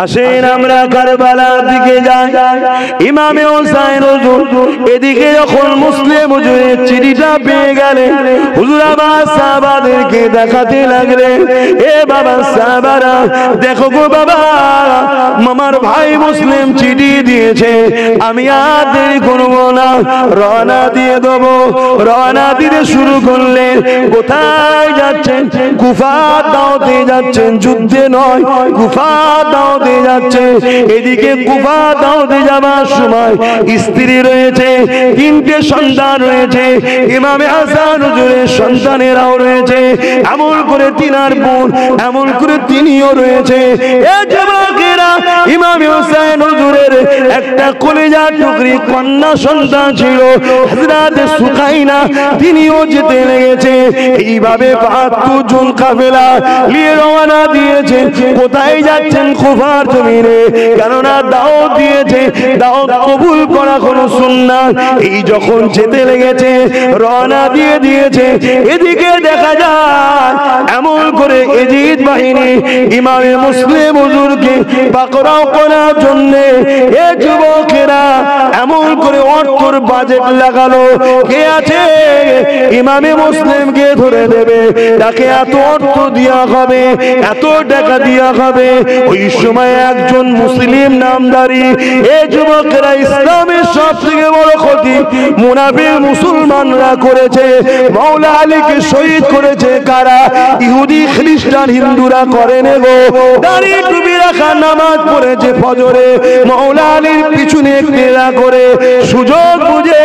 আসেন আমরা কারবালার দিকে যাই। ইমামে হোসেন হুজুর এদিকে যখন মুসলিম হুজুরের চিঠিটা পেয়ে গেলেন, হুজুর আমার সাহাবাদেরকে দেখাতে লাগলেন, এ বাবা সাহাবারা দেখো গো বাবা, আমার ভাই মুসলিম চিঠি দিয়েছে, আমি আর দেরি করবো না, রওনা দিয়ে দেবো। রওনা দিতে শুরু করলেন। কোথায় যাচ্ছেন? কুফার দাওয়াতে যাচ্ছেন, যুদ্ধে নয়, কুফার দাওয়াতে যাচ্ছেন। এদিকে কুফার দাওয়াতে যাবার সময় স্ত্রী রয়েছে, 3টে সন্তান রয়েছে, ইমামে হাসান হুজুরের সন্তানেরাও রয়েছে, এমন করে তিনার বোন, এমন করে তিনিও রয়েছে। এ যুবকেরা, ইমামে হোসেন হুজুরের একটা কলিজার টুকরি কন্যা সন্তান ছিল, হযরত সুকাইনা, তিনিও যেতে লেগেছে। এইভাবে 72 জন কাফেলা নিয়ে রওনা দিয়েছে। কোথায় যাচ্ছেন? কুফার জমিনে, কেননা দাওয়াত দিয়েছে, দাওয়াত কবুল করা কোনো সুন্নাত। এই যখন যেতে লেগেছে, রওনা দিয়ে দিয়েছে, এদিকে দেখা যায় এমন করে এজিদ বাহিনী ইমামে মুসলিম হুজুরকে পাকড়াও করার জন্য এ যুবকেরা এমন করে অর্থর বাজেট লাগালো। কে আছে ইমামে মুসলিমকে ধরে দেবে, তাকে এত অর্থ দেওয়া হবে, এত টাকা দেওয়া হবে। ওই সময় একজন মুসলিম নামদারি এ যুবকেরা ইসলামের সবথেকে বড় ক্ষতি মুনাফিক মুসলমানরা করেছে, মাওলা আলীকে শহীদ করেছে। কারা? ইহুদি, খ্রিস্টান, হিন্দুরা করেন গো। দাড়ি টুপি রাখা, নামাজ পড়েছে ফজরে, মাওলা আলীর পিছনে ক্রীড়া করে সুযোগ বুঝে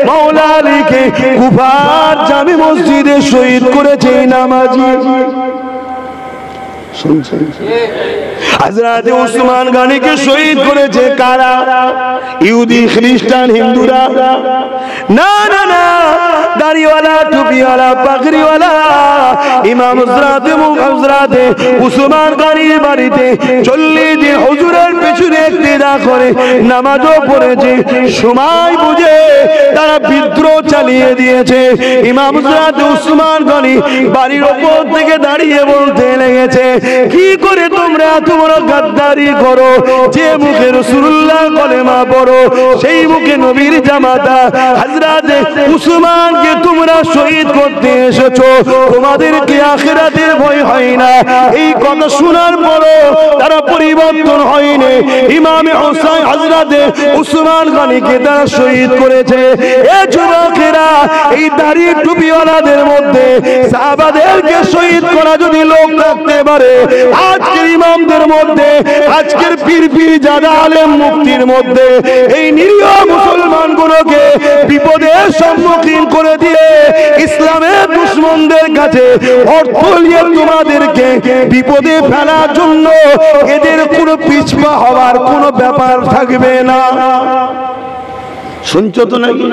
মাওলা আলীকে কুফার জামি মসজিদে শহীদ করেছে নামাজি। শুনছেন? হযরত উসমান গনিকে শহীদ করেছে কারা? ইহুদি, খ্রিস্টান, হিন্দুরা। না না না, দাড়িওয়ালা, টুপিওয়ালা, পাগড়িওয়ালা ইমাম হযরত উসমান গনির বাড়িতে 40 দিন হুজুরের পিছনে ইক্তিদা করে নামাজও পড়েছে। সময় বুঝে তারা বিদ্রোহ চালিয়ে দিয়েছে। ইমাম হযরত উসমান গনি বাড়ির উপর থেকে দাঁড়িয়ে বলতে লেগেছে, কি করে তোমরা এত বড় গাদ্দারি করো? যে মুখে রাসূলুল্লাহ কলেমা পড়ো, সেই মুখে নবীর জামাতা হযরত উসমানকে তোমরা শহীদ করতে এসেছো, তোমাদের কি আখিরাতের ভয় হয় না? এই কথা শোনার পরও তারা পরিবর্তন হয়নি। ইমামে হোসেন হযরত উসমান গনিকে তারা শহীদ করেছে। এ যুবকেরা, এই দাড়ি টুপিওয়ালাদের মধ্যে সাহাবাদেরকে শহীদ করা যদি লোক থাকতে পারে, আজকের ইমামদের মধ্যে, আজকের পীর পীরজাদা আলেম মুফতির মধ্যে এই নিরীহ মুসলমানগুলোকে বিপদের সম্মুখীন করে দিয়ে ইসলামের দুশমনদের কাছে অর্থ নিয়ে তোমাদেরকে বিপদে ফেলার জন্য এদের কোনো পিছপা হওয়ার কোনো ব্যাপার থাকবে না। শুনছো তো নাকি?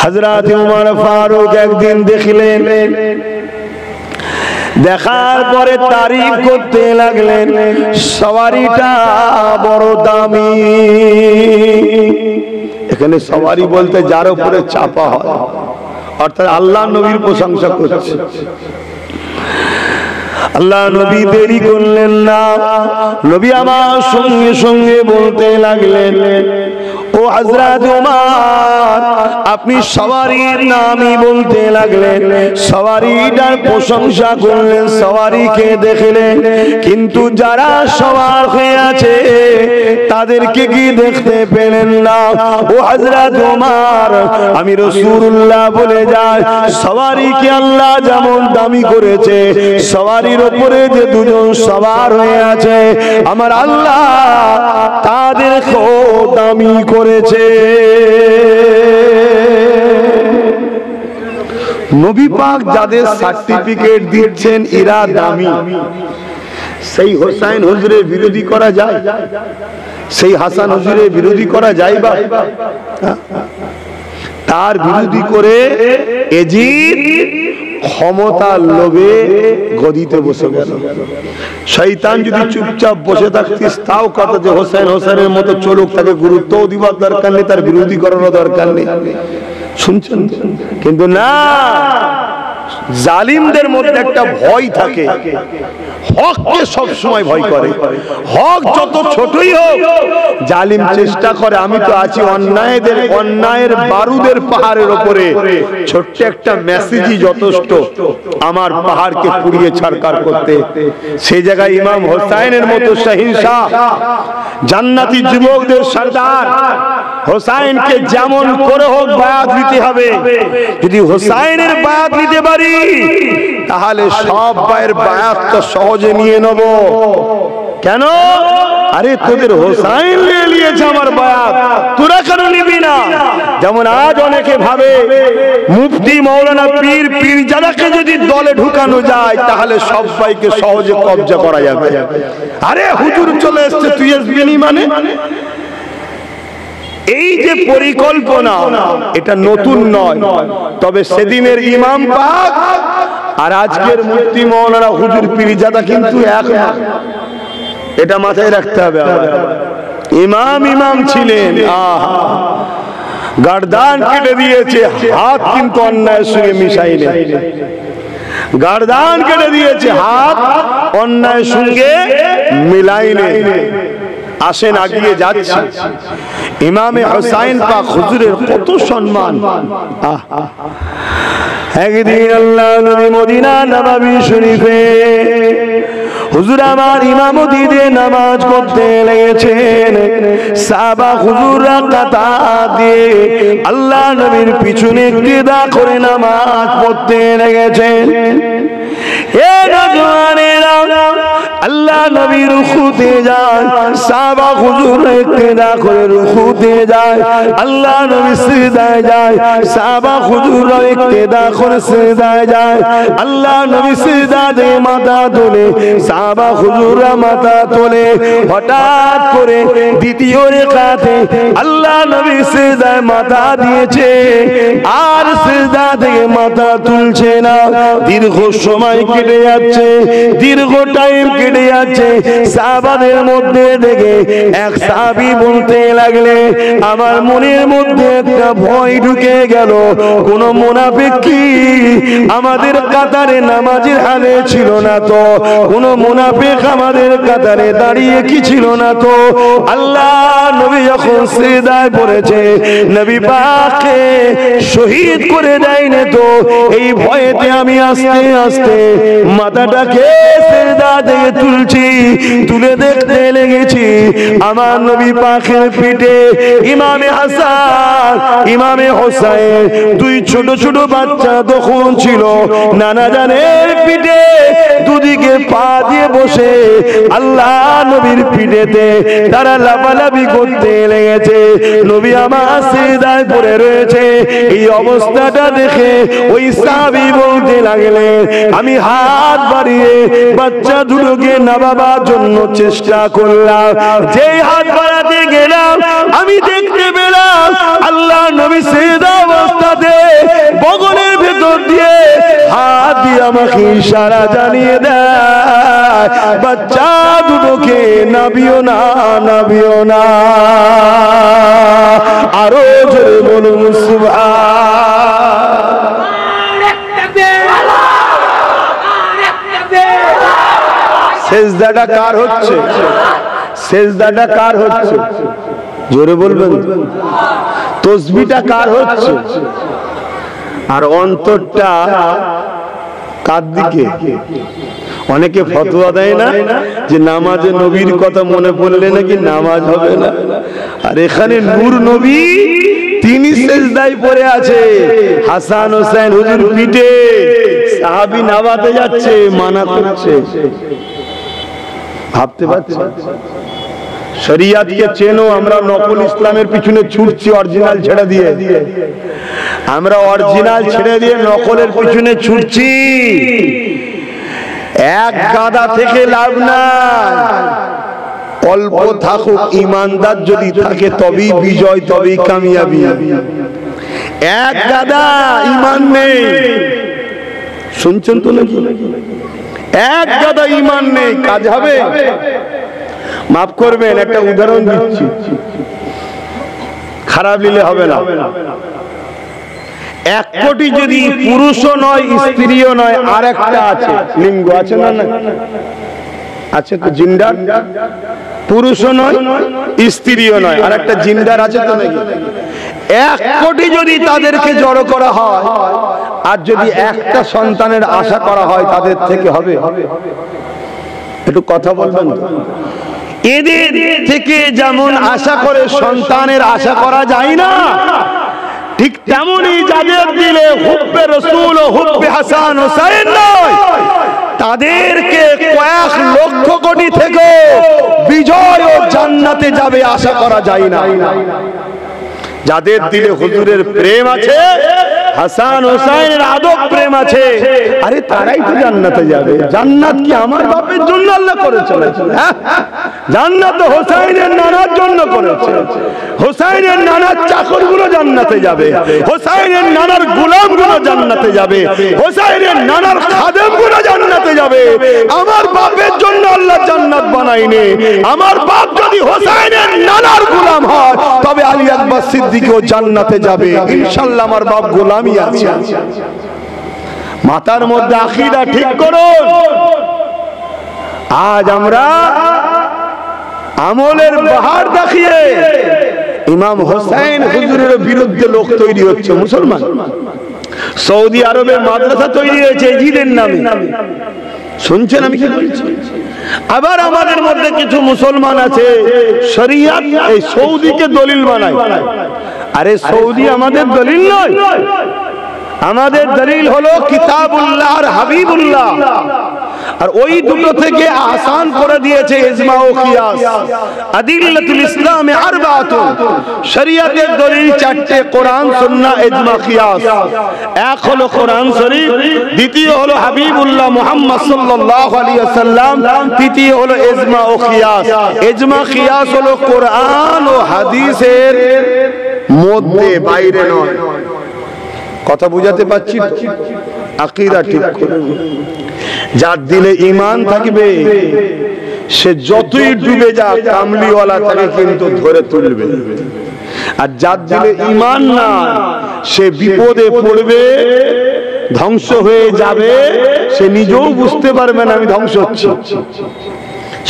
হযরত ওমর ফারুক একদিন দেখলেন, দেখার পরে তারিফ করতে লাগলেন, সওয়ারিটা বড় দামি। এখানে সওয়ারি বলতে যার উপরে চাপা হয়, অর্থাৎ আল্লাহ নবীর প্রশংসা করছে। আল্লাহ নবী দেরি করলেন না, নবী আমার সঙ্গে সঙ্গে বলতে লাগলেন, ও হযরত ওমর, আপনি সওয়ারির নামই বলতে লাগলেন, সওয়ারিটার প্রশংসা করলেন, সওয়ারিকে দেখলেন, কিন্তু যারা সওয়ার হয়ে আছে তাদেরকে কি দেখতে পেলেন না? ও হযরত ওমর, আমি রাসূলুল্লাহ বলে যাই, সওয়ারিকে আল্লাহ যেমন দামি করেছে, সওয়ারির উপরে যে দুজন সওয়ার হয়ে আছে আমার আল্লাহ তাদেরকেও দামি করেছে। নবী পাক যাদের সার্টিফিকেট দিচ্ছেন এরা দামি, সেই হোসেন হুজুরের বিরোধী করা যায়? সেই হাসান হুজুরের বিরোধী করা যায়? বা তার বিরোধী করে এজিদ ক্ষমতার লোভে গদিতে বসে গেল। শয়তান যদি চুপচাপ বসে থাকতিস তাও কথা যে হোসেন হোসেনের মতো চলুক, তাকে গুরুত্বও দিবার দরকার নেই, তার বিরোধী করারও দরকার নেই। শুনছেন? কিন্তু না, জালিমদের মধ্যে একটা ভয় থাকে, হককে সব সময় ভয় করে। হক যত ছোটই হোক, জালিম চেষ্টা করে আমি তো আছি অন্যায়ের বারুদের পাহাড়ের উপরে, ছোট্ট একটা মেসেজই যথেষ্ট আমার পাহাড়কে পুড়িয়ে ছারখার করতে। সেই জায়গায় ইমাম হোসাইনের মতো সহিংসা জান্নাতি যুবকদের সরদার হোসাইনকে যেমন করে হোক বায়াত দিতে হবে। যদি হোসাইনের বায়াত নিতে পারি তাহলে সব ভাইয়ের বায়াত তো সহজে নিয়ে নেব। কেন? আরে তোদের হোসাইন নিয়ে নিয়েছে আমার বায়াত, তোরা কেন নিবি না? যেমন আজ অনেকে ভাবে মুফতি মৌলানা পীর পীরজাদাকে যদি দলে ঢুকানো যায় তাহলে সবাইকে সহজে কবজা করা যাবে। আরে হুজুর চলে এসছে, তুই আসবি নি মানে? এই যে পরিকল্পনা এটা নতুন নয়, তবে সেদিনের ইমাম পাক আর আজকের মুফতি মৌলানা হুজুর পীরজাদা কিন্তু এক না, এটা মাথায় রাখতে হবে। ইমাম ছিলেন, গার্দান কেটে দিয়েছে, হাত কিন্তু অন্যায়ের সঙ্গে মিশাইনি। গার্দান কেটে দিয়েছে, হাত অন্যায়ের সঙ্গে মিলাইনি। আসেন আগিয়ে যাচ্ছি। ইমামে হোসাইন পাক হুজুরের কত সম্মান। একদিন আল্লাহ নবী মদিনা নববী শরীফে হুজুর আমার ইমামতিতে নামাজ পড়তে লেগেছেন। সাহাবা হুজুররা কাতার দিয়ে আল্লাহ নবীর পিছনে ইক্তিদা করে নামাজ পড়তে লেগেছেন। এ নওজওয়ানেরা, আল্লাহ নবী রুকুতে যায়, সাহাবা হুজুর ইক্তিদা করে রুকুতে যায়। আল্লাহ নবী সিজদায় যায়, সাহাবা হুজুর ইক্তিদা করে সিজদায় যায়। আল্লাহ নবী সিজদাতে মাথা তোলে, সাহাবা হুজুররা মাথা তোলে। হঠাৎ করে দ্বিতীয় রাকাতে আল্লাহ নবী সিজদায় মাথা দিয়েছে, আর সিজদা থেকে মাথা তুলছে না। দীর্ঘ সময় কেটে যাচ্ছে, দীর্ঘ টাইম কেটে যাচ্ছে। সাহাবাদের মধ্যে দেখে এক সাহাবী বলতে লাগলে, আমার মনের মধ্যে একটা ভয় ঢুকে গেল, কোন মুনাফিক কি আমাদের কাতারে নামাজের হালে ছিল না তো? কোন মুনাফিক আমাদের কাতারে দাঁড়িয়ে কি ছিল না তো? আল্লাহ নবী যখন সিজদায় পড়েছে, নবী পাককে শহীদ করে দেয় না তো? এই ভয়েতে আমি আস্তে আস্তে মাথাটাকে সিজদা থেকে তুলছি, তুলে দেখতে লেগেছি আমার নবী পাকের পিঠে ইমামে হাসান ইমামে হোসাইন দুই ছোট ছোট বাচ্চা তখন ছিল। নানা জানের পিঠে দুদিকে পা দিয়ে বসে আল্লাহ নবীর পিঠেতে তারা লাফালাফি করতে লেগেছে। নবী আমার সিজদায় পড়ে রয়েছে। এই অবস্থাটা দেখে ওই সাহাবী বলতে লাগলেন, আমি হাত বাড়িয়ে বাচ্চা দুটোকে নামাবার জন্য চেষ্টা করলাম। যেই হাত বাড়াতে গেলাম আমি দেখতে পেলাম আল্লাহ নবী সিজদা অবস্থাতে বগলের ভেতর দিয়ে হাত দিয়ে আমাকে ইশারা জানিয়ে দেয়, বাচ্চা দুটোকে নাবিও না, নাবিও না। আরো জোরে বলুন সুবহান। সেজদাটা কার হচ্ছে? সেজদাটা কার হচ্ছে? জোরে বলবেন। তাসবিহটা কার হচ্ছে? আর অন্তরটা কার দিকে? অনেকে ফতোয়া দেয় না যে নামাজে নবীর কথা মনে পড়লে নাকি নামাজ হবে না। আর এখানে নূর নবী তিনি সিজদায় পড়ে আছে, হাসান হোসেন হুজুর পিঠে, সাহাবী নামাতে যাচ্ছে, মানা করছে। ভাবতে পারছেন? শরিয়াতকে চেনো, আমরা নকল ইসলামের পিছনে ছুটছি অরিজিনাল ছেড়ে দিয়ে। আমরা অরিজিনাল ছেড়ে দিয়ে নকলের পিছনে ছুটছি। এক গাদা থেকে লাভ নাই। অল্প থাকুক, ইমানদার যদি থাকে তবেই বিজয়, তবেই কামিয়াবি। এক গাদা ইমান নেই, শুনছেন তো নাকি? এক গাদা ইমান নেই, কাজ হবে? মাফ করবেন, একটা উদাহরণ দিচ্ছি, খারাপ নিলে হবে না। এক কোটি যদি পুরুষও নয়, স্ত্রীও নয়, আর একটা আছে, লিঙ্গ আছে না? না, আছে তো জিন্দার, পুরুষও নয় স্ত্রীও নয়, আর একটা জিন্দার আছে তো নাকি? 1 কোটি যদি তাদেরকে জড়ো করা হয় আর যদি একটা সন্তানের আশা করা হয় তাদের থেকে হবে? একটু কথা বলবেন তো। এদের থেকে যেমন আশা করে সন্তানের আশা করা যায় না, ঠিক তেমনই যাদের দিলে হুব্বে রাসূল ও হুব্বে হাসান হোসেন নয়, তাদেরকে কয়েক লক্ষ কোটি থেকে বিজয় ও জান্নাতে যাবে আশা করা যায় না। যাদের দিলে হুজুরের প্রেম আছে, হাসান হোসেনের আদব প্রেম আছে, আরে তারাই তো জান্নাতে যাবে। জান্নাত কি আমার বাপের জন্য আল্লাহ করেছে? জান্নাত তো হোসেনের নানার জন্য করেছে। হোসেনের নানার চাকরগুলো জান্নাতে যাবে, হোসেনের নানার গোলামগুলো জান্নাতে যাবে, হোসেনের নানার খাদেমগুলো জান্নাতে যাবে। আমার বাপের জন্য আল্লাহ জান্নাত বানায়নি। আমার বাপ যদি হোসেনের নানার গোলাম হয় তবে আলী আকবর সিদ্দিকও জান্নাতে যাবে ইনশাআল্লাহ। আমার বাপ গোলামই আছে। মাথার মধ্যে আকীদা ঠিক করুন। আজ আমরা আমলের বাহার দেখিয়ে ইমাম হোসেন হুজুরের বিরুদ্ধে লোক তৈরি হচ্ছে। মুসলমান সৌদি আরবে মাদ্রাসা তৈরি হয়েছে এজিদের নামে, শুনছেন আমি কি বলছি? আবার আমাদের মধ্যে কিছু মুসলমান আছে শরিয়াত এই সৌদিকে দলিল বানায়। আরে সৌদি আমাদের দলিল নয়, আমাদের দলিল হলো কিতাবুল্লাহ আর হাবিবুল্লাহ। আর ওই দুটো থেকে আসান করে দিয়েছে ইজমা ও কিয়াস। আদিল্লাতুল ইসলামে আরবাতুন, শরিয়াতের দলিল 4টে, কোরআন সুন্নাহ ইজমা কিয়াস। এক হলো কোরআন শরীফ, দ্বিতীয় হলো হাবিবুল্লাহ মুহাম্মদ সাল্লাল্লাহু আলাইহি ওয়াসাল্লাম, তৃতীয় হলো ইজমা ও কিয়াস। ইজমা কিয়াস হলো কোরআন ও হাদিসের মধ্যে, বাইরে নয়। কথা বুঝাতে পারছি? আকীদা ঠিক করুন। যার দিলে ঈমান থাকবে সে যতই ডুবে যাক কামলিওয়ালা তাকে কিন্তু ধরে তুলবে। আর যার দিলে ঈমান না সে বিপদে পড়বে, ধ্বংস হয়ে যাবে, সে নিজেও বুঝতে পারবে না আমি ধ্বংস হচ্ছি।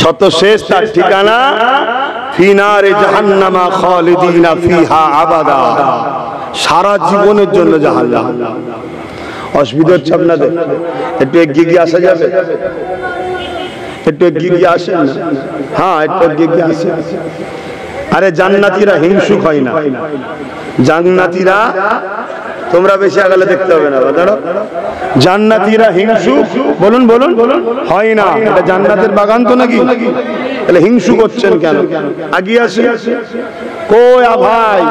শত শেষ তার ঠিকানা ফিনারে জাহান্নামা খালিদিনা ফিহা আবাদা, সারা জীবনের জন্য জাহান্নাম। অসুবিধা হচ্ছে আপনাদের? একটু এগিয়ে গিয়ে আসা যাবে? একটু এগিয়ে গিয়ে আসেন। হ্যাঁ, একটু এগিয়ে গিয়ে আসেন। আরে জান্নাতীরা হিংসুক হয় না। জান্নাতীরা, তোমরা বেশি আগালে দেখতে হবে না, দাঁড়াও। জান্নাতীরা হিংসুক বলুন বলুন হয় না। এটা জান্নাতের বাগান তো নাকি? তাহলে হিংসুক হচ্ছেন কেন? আগিয়ে আসেন। কই ভাই,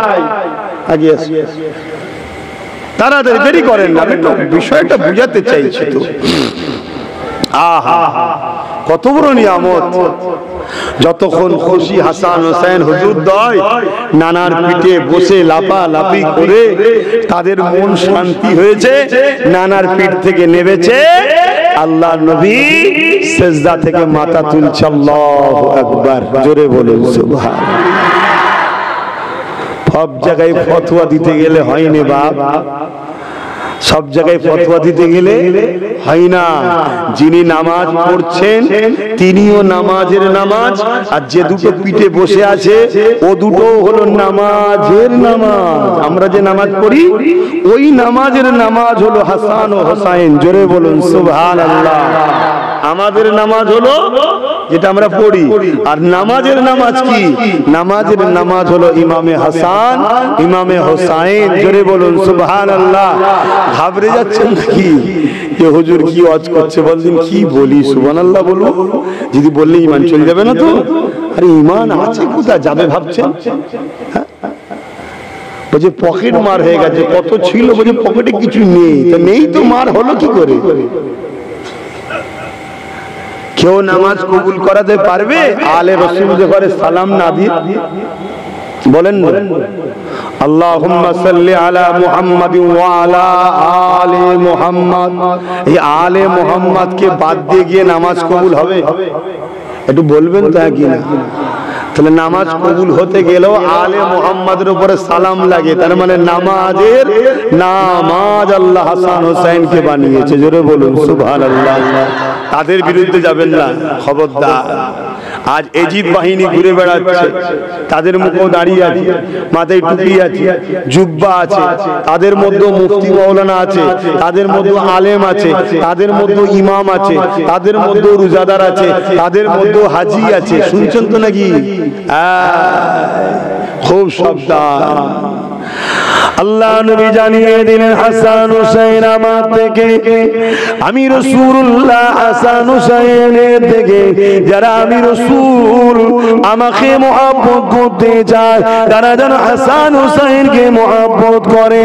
আগিয়ে আসেন, তাড়াতাড়ি, দেরি করেন না। আমি তো বিষয়টা বুঝাতে চাইছি তো। আহা, কত বড় নিয়ামত! যতক্ষণ খুশি হাসান হোসেন হুজুর দয় নানার পিঠে বসে লাফালাফি করে তাদের মন শান্তি হয়েছে, নানার পিঠ থেকে নেমেছে, আল্লাহ নবী সিজদা থেকে মাথা তুলছে। আল্লাহু আকবার, জোরে বলুন সুবহানাল্লাহ। সব জায়গায় ফতোয়া দিতে গেলে হয়নি বাপ, সব জায়গায় ফতোয়া দিতে গেলে হয় না। যিনি নামাজ পড়ছেন তিনিও নামাজের নামাজ, আর যে দুটো পিঠে বসে আছে ও দুটো হলো নামাজের নামাজ। আমরা যে নামাজ পড়ি ওই নামাজের নামাজ হলো হাসান ও হোসেন। জোরে বলুন সুবহানাল্লাহ। আমাদের নামাজ হলো যেটা আমরা পড়ি, আর নামাজের নামাজ কি? নামাজের নামাজ হলো ইমামে হাসান, ইমামে হোসেন। জোরে বলুন সুবহানাল্লাহ। ঘাবড়ে যাচ্ছেন নাকি যে হুজুর কি ওয়াজ করছে? বলদিন কি বলি, সুবহানাল্লাহ বলবো? যদি বললে ঈমান চলে যাবে না তো? আরে ঈমান আছে কোথায় যাবে ভাবছেন? বলছে পকেট মার হয়ে গেছে। কত ছিল? বলছে পকেটে কিছু নেই। তো নেই তো মার হলো কি করে? কেউ নামাজ কবুল করাতে পারবে আলে রাসূল যে করে সালাম না দিয়ে? বলেন না আল্লাহুম্মা সাল্লি আলা মুহাম্মাদিন ওয়া আলা আলি মুহাম্মাদ। এই আলে মুহাম্মাদ কে বাদ দিয়ে গিয়ে নামাজ কবুল হবে? একটু বলবেন তো কি না? তাহলে নামাজ কবুল হতে গেলেও আলে মুহাম্মাদের উপরে সালাম লাগে, তার মানে নামাজ আল্লাহ হাসান হোসেনকে বানিয়েছে। জোরে বলুন সুবহানাল্লাহ। তাদের বিরুদ্ধে যাবেন না, খবরদার। আজ এজিদ বাহিনী ঘুরে বেড়াচ্ছে, তাদের মুখও দাঁড়িয়ে আছে, মাথায় টুপি আছে, জুব্বা আছে, তাদের মধ্যে মুফতি মাওলানা আছে, তাদের মধ্যে আলেম আছে, তাদের মধ্যে ইমাম আছে, তাদের মধ্যে রোজাদার আছে, তাদের মধ্যে হাজি আছে। শুনছেন তো নাকি? খুব সাবধান। আল্লাহ নবী জানিয়ে দিলেন হাসান হুসাইন আমার থেকে, আমি রাসূলুল্লাহ হাসান হুসাইনের থেকে যারা আমি রাসূল আমাকে মহব্বত করতে চায়, তারা যেন হাসান হুসাইনকে মহব্বত করে।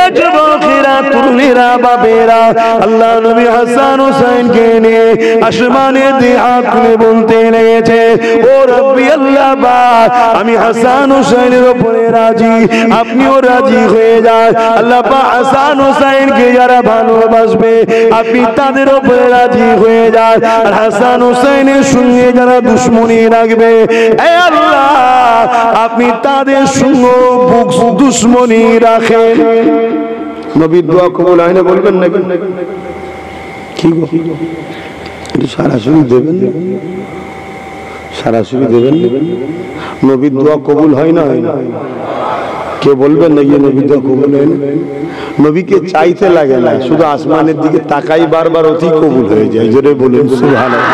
এ যুবকেরা, তরুণেরা, বাবেরা, আল্লাহ নবী হাসান হুসাইনকে নিয়ে আসমানের দিকে হাত তুলে বলতে লেগেছে, ও রব্বি আল্লাহ পাক, আমি হাসান হুসাইনের উপরে রাজি, আপনিও রাজি হয়ে যায়। আল্লাহ পাক হাসান হুসাইনকে যারা ভালোবাসবে আপনি তাদের উপরে রাজি হয়ে যায়। আর হাসান হুসাইনের সঙ্গে যারা দুশমনি রাখবে, হে আল্লাহ আপনি তাদের সঙ্গে দুশমনি রাখেন। নবীর দোয়া কবুল হয় না বলবেন নাকি? কি গো, একটু সরাসরি দেবেন, সরাসরি দেবেন। নবীর দোয়া কবুল হয় না? হয় না? কে বলবেন নাকি নবীর দোয়া কবুল হয় না? নবীকে চাইতে লাগে না, শুধু আসমানের দিকে তাকাই বারবার, অতি কবুল হয়ে যায়। জোরে বলুন সুবহানাল্লাহ।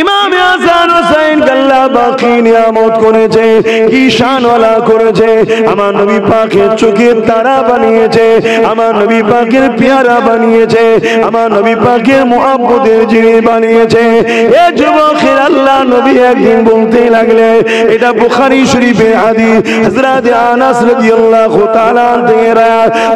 ইমাম হাসান হুসাইন আল্লাহ বাকি নিয়ামত করেছে, কি শানওয়ালা করেছে। আমার নবী পাকের চোখের তারা বানিয়েছে, আমার নবী পাকের পেয়ারা বানিয়েছে, আমার নবী পাকের মুহাব্বতের জিনিস বানিয়েছে। এ যুবকের আল্লাহ নবী একদিন বলতে লাগলে, এটা বুখারী শরীফের হাদিস, হযরত আনাস রাদিয়াল্লাহু তাআলা থেকে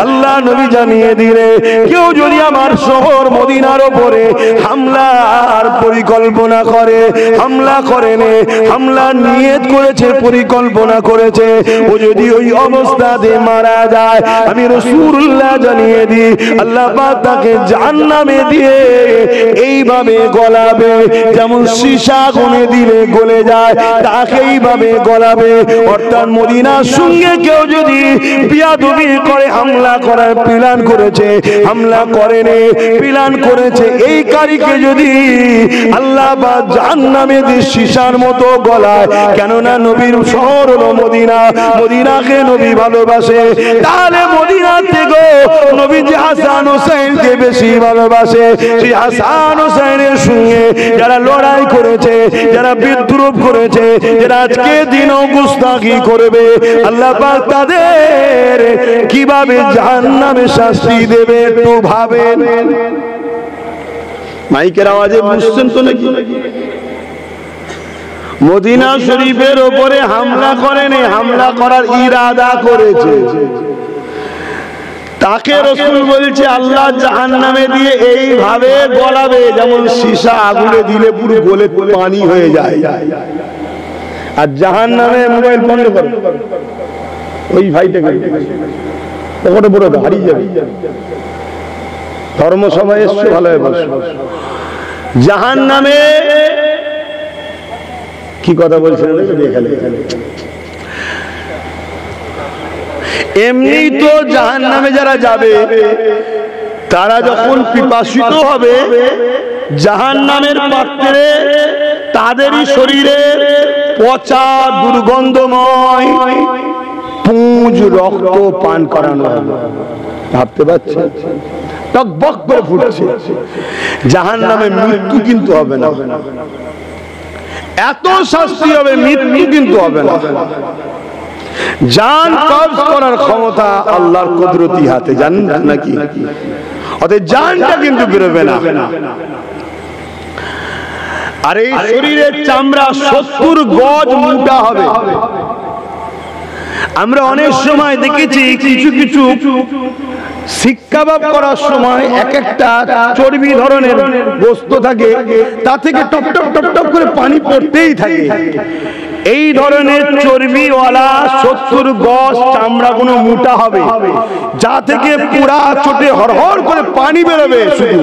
আল্লাহ নবী জানিয়ে দিলে, কেউ যদি আমার শহর মদিনার উপরে হামলার পরিকল্পনা করে, হামলা করেনি, হামলার নিয়ত করেছে, পরিকল্পনা করেছে, ও যদি ওই অবস্থাতে মারা যায়, আমি রাসূলুল্লাহ জানিয়ে দিই আল্লাহ পাক তাকে জাহান্নামে দিয়ে এইভাবে গলাবে, যেমন সীসা আগুনে দিলে গলে যায়, তাকে এইভাবে গলাবে। অর্থাৎ মদিনার সঙ্গে কেউ যদি বিয়াদবি করে হামলা করার প্ল্যান করেছে, হামলা করেনি, প্ল্যান করেছে, এই কারীকে যদি আল্লাহ বা জাহান্নামে দিয়ে সীসার মতো গলায়, কেননা নবীর শহর হলো মদিনা, মদিনাকে নবী ভালোবাসে, তাহলে মদিনা থেকে নবীজি হাসান হুসাইনকে বেশি ভালোবাসে। সেই হাসান হুসাইনের সঙ্গে যারা লড়াই করেছে, যারা বিদ্রোহ করেছে, যারা আজকে দিনও গুস্তাখি করবে, আল্লাহ পাক তাদের কিভাবে জাহান্নামে শাস্তি দেবে একটু ভাবেন। মাইকের আওয়াজে বুঝছেন তো নাকি? মদিনা শরীফের উপরে হামলা করেনি, হামলা করার ইরাদা করেছে, তাকে রাসূল বলছে আল্লাহ জাহান্নামে দিয়ে এইভাবে গলাবে, যেমন সীসা আগুনে দিলে পুরো গলে পানি হয়ে যায়। আর জাহান্নামে মোবাইল বন্ধ করো, ওই ভাইটাকে ওখানে বড় হারিয়ে যাবে। ধর্মসভায় এসছে, ভালো হবে। জাহান্নামে কি কথা বলছেন? এমনি তো জাহান্নামে যারা যাবে তারা যখন পিপাসিত হবে, জাহান্নামের পাত্রে তাদেরই শরীরে পচা দুর্গন্ধময় পুঁজ রক্ত পান করানো হবে। ভাবতে পারছেন? টকবক করে ফুটছে। জাহান্নামে মৃত্যু কিন্তু হবে না, এত শাস্তি হবে, মৃত্যু কিন্তু হবে না। জান কবজ করার ক্ষমতা আল্লাহর কুদরতি হাতে, জানেন নাকি? অতএব জানটা কিন্তু বেরোবে না। আর এই শরীরের চামড়া 70 গজ মোটা হবে। আমরা অনেক সময় দেখেছি কিছু কিছু শিক কাবাব করার সময় এক একটা চর্বি ধরনের বস্তু থাকে, তা থেকে টপ টপ টপ টপ করে পানি পড়তেই থাকে। এই ধরনের চর্বিওয়ালা 70 গজ চামড়াগুলো মোটা হবে, যা থেকে পুরা চোটে হরহর করে পানি বেরোবে, শুধু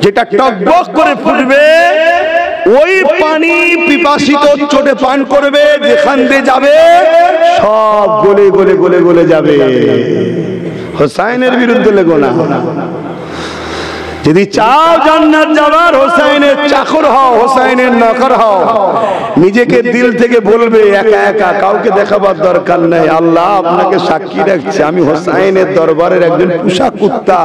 যেটা টকবক করে ফুটবে, ওই পানি পিপাসিত চোটে পান করবে, যেখান দিয়ে যাবে সব গলে গলে গলে গলে যাবে। হোসাইনের বিরুদ্ধে লেগো না। যদি চাও জান্নাত যাবার, হোসাইনের চাকর হও, হোসাইনের নকর হও। নিজেকে দিল থেকে বলবে, একা একা, কাউকে দেখাবার দরকার নাই, আল্লাহ আপনাকে সাক্ষী রাখছে আমি হোসাইনের দরবারের একজন পোষা কুত্তা।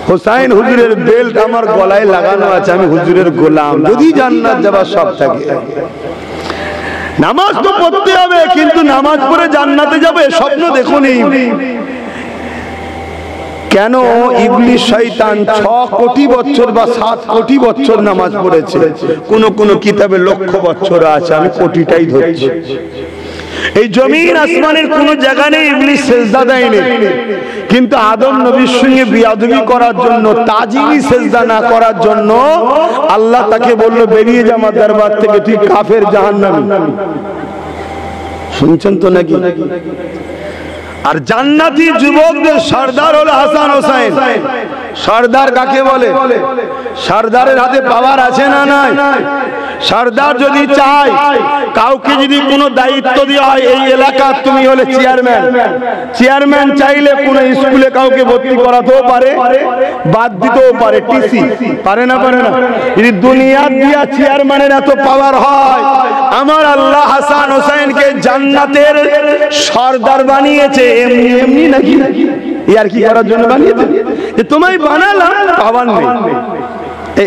হোসাইন হুজুরের বেল্ট আমার গলায় লাগানো আছে, আমি হুজুরের গোলাম। যদি জান্নাত যাবার সব থাকে, নামাজ তো পড়তে হবে, কিন্তু নামাজ পড়ে জান্নাতে যাবে স্বপ্ন দেখুনি। কেন? ইবলিস শয়তান 6 কোটি বছর বা 7 কোটি বছর নামাজ পড়েছে, কোন কোন কিতাবে লক্ষ বছর আছে, আমি কোটিটাই ধরছি। এই জমিন আসমানের কোন জায়গা নেই ইবলিস সেজদা দেয়নি, কিন্তু আদম নবীর সঙ্গে বিয়াদবি করার জন্য, তাজিমি সেজদা না করার জন্য আল্লাহ তাকে বলল, বেরিয়ে যা আমার দরবার থেকে, তুই কাফের, জাহান্নামী। শুনছেন তো নাকি? আর জান্নাতি যুবকদের সর্দার হলো হাসান হোসেন। সর্দার কাকে বলে? সর্দারের হাতে পাওয়ার আছে না নাই? সর্দার যদি চায়, কাউকে যদি কোনো দায়িত্ব দেওয়া হয়, এই এলাকার তুমি হলে চেয়ারম্যান, চেয়ারম্যান চাইলে কোন স্কুলে কাউকে ভর্তি করাতেও পারে, বাদ দিতেও পারে, টিসি পারে না? পারে না? যদি দুনিয়া দিয়া চেয়ারম্যানের এত পাওয়ার হয়, আমার আল্লাহ হাসান হোসেনকে জান্নাতের সর্দার বানিয়েছে। এমনি এমনি নাকি, ইয়ার কি করার জন্য বানিয়েছে? যে তোমায় বানালাম, পাওয়ার নেই,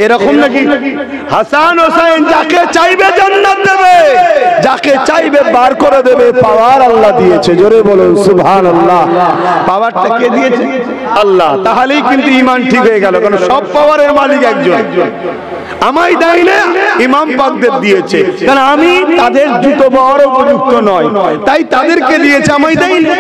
এরকম নাকি? হাসান হোসেন যাকে চাইবে জান্নাত দেবে, যাকে চাইবে বার করে দেবে। পাওয়ার আল্লাহ দিয়েছে, জোরে বলুন সুবহানাল্লাহ। পাওয়ারটা কে দিয়েছে? আল্লাহ। তাহলেই কিন্তু ঈমান ঠিক হয়ে গেল, কারণ সব পাওয়ারের মালিক একজন। আমায় দেয় না, ইমাম পাকদের দিয়েছে, কারণ আমি তাদের জুতো বড় উপযুক্ত নয়, তাই তাদেরকে দিয়েছে, আমায় দেয় না।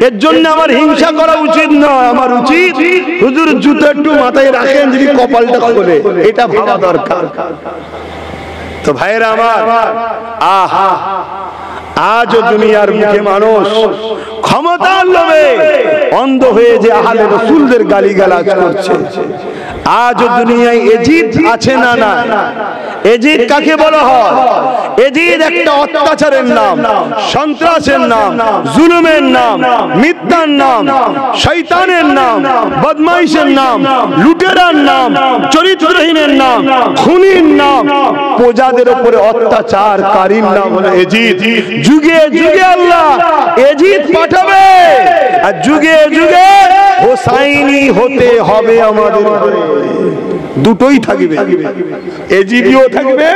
এর জন্য আমার হিংসা করা উচিত নয়, আমার উচিত হুজুর জুতো একটু মাথায় রাখেন, যদি কপালটা খোলে, এটা ভাবা দরকার। তো ভাইরা আমার, আহা, আজও দুনিয়ার মুখে মানুষ ক্ষমতার লোভে অন্ধ হয়ে যে আহলে রাসূলদের গালিগালাজ করছে। আজও দুনিয়ায় এজিদ আছে না? না। এজিদ কাকে বলা হয়? এজিদ একটা অত্যাচারের নাম, সন্ত্রাসের নাম, জুলুমের নাম, মিথ্যার নাম, শয়তানের নাম, বদমাইশের নাম, লুটেরার নাম, চরিত্রহীনের নাম, খুনির নাম, প্রজাদের উপরে অত্যাচারকারীর নাম হলো এজিদ। যুগে যুগে আল্লাহ এজিদ পাঠাবে, আর যুগে যুগে হোসাইনি হতে হবে আমাদের। দুটোই থাকবে, এজিদিও থাকবে,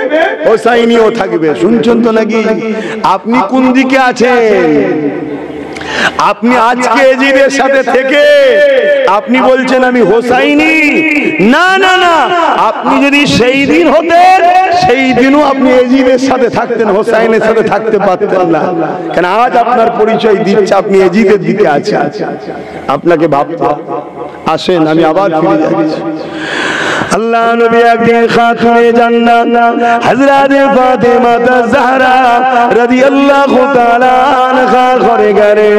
হোসাইনিও থাকবে। শুনছেন তো নাকি? আপনি কোন দিকে আছেন? আপনি আজকে এজিদের সাথে থেকে আপনি বলছেন আমি হোসাইনি? না না না, আপনি যদি সেই দিন হতেন, সেই দিনও আপনি এজিদের সাথে থাকতেন, হোসাইনের সাথে থাকতে পারতেন না। কেন? আজ আপনার পরিচয় দিচ্ছে আপনি এজিদের দিকে আছেন, আপনাকে ভাবতে। আসেন, আমি আবার ফিরে যাচ্ছি। আল্লাহ নবী একদিন খাতুনে জান্নাত হযরত ফাতেমা জাহরা রাদিয়াল্লাহু তাআলা আনহা ঘরে গেলে,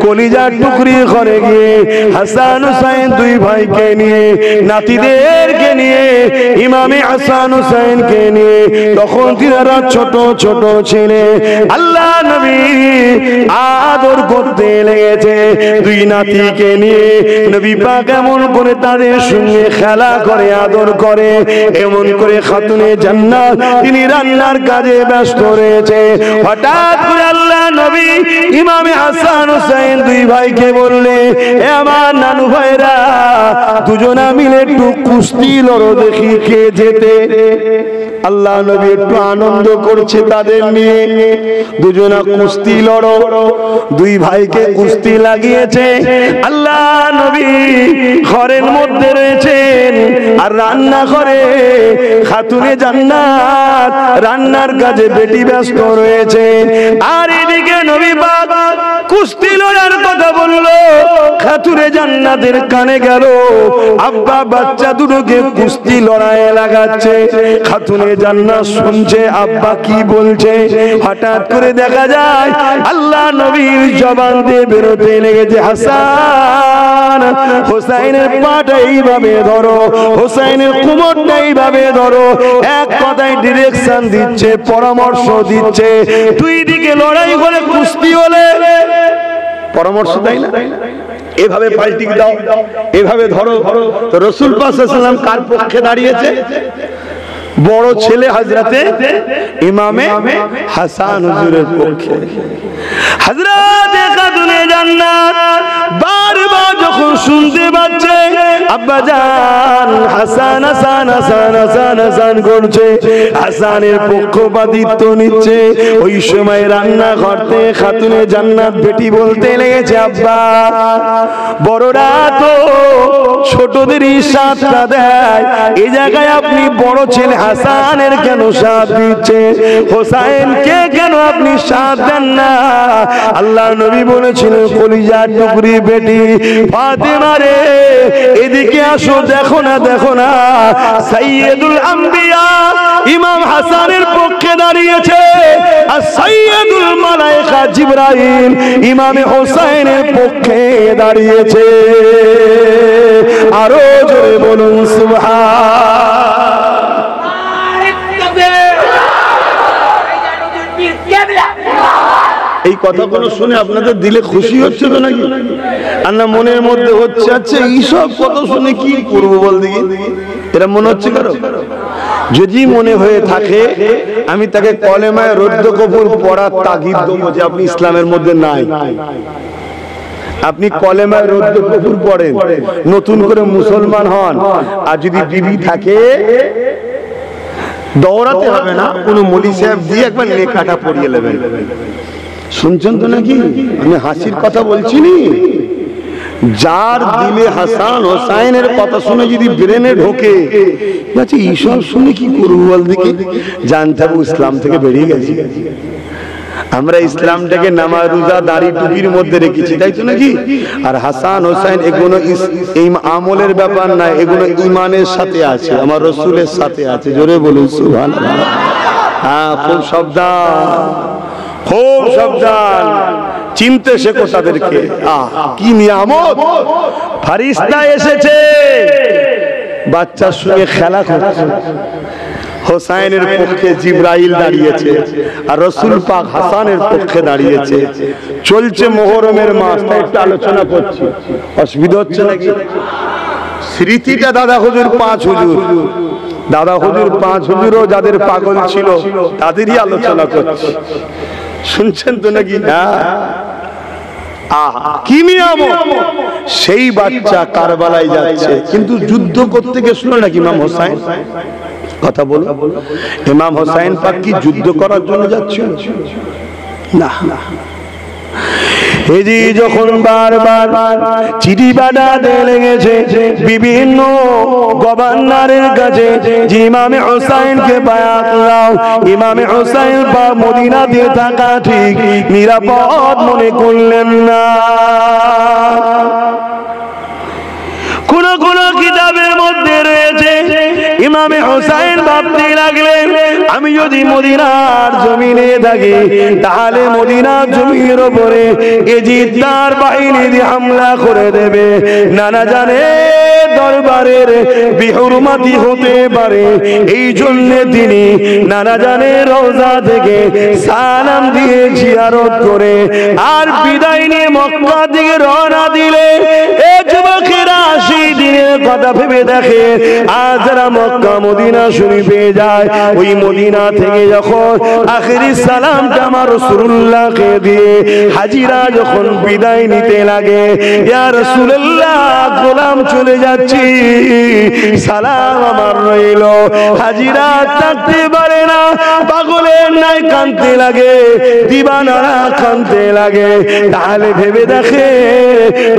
কলিজার টুকরি ঘরে গিয়ে হাসান হোসেন দুই ভাইকে নিয়ে, নাতিদেরকে নিয়ে, ইমামে হাসান হোসেনকে নিয়ে, তখন তিনারা ছোট ছোট ছেলে, আল্লাহ নবী আদর করতে লেগেছে দুই নাতিকে নিয়ে। নবী পাক এমন করে তাদের সঙ্গে খেলা করে, আদর করে, এমন করে খাতুনে জান্নাত তিনি রান্নার কাজে ব্যস্ত রয়েছে। হঠাৎ করে আল্লাহ নবী ইমামে হাসান হোসেন দুই ভাইকে বললে, এ আমার নানু ভাইরা, দুজনা মিলে একটু কুস্তি লড়ো দেখি কে জেতে। আল্লাহ নবী একটু আনন্দ করছে তাদের নিয়ে, দুজনা কুস্তি লড়ো। দুই ভাইকে কুস্তি লাগিয়েছে। আল্লাহ নবী ঘরের মধ্যে রয়েছেন, আর রান্না করে খাতুনে জান্নাত রান্নার কাজে বেটি ব্যস্ত রয়েছে। আর এদিকে নবী পাক কুস্তি লড়ার কথা বললো, খাতুনে জান্নাতের কানে গেল, আব্বা বাচ্চা দুটোকে কুস্তি লড়াইয়ে লাগাচ্ছে। খাতুনে জান্নাত শুনছে আব্বা কি বলছে। হঠাৎ করে দেখা যায় আল্লাহ নবীর জবান দিয়ে বেরোতে লেগেছে, হাসান হোসাইনের পাটা এইভাবে ধরো, হোসাইনের কোমরটা এইভাবে ধরো। এক কথায় ডিরেকশন দিচ্ছে, পরামর্শ দিচ্ছে। দুই দিকে লড়াই করে কুস্তি হলে পরামর্শ দেয় না, এভাবে পাল্টি দাও, এভাবে ধরো। তো রাসূল পাক সাল্লাল্লাহু আলাইহি ওয়াসাল্লাম কার পক্ষে দাঁড়িয়েছে? বড় ছেলে হযরতে ইমামে হাসান হুজুরের পক্ষে। হযরত খাতুনে জান্নাত বারবার যখন শুনতে পাচ্ছে আব্বা জান হাসান হাসান হাসান হাসান হাসান করছে, হাসানের পক্ষপাতিত্ব নিচ্ছে, ওই সময় রান্না করতে খাতুনে জান্নাত বেটি বলতে লেগেছে, আব্বা বড়রা তো ছোটদেরই সাথটা দেয়, এই জায়গায় আপনি বড় ছেলে হাসানের কেন সাথ দিচ্ছে, হোসাইনকে কেন আপনি সাথ দেন না? আল্লাহ নবী বলেছিলেন, কলিজার টুকরি বেটি ফাতেমা রে, এদিকে আসো, দেখো না দেখো না, সাইয়্যিদুল আম্বিয়া ইমাম হাসানের পক্ষে দাঁড়িয়েছে, আর সাইয়্যিদুল মালায়েকা জিবরাইল ইমামে হোসাইনের পক্ষে দাঁড়িয়েছে। আরো জোরে বলুন সুবহান। এই কথাগুলো শুনে আপনাদের দিলে খুশি হচ্ছে তো নাকি? আর না মনের মধ্যে হচ্ছে আচ্ছা এইসব কথা শুনে কি করবো বল দেখি, এরা মনে হচ্ছে কারো? যদি মনে হয়ে থাকে আমি তাকে কলেমায় রদ্দ কবুল পড়ার তাগিদ দেবো যে আপনি ইসলামের মধ্যে নাই। আপনি কলেমায় রদ্দ কবুল পড়েন, নতুন করে মুসলমান হন। আর যদি বিবি থাকে দৌড়াতে হবে না, কোন মলি সাহেব দিয়ে একবার নেকাটা পড়িয়ে নেবেন। শুনছেন তো নাকি? আমি হাসির কথা বলছি নি। যার দিলে হাসান হোসাইনের কথা শুনে যদি ব্রেনে ঢোকে, আচ্ছা এইসব শুনে কি করবো বল দেখি, জানতে হবে ইসলাম থেকে বেরিয়ে গেছি। আমরা ইসলামটাকে নামাজ রোজা দাড়ি টুপির মধ্যে রেখেছি, তাই তো নাকি? আর হাসান হোসাইন এগুলো আমলের ব্যাপার না, এগুলো ইমানের সাথে আছে, আমার রসুলের সাথে আছে। জোরে বলুন সুবহানাল্লাহ। হ্যাঁ, খুব সাবধান, খুব সাবধান, চিনতে শেখো তাদেরকে। কি নিয়ামত! ফারিস্তা এসেছে, বাচ্চার সঙ্গে খেলা করছে, হোসাইনের পক্ষে জিবরাইল দাঁড়িয়েছে, আর রাসূল পাক হাসানের পক্ষে দাঁড়িয়েছে। চলছে মুহররমের মাস, তাই একটু আলোচনা করছি, অসুবিধা হচ্ছে নাকি? স্মৃতিটা দাদা হুজুর পাঁচ হুজুর, দাদা হুজুর পাঁচ হুজুরও যাদের পাগল ছিল তাদেরই আলোচনা করছি, শুনছেন তো নাকি? কি নিয়ামত! সেই বাচ্চা কারবালায় যাচ্ছে, কিন্তু যুদ্ধ করতে গেছিল নাকি ইমাম হোসাইন? কথা বলো, ইমাম হোসাইন পাক কি যুদ্ধ করার জন্য যাচ্ছিল? না। এজি যখন বারবার চিঠি পাঠাতে লেগেছে বিভিন্ন গভর্নরের কাছে যে ইমামে হোসাইনকে বায়াত দাও, ইমামে হোসাইন বা মদিনাতে থাকা ঠিক নিরাপদ মনে করলেন না। কোন কোন কিতাবের মধ্যে রয়েছে ইমামে হোসাইন ভাবতে লাগলেন, আমি যদি মদিনার জমিনে থাকি তাহলে মদিনার জমির উপরে এজিদ তার বাহিনী দিয়ে হামলা করে দেবে, নানা জানে দরবারের বিহুরমাতি হতে পারে। এই জন্য তিনি নানা জানে রওজা থেকে সালাম দিয়ে জিয়ারত করে আর বিদায় নিয়ে মক্কা দিকে রওনা দিলে এ যুবকেরা 80 দিনের কথা ভেবে দেখে, আজ যারা মক্কা মদিনা শরীফে যায়, ওই মদিনা থেকে যখন আখিরি সালামটা আমার রাসূলুল্লাহকে দিয়ে হাজিরা যখন বিদায় নিতে লাগে, ইয়া রাসূলুল্লাহ গোলাম চলে যাচ্ছি, সালাম আমার রইল। হাজিরা থাকতে পারে না, পাগলের নাই কাঁদতে লাগে, দিবানারা কাঁদতে লাগে। তাহলে ভেবে দেখে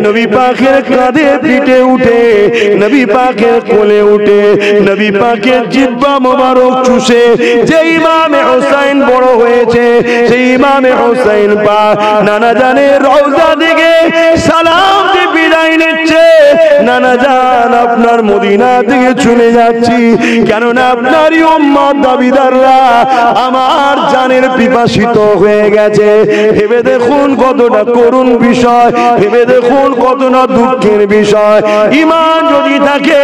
নবী পাকের কাঁধে পিঠে উঠে, নবী পাকের কোলে উঠে, নবী পাকের জিহ্বা মোবারক চুষে যে ইমামে হোসেন বড় হয়েছে, সেই ইমামে হোসেন পাক নানা জানের রওজা দিকে সালাম দিয়ে বিদায় নিচ্ছে। নানা জান, আপনার মদিনা থেকে চলে যাচ্ছি, কেননা আপনারই উম্মত দাবিদাররা আমার জানের পিপাসিত হয়ে গেছে। ভেবে দেখুন কতটা করুণ বিষয়, ভেবে দেখুন কতটা দুঃখের বিষয়। ঈমান যদি থাকে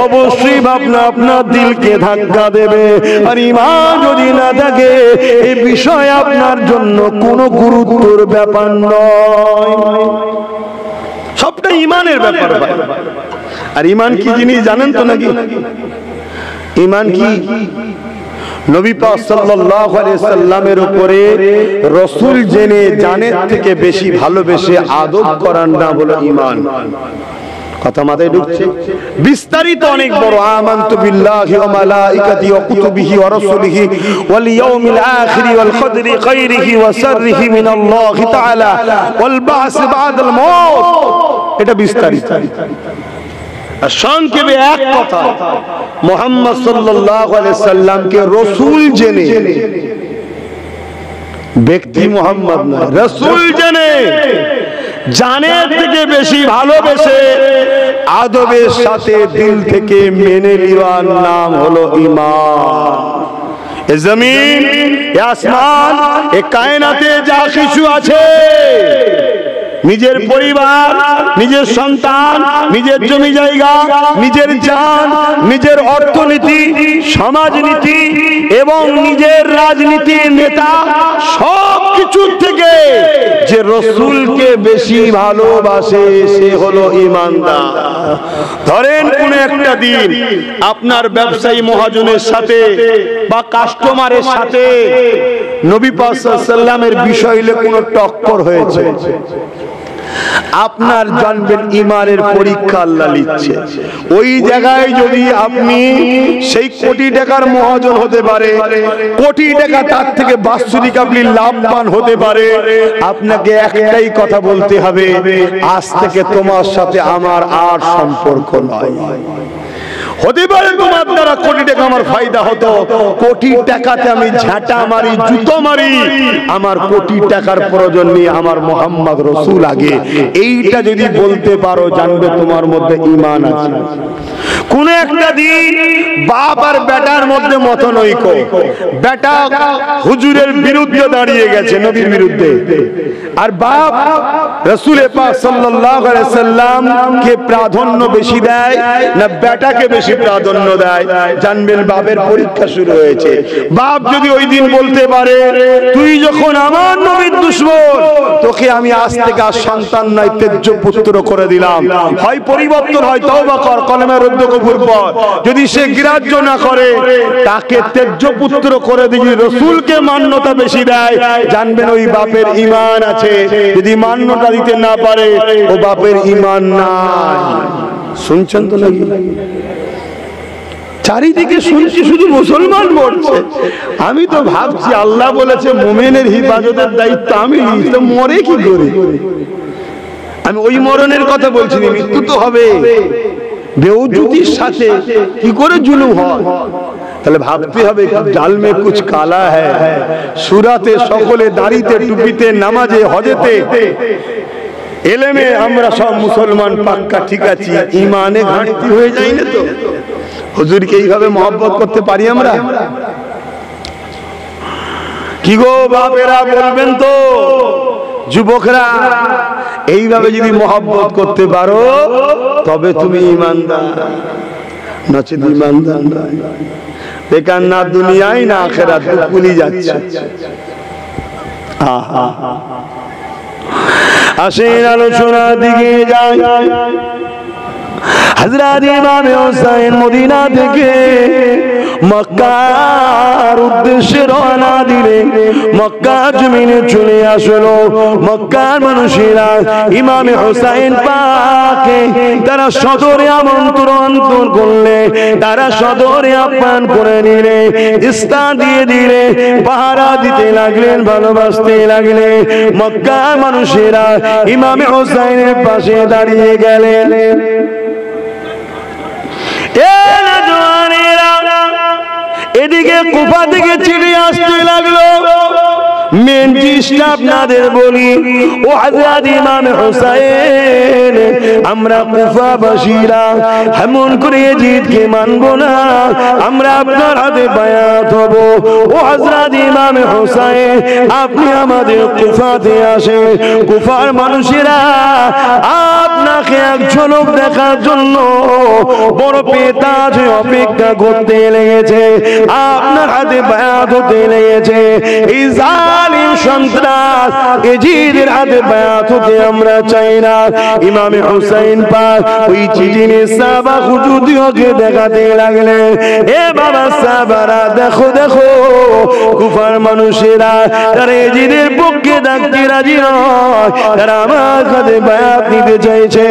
অবশ্যই ভাবনা আপনার দিলকে ধাক্কা দেবে, আর ঈমান যদি না থাকে এই বিষয় আপনার জন্য কোনো গুরুত্বের ব্যাপার নয়। সবটা ঈমানের ব্যাপার। আর ঈমান কি জিনিস জানেন তো নাকি? ঈমান কি? নবী পাক সাল্লাল্লাহু আলাইহি সাল্লামের উপরে রাসূল জেনে জানের থেকে বেশি ভালোবেসে আদব করার নাম হলো ঈমান। কথা মাথায় ঢুকছে? বিস্তারিত অনেক বড়। আমানতু বিল্লাহি ওয়া মালাইকাতিহি ওয়া কুতুবিহি ওয়া রাসূলিহি ওয়াল ইয়াউমিল আখির ওয়াল কদরি খাইরিহি ওয়া শাররিহি মিনাল্লাহি তাআলা ওয়াল বা'স বা'দাল মাউত। এটা বিস্তারিত। আর সংক্ষেপে এক কথা, মুহাম্মদ সাল্লাল্লাহু আলাইহি সাল্লামকে রাসূল জেনে, ব্যক্তি মুহাম্মদ না, রাসূল জেনে জানের থেকে বেশি ভালোবেসে আদবের সাথে দিল থেকে মেনে নেওয়ার নাম হলো ঈমান। এ জমিন, এ আসমান, এ কায়নাতে যা কিছু আছে, নিজের পরিবার, নিজের সন্তান, নিজের জমি জায়গা, নিজের জান, নিজের অর্থনীতি, সমাজনীতি এবং নিজের রাজনীতির নেতা, সব কিছুর থেকে যে রাসূলকে বেশি ভালোবাসে সে হলো ঈমানদার। ধরেন কোন একটা দিন আপনার ব্যবসায়ী মহাজনের সাথে বা কাস্টমারের সাথে নবী পাক সাল্লাল্লাহু আলাইহি সাল্লামের বিষয় নিয়ে কোনো টক্কর হয়েছে, আপনার জানবেন ঈমানের পরীক্ষা আল্লাহ নিচ্ছে। ওই জায়গায় যদি আপনি সেই কোটি টাকার মহাজন হতে পারে, কোটি টাকা তার থেকে বাৎসরিক আপনি লাভবান হতে পারে, আপনাকে একটাই কথা বলতে হবে, আজ থেকে তোমার সাথে আমার আর সম্পর্ক নয়। হতে পারে তোমার দ্বারা কোটি টাকা আমার ফায়দা হতো, কোটি টাকাতে আমি ঝাঁটা মারি, জুতো মারি, আমার কোটি টাকার প্রয়োজন নেই, আমার মুহাম্মদ রাসূল আগে। এইটা যদি বলতে পারো, জানবে তোমার মধ্যে ঈমান আছে। কোন একটা দিন বাপ আর বেটার মধ্যে মতনৈক্য, বেটা হুজুরের বিরুদ্ধে দাঁড়িয়ে গেছে, নবীর বিরুদ্ধে, আর বাপ রাসূল পাক সাল্লাল্লাহু আলাইহি সাল্লাম কে প্রাধান্য বেশি দেয় না বেটাকে বেশি প্রাধান্য দেয়, জানবেন বাপের পরীক্ষা শুরু হয়েছে। বাপ যদি ওই দিন বলতে পারে, তুই যখন আমার নবীর দুশমন, তোকে আমি আজ থেকে আর সন্তান নাই, তেজ্য পুত্র করে দিলাম, হয় পরিবর্তন হয় তওবা কর, কলমে রদ্দ কবুল কর। যদি সে গ্রাহ্য না করে, তাকে তেজ্য পুত্র করে দিয়ে রাসূলকে মান্যতা বেশি দেয়, জানবেন ওই বাপের ঈমান আছে। যদি মান্যতা দিতে না পারে, ও বাপের ঈমান নাই। শুনছেন তো নাকি? চারিদিকে শুনছি শুধু মুসলমান মরছে। আমি তো ভাবছি আল্লাহ বলেছে মুমিনের হিফাজতের দায়িত্ব আমি নিই, তো মরে কি করে? আমি ওই মরণের কথা বলছি না, মৃত্যু তো হবে, বেউজুতির সাথে কি করে জুলুম হয়। তাহলে ভাবতে হবে ডাল মে কুছ কালা হ্যায়। সুরাতে সকলে দাড়িতে, টুপিতে, নামাজে, হজেতে, এলেমে আমরা সব মুসলমান পাক্কা ঠিক আছি, ঈমানে ঘাটতি হয়ে যায় না তো? হুজুরকে এইভাবে মহব্বত করতে পারি আমরা? কি গো বাপেরা বলবেন তো, যুবকরা এইভাবে যদি মহব্বত করতে পারো তবে তুমি ঈমানদার, নচেত ঈমানদার নয়। বেকার না দুনিয়ায় না আখিরাত, ভুলি যাচ্ছে। আহা, আসেন আলোচনা দিকে যাই। হযরত ইমাম হোসেন মদিনা থেকে মক্কার উদ্দেশ্যে রওনা দিলেন। মক্কার জমিনে চলে আসলো। মক্কার মানুষেরা ইমামে হোসাইন পাককে তারা সদরে আমন্ত্রণ করলে, তারা সদরে আহ্বান করে নিলে, স্থান দিয়ে দিলে, পাহারা দিতে লাগলেন, ভালোবাসতে লাগলেন। মক্কার মানুষেরা ইমামে হোসাইনের পাশে দাঁড়িয়ে গেলেন। এদিকে কুফা থেকে চিঠি আসতে লাগলো। মেন জিনিসটা আপনাদের বলি, ও হযরত ইমাম হোসেন, আমরা কুফাবাসীরা এমন করে জিদকে মানবো না, আমরা আপনার হাতে বায়াত হব। ও হযরত ইমাম হোসেন, আপনি আমাদের কুফাতে আসেন। কুফার মানুষেরা আপনাকে এক ঝলক দেখার জন্য বড় পেতাজ অপেক্ষা করতে লেগেছে, আপনার হাতে বায়াত হতে লেগেছে। এই জালিম সন্ত্রাস এজিদের হাতে বায়াত হতে আমরা চাই না। ইমামে হোসেন পাক ওই চিঠি নিয়ে সাহাবা হুজুরকে দেখাতে লাগলেন। এ বাবা সাহাবারা, দেখো দেখো, কুফার মানুষেরা তারা এজিদের পক্ষে থাকতে রাজি নয়, তারা আমার হাতে বায়াত নিতে চাইছে,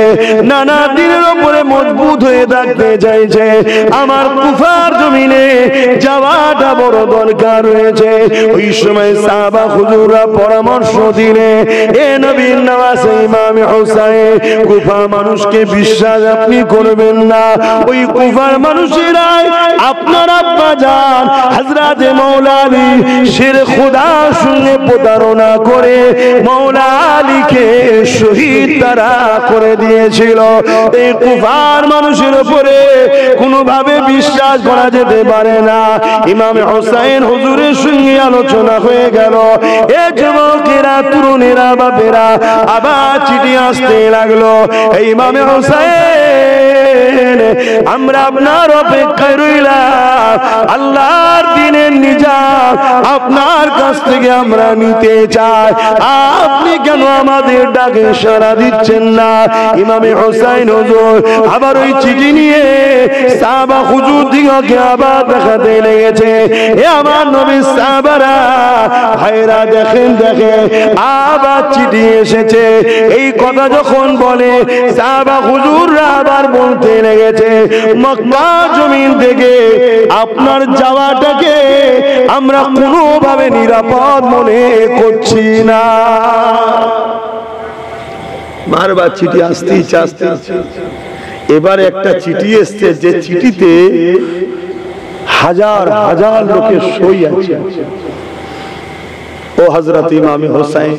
নানা দিনের উপরে মজবুত হয়ে থাকতে চাইছে। আমার কুফার জমিনে যাওয়াটা বড় দরকার রয়েছে। ওই সময় সাহাবা হুজুররা পরামর্শ দিলে, এ নবীর নওয়াজ ইমাম হোসেন, কুফা মানুষকে বিশ্বাস আপনি করবেন না। ওই কুফার মানুষেরা আপনার আব্বা জান হযরত মাওলা আলী শের খোদার সঙ্গে প্রতারণা করে মাওলা আলীকে শহীদ তারা করে দিয়েছিল। এই কুফার মানুষের উপরে কোনোভাবে বিশ্বাস করা যেতে পারে না। ইমাম হোসেন হুজুরের সঙ্গে আলোচনা হয়ে গেল। এ যুবকেরা, তরুণেরা, বাপেরা আবার চিঠি আসতে লাগলো। এই ইমাম হোসেন, আমরা আপনার অপেক্ষায় রইলাম, আল্লাহর দ্বীনের নিজাত আপনার কাছ থেকে আমরা নিতে চাই, আপনি কেন আমাদের ডাকে সাড়া দিচ্ছেন না? ইমাম হোসেন হুজুর আবার ওই চিঠি নিয়ে সাহাবা হুজুর দিগকে আবার দেখাতে লেগেছে। এ আমার নবীর সাহাবারা, ভাইরা দেখেন দেখেন, আবার চিঠি এসেছে। এই কথা যখন বলে সাহাবা হুজুররা আবার বলতে লেগেছে, মক্কা জমিন থেকে আপনার যাওয়াটাকে আমরা কোনোভাবে নিরাপদ মনে করছি না। বারবার চিঠি আসতেই আসতে এবার একটা চিঠি এসছে, যে চিঠিতে হাজার হাজার লোকের সই আছে। ও হযরত ইমাম হোসেন,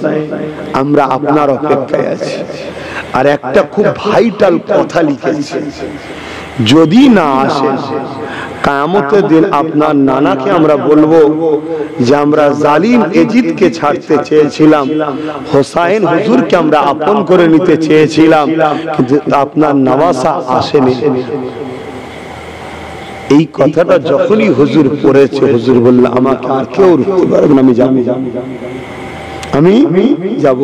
আমরা আপনার অপেক্ষায় আছি। আর একটা খুব ভাইটাল কথা লিখেছে, যদি না আসে কিয়ামতের দিন আপনার নানাকে আমরা বলবো যে আমরা জালিম এজিদকে ছাড়তে চেয়েছিলাম, হোসেন হুজুরকে আমরা আপন করে নিতে চেয়েছিলাম, কিন্তু আপনার নওয়াসা আসেনি। এই কথাটা যখনই হুজুর পড়েছে, হুজুর বললেন, আমাকে আর কেউ রুখতে পারবে না, আমি যাব।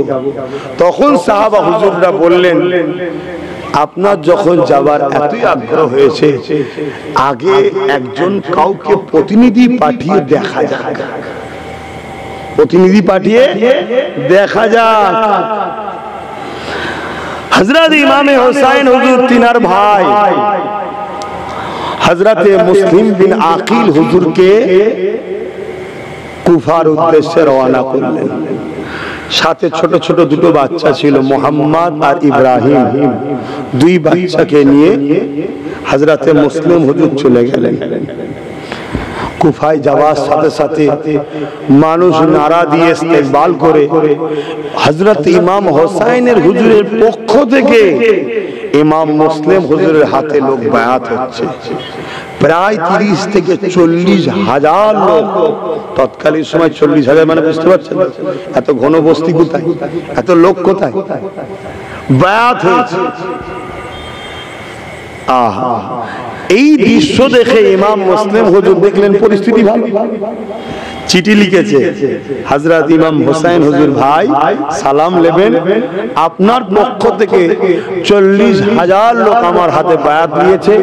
তখন সাহাবা হুজুররা বললেন, আপনার যখন যাবার এতই আগ্রহ হয়েছে, আগে একজন কাউকে প্রতিনিধি পাঠিয়ে দেখা যাক, প্রতিনিধি পাঠিয়ে দেখা যাক। হযরত ইমাম হোসেন হুজুর তিনার ভাই হযরতে মুসলিম বিন আকিল হুজুরকে কুফার উদ্দেশ্যে রওনা করলেন। সাথে ছোট ছোট দুটো বাচ্চা ছিল, মোহাম্মদ আর ইব্রাহিম। দুই বাচ্চাকে নিয়ে হযরতে মুসলিম হুজুর চলে গেলেন। কুফায় যাওয়ার সাথে সাথে মানুষ নারা দিয়ে ইস্তেকবাল করে হযরত ইমাম হোসেনের হুজুরের পক্ষ থেকে ইমাম মুসলিম হুজুরের হাতে লোক বায়াত হচ্ছে। প্রায় 30 থেকে 40 হাজার লোক। তৎকালীন সময় 40 হাজার মানে বুঝতে পারছেন এত ঘন বস্তি কোথায়, এত লোক কোথায় বায়াত হয়েছে। আহা, এই দৃশ্য দেখে ইমাম মুসলিম হুজুর দেখলেন পরিস্থিতি ভালো, চিঠি লিখেছে, হযরত ইমাম হোসেন হুজুর ভাই সালাম নেবেন, আপনার পক্ষ থেকে 40,000 লোক আমার হাতে বায়াত নিয়েছে,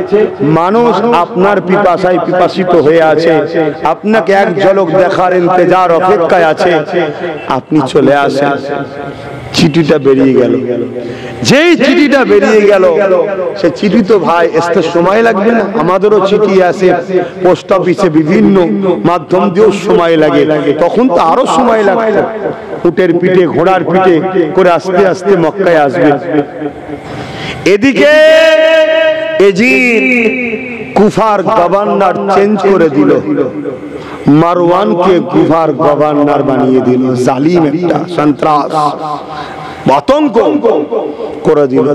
মানুষ আপনার পিপাসায় পিপাসিত হয়ে আছে, আপনাকে এক ঝলক দেখার ইন্তজার অপেক্ষায় আছে, আপনি চলে আসেন। চিঠিটা বেরিয়ে গেল। যেই চিঠিটা বেরিয়ে গেল, সে চিঠি তো ভাই আসতে সময় লাগবে না? আমাদেরও চিঠি আসে পোস্ট অফিসে, বিভিন্ন মাধ্যম দিয়েও সময় লাগে, তখন তো আরো সময় লাগতো। উটের পিঠে ঘোড়ার পিঠে করে আস্তে আস্তে মক্কায় আসবে। এদিকে এজিদ কুফার গভর্নর চেঞ্জ করে দিল, মারওয়ানকে কুফার গভর্নর বানিয়ে দিল। জালিম একটা সন্ত্রাস আতঙ্ক করে দিল।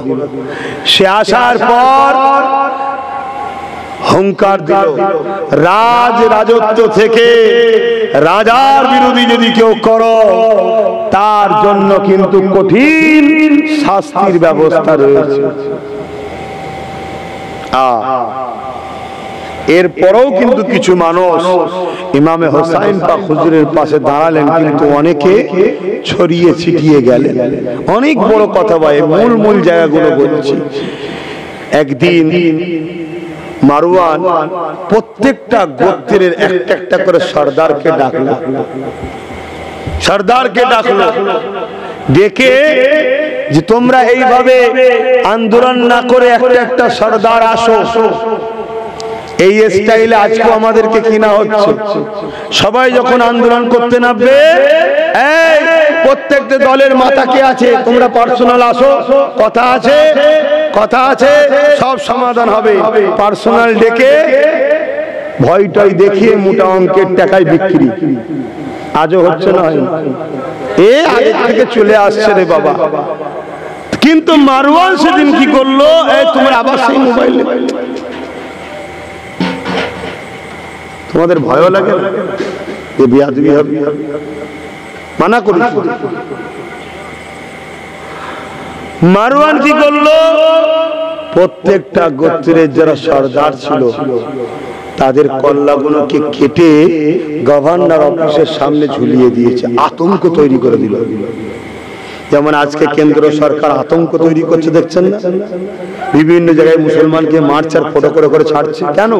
সে আসার পর হুঙ্কার দিল, রাজত্ব থেকে রাজার বিরোধী যদি কেউ করো, তার জন্য কিন্তু কঠিন শাস্তির ব্যবস্থা রয়েছে। এরপরেও কিন্তু কিছু মানুষ ইমামে হোসেন পাক হুজুরের পাশে দাঁড়ালেন, কিন্তু অনেকে ছড়িয়ে ছিটিয়ে গেলেন। অনেক বড় কথা ভাই, মূল জায়গাগুলো বলছি। একদিন মারওয়ান প্রত্যেকটা গোত্রের একটা করে সর্দারকে ডাকলো, ডেকে যে তোমরা এইভাবে আন্দোলন না করে একটা সর্দার আসো। এই স্টাইলে আজকে আমাদেরকে কিনা হচ্ছে। সবাই যখন আন্দোলন করতে নামবে, এই প্রত্যেকটা দলের মাথা কে আছে, তোমরা পার্সোনাল আসো, কথা আছে, সব সমাধান হবে। পার্সোনাল ডেকে ভয়টাই দেখিয়ে মোটা অঙ্কের টাকায় বিক্রি। আজও হচ্ছে না? আগে থেকে চলে আসছে রে বাবা। কিন্তু মারওয়ান সেদিন কি করলো, তোমরা আবার সেই মোবাইল, তোমাদের ভয়ও লাগে না? মানা করিস। মারওয়ান কি করলো, প্রত্যেকটা গোত্রের যারা সর্দার ছিল তাদের কল্লাগুলোকে কেটে গভর্নর অফিসের সামনে ঝুলিয়ে দিয়েছে। আতঙ্ক তৈরি করে দিল। যেমন আজকে কেন্দ্র সরকার আতঙ্ক তৈরি করছে, দেখছেন না? বিভিন্ন জায়গায় মুসলমানকে মারছে আর ফটো করে ছাড়ছে। কেন?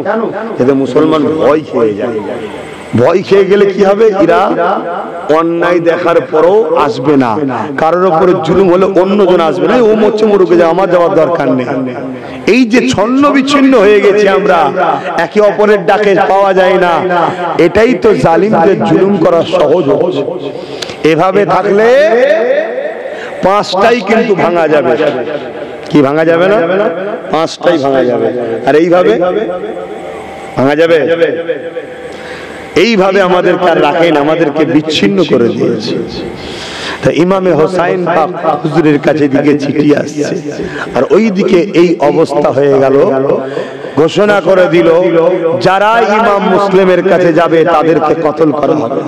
যাতে মুসলমান ভয় খেয়ে যায়। ভয় খেয়ে গেলে কি হবে, এরা অন্যায় দেখার পরও আসবে না। কারোর উপরে জুলুম হলে অন্যজন আসবে না, ও মরছে মরুকে যা, আমার যাওয়ার দরকার নেই। এই যে ছন্ন বিচ্ছিন্ন হয়ে গেছি আমরা, একে অপরের ডাকে পাওয়া যায় না, এটাই তো জালিমদের জুলুম করা সহজ হচ্ছে। এভাবে থাকলে পাঁচটাই কিন্তু ভাঙা যাবে। কি ভাঙা যাবে না? পাঁচটাই ভাঙা যাবে। আর এইভাবে ভাঙা যাবে? এইভাবে আমাদেরকে আর রাখেন, আমাদেরকে বিচ্ছিন্ন করে দিয়েছে। তা ইমামে হোসেন পাক হুজুরের কাছে দিকে চিঠি আসছে, আর ওইদিকে এই অবস্থা হয়ে গেল। ঘোষণা করে দিল, যারা ইমাম মুসলিমের কাছে যাবে তাদেরকে কতল করা হবে।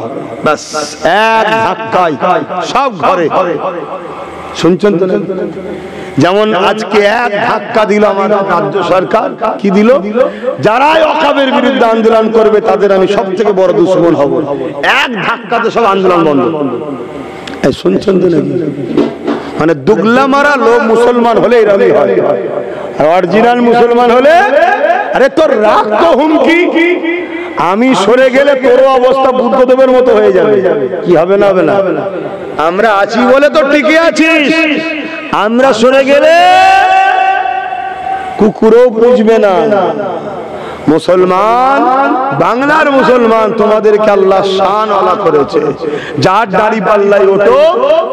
বাস এক ধাক্কায় সব ঘরে। শুনছেন তো? যেমন আজকে এক ধাক্কা দিল আমাদের রাজ্য সরকার, কি দিল, যারাই ওয়াকফের বিরুদ্ধে আন্দোলন করবে তাদের আমি সব থেকে বড় দুশমন হব। এক ধাক্কাতে সব আন্দোলন বন্ধ। শুনছেন তো নাকি? মানে দুগলা মারা লোক মুসলমান হলে এরকমই হয়, আর অরিজিনাল মুসলমান হলে আরে তোর রাগ তো হুমকি, আমি সরে গেলে তোর অবস্থা বুদ্ধদেবের মতো হয়ে যাবে। কি হবে না হবে না? আমরা আছি বলে তো টিকে আছিস, আমরা সরে গেলে কুকুরও বুঝবে না। মুসলমান, বাংলার মুসলমান, তোমাদেরকে আল্লাহ শান আলা করেছে। যার দাড়ি পাল্লাই ওঠো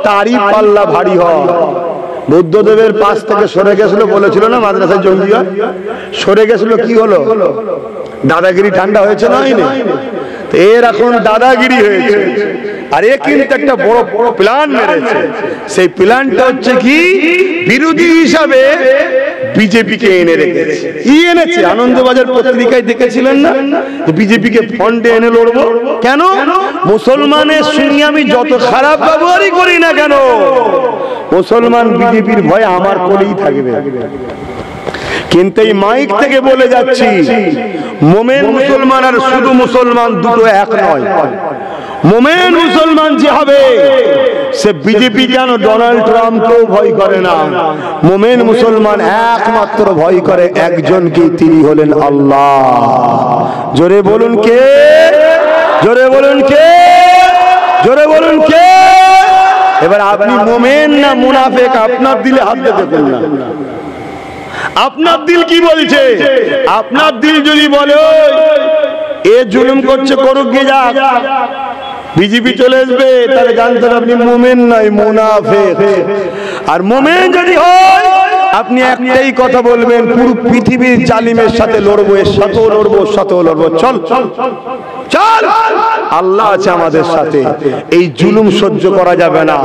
তারই পাল্লা ভারী হয়। বুদ্ধদেবের পাশ থেকে সরে গেছিল, বলেছিল না মাদ্রাসায় জঙ্গি হয়, সরে গেছিল, কি হলো? দাদাগিরি ঠান্ডা হয়েছে না? এর এখন দাদাগিরি হয়েছে। আর এ কিন্তু একটা বড় প্ল্যান মেরেছে। সেই প্ল্যানটা হচ্ছে কি, বিরোধী হিসাবে বিজেপিকে এনে রেখেছে। এনেছে, আনন্দবাজার পত্রিকায় দেখেছিলেন না, বিজেপিকে ফন্ডে এনে লড়বো। কেন? মুসলমানের সঙ্গে আমি যত খারাপ ব্যবহারই করি না কেন, মুসলমান বিজেপির ভয়ে আমার কোলেই থাকবে। কিন্তু এই মাইক থেকে বলে যাচ্ছি, মোমেন মুসলমান আর শুধু মুসলমান দুটো এক নয়। মোমেন মুসলমান যে হবে সে বিজেপি কেন ডোনাল্ড ট্রাম্পকেও ভয় করে না। মোমেন মুসলমান একমাত্র ভয় করে একজনকে, তিনি হলেন আল্লাহ। জোরে বলুন কে? জোরে বলুন কে? জোরে বলুন কে? এবার আপনি মোমেন না মুনাফিক আপনার দিলে হাত দিতে পারবেন না। আপনার দিল কি বলছে? আপনার দিল যদি বলে এ জুলুম করছে, করুক গিয়ে যাক, বিজেপি চলে আসবে, তাহলে জানতেন আপনি মোমেন নয়, মুনাফিক। আর মোমেন যদি হয়, আপনি একটাই কথা বলবেন, পুরো পৃথিবীর জালিমের সাথে লড়বো, এর সাথেও লড়বো, ওর সাথেও লড়বো, চল চল চল, আল্লাহ আছে আমাদের সাথে, এই জুলুম সহ্য করা যাবে না।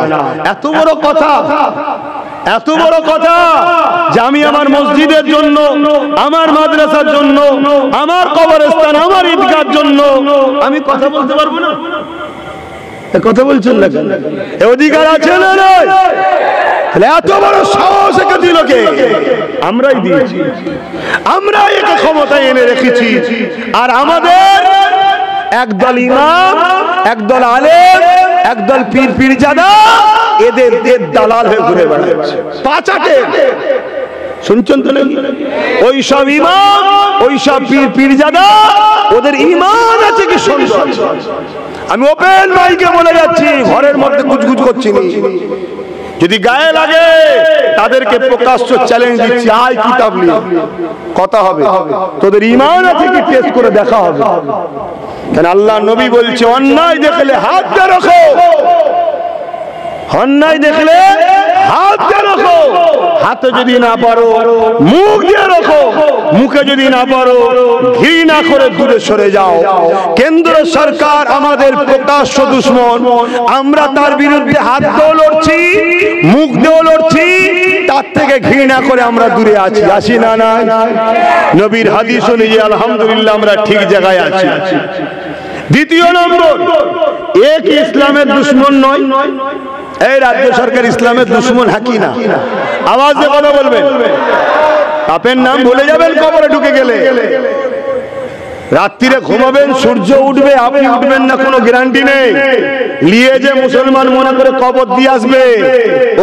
এত বড় কথা, এত বড় কথা যে আমি আমার মসজিদের জন্য, আমার মাদ্রাসার জন্য, আমার কবরস্থান, আমার ঈদগাহর জন্য আমি কথা বলতে পারবো না? কথা বলছেন না কেন? অধিকার আছে না নয়? এত বড় সাহস একে দিল কে? আমরাই দিয়েছি, আমরাই একে ক্ষমতায় এনে রেখেছি। আর আমাদের একদল ইমাম, একদল আলেম, একদল পীর পীরজাদা এদের দালাল হয়ে ঘুরে বেড়াচ্ছে পাচাকে। শুনছেন তো নাকি? ওই সব ইমাম, ওই সব পীর পীরজাদা, ওদের ঈমান আছে কি সুন্দর! আমি ওপেন মাইকে বলে যাচ্ছি, ঘরের মধ্যে কুচকুচ করছি না। যদি গায়ে লাগে তাদেরকে প্রকাশ্য চ্যালেঞ্জ দিচ্ছি, আয় কিতাব নিয়ে কথা হবে, তোদের ঈমান আছে কি টেস্ট করে দেখা হবে। কেন আল্লাহ নবী বলছে, অন্যায় দেখলে হাত দিয়ে রাখো, অন্যায় দেখলে হাত দিয়ে রাখো, হাতে যদি না পারো মুখ দিয়ে রাখো, মুখে যদি না পারো ঘৃণা করে দূরে সরে যাও। কেন্দ্র সরকার আমাদের প্রকাশ্য দুশমন, আমরা তার বিরুদ্ধে হাত দিয়েও লড়ছি, মুখ দিয়েও লড়ছি, তার থেকে ঘৃণা করে আমরা দূরে আছি। আছি না? না, নবীর হাদিস অনুযায়ী আলহামদুলিল্লাহ আমরা ঠিক জায়গায় আছি। দ্বিতীয় নম্বর, এক ইসলামের দুশমন নয়, এই রাজ্য সরকার ইসলামের দুশমন হাকি না। আওয়াজে কথা বলবেন, আপনার নাম ভুলে যাবেন কবরে ঢুকে গেলে। রাত্রিরে ঘুমাবেন, সূর্য উঠবে, আপনি উঠবেন না, কোনো গ্যারান্টি নেই। নিয়ে যে মুসলমান মনে করে কবর দিয়ে আসবে,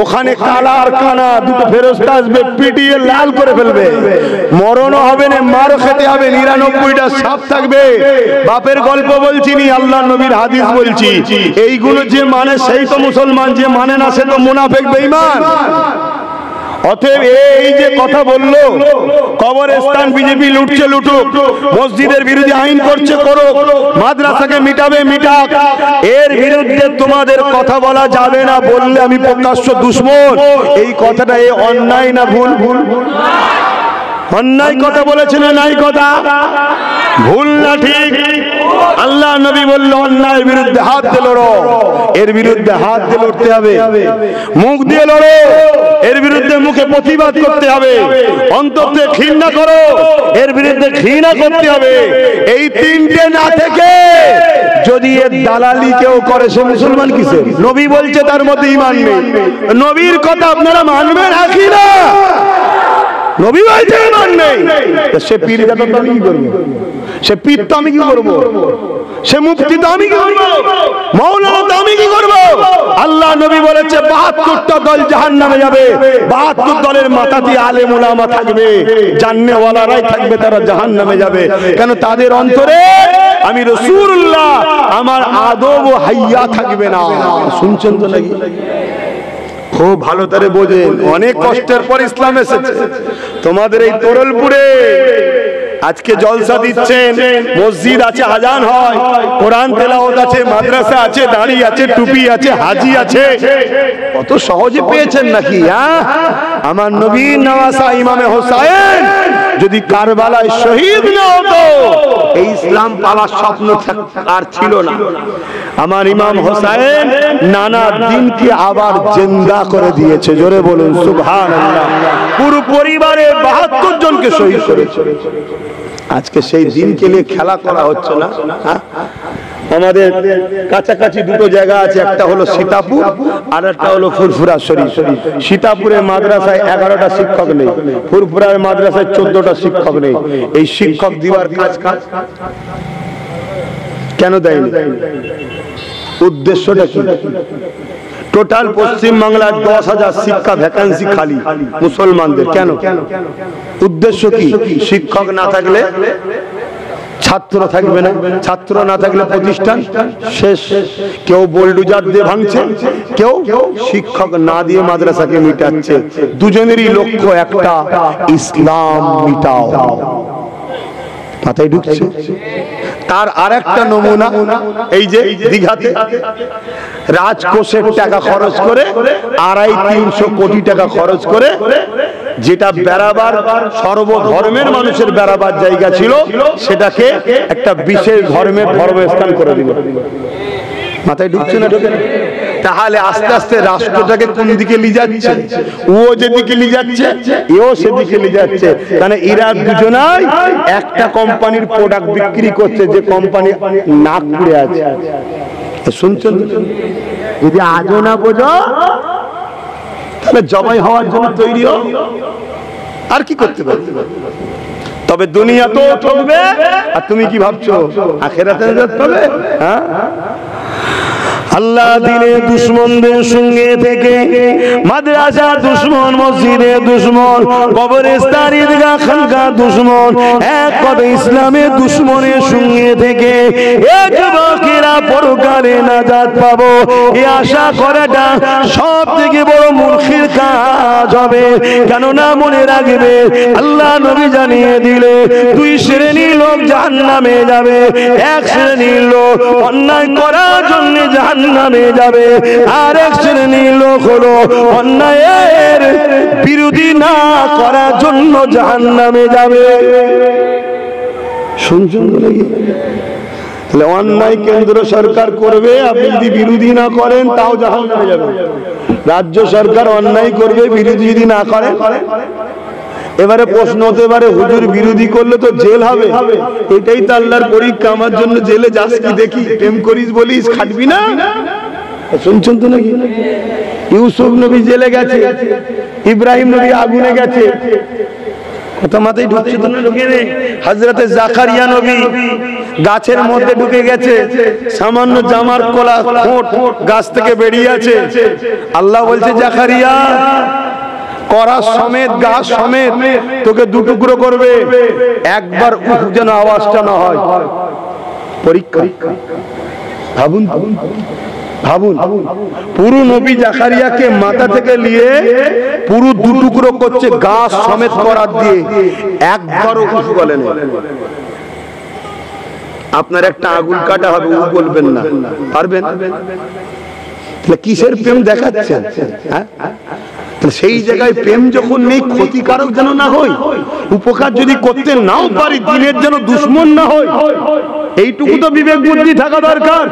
ওখানে কালা আর কানা দুটো ফেরেশতা আসবে, পিটিয়ে লাল করে ফেলবে। মরণও হবে না, মারও খেতে হবে, 99টা সাপ থাকবে। বাপের গল্প বলছি নি, আল্লাহ নবীর হাদিস বলছি। এইগুলো যে মানে সেই তো মুসলমান, যে মানে না সে তো মুনাফিক বেঈমান। অতএব এই যে কথা বললো, কবরস্থান বিজেপি লুটছে লুটুক, মসজিদের বিরোধী আইন করছে করুক, মাদ্রাসাকে মিটাবে মিটাক, এর বিরুদ্ধে তোমাদের কথা বলা যাবে না। বললে আমি প্রকাশ্য দুশমন। এই কথাটা এই অন্যায় না ভুল? ভুল অন্যায় কথা বলেছে না নাই? কথা ভুল না ঠিক? আল্লাহ নবী বলল, অন্যায়ের বিরুদ্ধে হাত দিয়ে লড়ো, এর বিরুদ্ধে হাত দিয়ে লড়তে হবে। মুখ দিয়ে লড়ো, এর বিরুদ্ধে মুখে প্রতিবাদ করতে হবে। অন্তর থেকে ঘৃণা করো, এর বিরুদ্ধে ঘৃণা করতে হবে। এই তিনটে না থেকে যদি এর দালালি কেউ করে, সে মুসলমান কিসে? নবী বলছে তার মধ্যে ঈমান নেই। নবীর কথা আপনারা মানবেন নাকি না? নবী বলছে ঈমান নেই, সে পীর জাদা তো আমি কি করবো? সে পীর তো আমি কি করবো? সে মুফতি তো আমি কি করবো? মাওলানা তো আমি কি করবো? আল্লাহ নবী বলেছে 72টা দল জাহান্নামে যাবে, 72 দলের মাথাতে আলেম উলামা থাকবে, জান্নাতওয়ালারাই থাকবে, তারা জাহান্নামে যাবে। কেন? তাদের অন্তরে আমি রাসূলুল্লাহ, আমার আদব ও হাইয়া থাকবে না। শুনছেন তো নাকি? খুব ভালো করে বোঝেন, অনেক কষ্টের পর ইসলাম এসেছে। তোমাদের এই তরলপুরে আজকে জলসা দিচ্ছেন, মসজিদ আছে, আজান হয়, কোরআন তেলাওয়াত আছে, মাদ্রাসা আছে, দাড়ি আছে, টুপি আছে, হাজি আছে। কত সহজে পেয়েছেন নাকি? আমার নবীর নওয়াসা ইমামে হোসেন যদি কারবালায় শহীদ না হতো, এই ইসলাম পাওয়ার স্বপ্ন আর ছিল না। আমার ইমাম হোসেন নানা দিনকে আবার জিন্দা করে দিয়েছে। জোরে বলুন সুবহানাল্লাহ। পুরো পরিবারে 72 জনকে শহীদ করেছে। আজকে সেই দিনকে নিয়ে খেলা করা হচ্ছে না। আমাদের কাছাকাছি দুটো জায়গা আছে, একটা হলো সীতাপুর আর একটা হলো ফুরফুরা শরীফ। সীতাপুরে মাদ্রাসায় 11টা শিক্ষক নেই, ফুরফুরার মাদ্রাসায় 14টা শিক্ষক নেই। এই শিক্ষক দিবার কাজ কেন দেয়নি? উদ্দেশ্যটা কি? টোটাল পশ্চিম বাংলার 10,000 শিক্ষা ভ্যাকান্সি খালি মুসলমানদের, কেন? উদ্দেশ্য কি? শিক্ষক না থাকলে ছাত্র থাকবে না, ছাত্র না থাকলে প্রতিষ্ঠান শেষ। কেউ বোলডুজার দিয়ে ভাঙছে, কেউ শিক্ষক না দিয়ে মাদ্রাসাকে মিটাচ্ছে। দুজনেরই লক্ষ্য একটা, ইসলাম মিটাও। মাথায় ঢুকছে? তার আরেকটা নমুনা এই যে দীঘাতে রাজকোষের টাকা খরচ করে 250-300 কোটি টাকা খরচ করে যেটা বেড়াবার সর্বধর্মের মানুষের বেড়াবার জায়গা ছিল, সেটাকে একটা বিশেষ ধর্মের ধর্মস্থান করে দিল। মাথায় ঢুকছে না? ঢুকে? তাহলে আস্তে আস্তে রাষ্ট্রটাকে কোন দিকে নিয়ে যাচ্ছে? ও যেদিকে নিয়ে যাচ্ছে, এও সেদিকে নিয়ে যাচ্ছে। কারণ এরা দুজনাই একটা কোম্পানির প্রোডাক্ট বিক্রি করছে, যে কোম্পানি নাগপুরে আছে। শুনছেন? যদি আজও না বোঝো তাহলে জবাই হওয়ার জন্য তৈরি হও, আর কি করতে পারবে? তবে দুনিয়া তো ঠকবে, আর তুমি কি ভাবছো আখিরাতে যেতে হবে? হ্যাঁ, আল্লাহ দিনের দুশ্মনদের সঙ্গে থেকে, মাদ্রাসা দুশ্মন, মসজিদের দুশ্মন, কবরস্থান, ঈদগাহ, খানকা দুশ্মন, এক কথা ইসলামের দুশ্মনের সঙ্গে থেকে এক বাকিরা পরকালে নাজাত পাবো, এই আশা করাটা সব থেকে বড় মূর্খের কাজ হবে। কেননা মনে রাখবে, আল্লাহ নবী জানিয়ে দিলে 2 শ্রেণীর লোক জাহান্নামে যাবে। এক শ্রেণীর লোক অন্যায় করার জন্য জাহান্নামে যাবে, আর এক শ্রেণীর লোক হলো অন্যায়ের বিরোধী না করার জন্য জাহান্নামে যাবে। শুনছেন? তাহলে অন্যায় কেন্দ্র সরকার করবে, আপনি যদি বিরোধী না করেন তাও জাহান্নামে যাবে। রাজ্য সরকার অন্যায় করবে, বিরোধী যদি না করে। এবারে প্রশ্ন হতে পারে, হুজুর বিরোধী করলে তো জেল হবে। এটাই তো আল্লাহর পরীক্ষা। আমার জন্য জেলে যাস কি দেখি, প্রেম করিস বলিস, খাটবি না। শুনছেন তো নাকি? ইউসুফ নবী জেলে গেছে, ইব্রাহিম নবী আগুনে গেছে। কথা মাথায় ঢুকছে তো না? ঢুকে নেই। হযরতে জাকারিয়া নবী গাছের মধ্যে ঢুকে গেছে, সামান্য জামার কলা খোঁট গাছ থেকে বেরিয়ে আছে। আল্লাহ বলছে, জাকারিয়া করা সমেত, গাছ সমেত তোকে 2 টুকরো করবে, একবার উফ যেন আওয়াজটা না হয়। পরীক্ষা। ভাবুন ভাবুন, পুরো নবী জাকারিয়াকে মাথা থেকে নিয়ে পুরো 2 টুকরো করছে, গাছ সমেত করার দিয়ে, একবারও উফ বলেন। আপনার একটা আগুন কাটা হবে, উফ বলবেন না, পারবেন? তাহলে কিসের প্রেম দেখাচ্ছেন? হ্যাঁ, সেই জায়গায় প্রেম যখন নেই, ক্ষতিকারক যেন না হয়, উপকার যদি করতে নাও পারি, দিনের যেন দুশ্মন না হয়, এইটুকু তো বিবেক বুদ্ধি থাকা দরকার।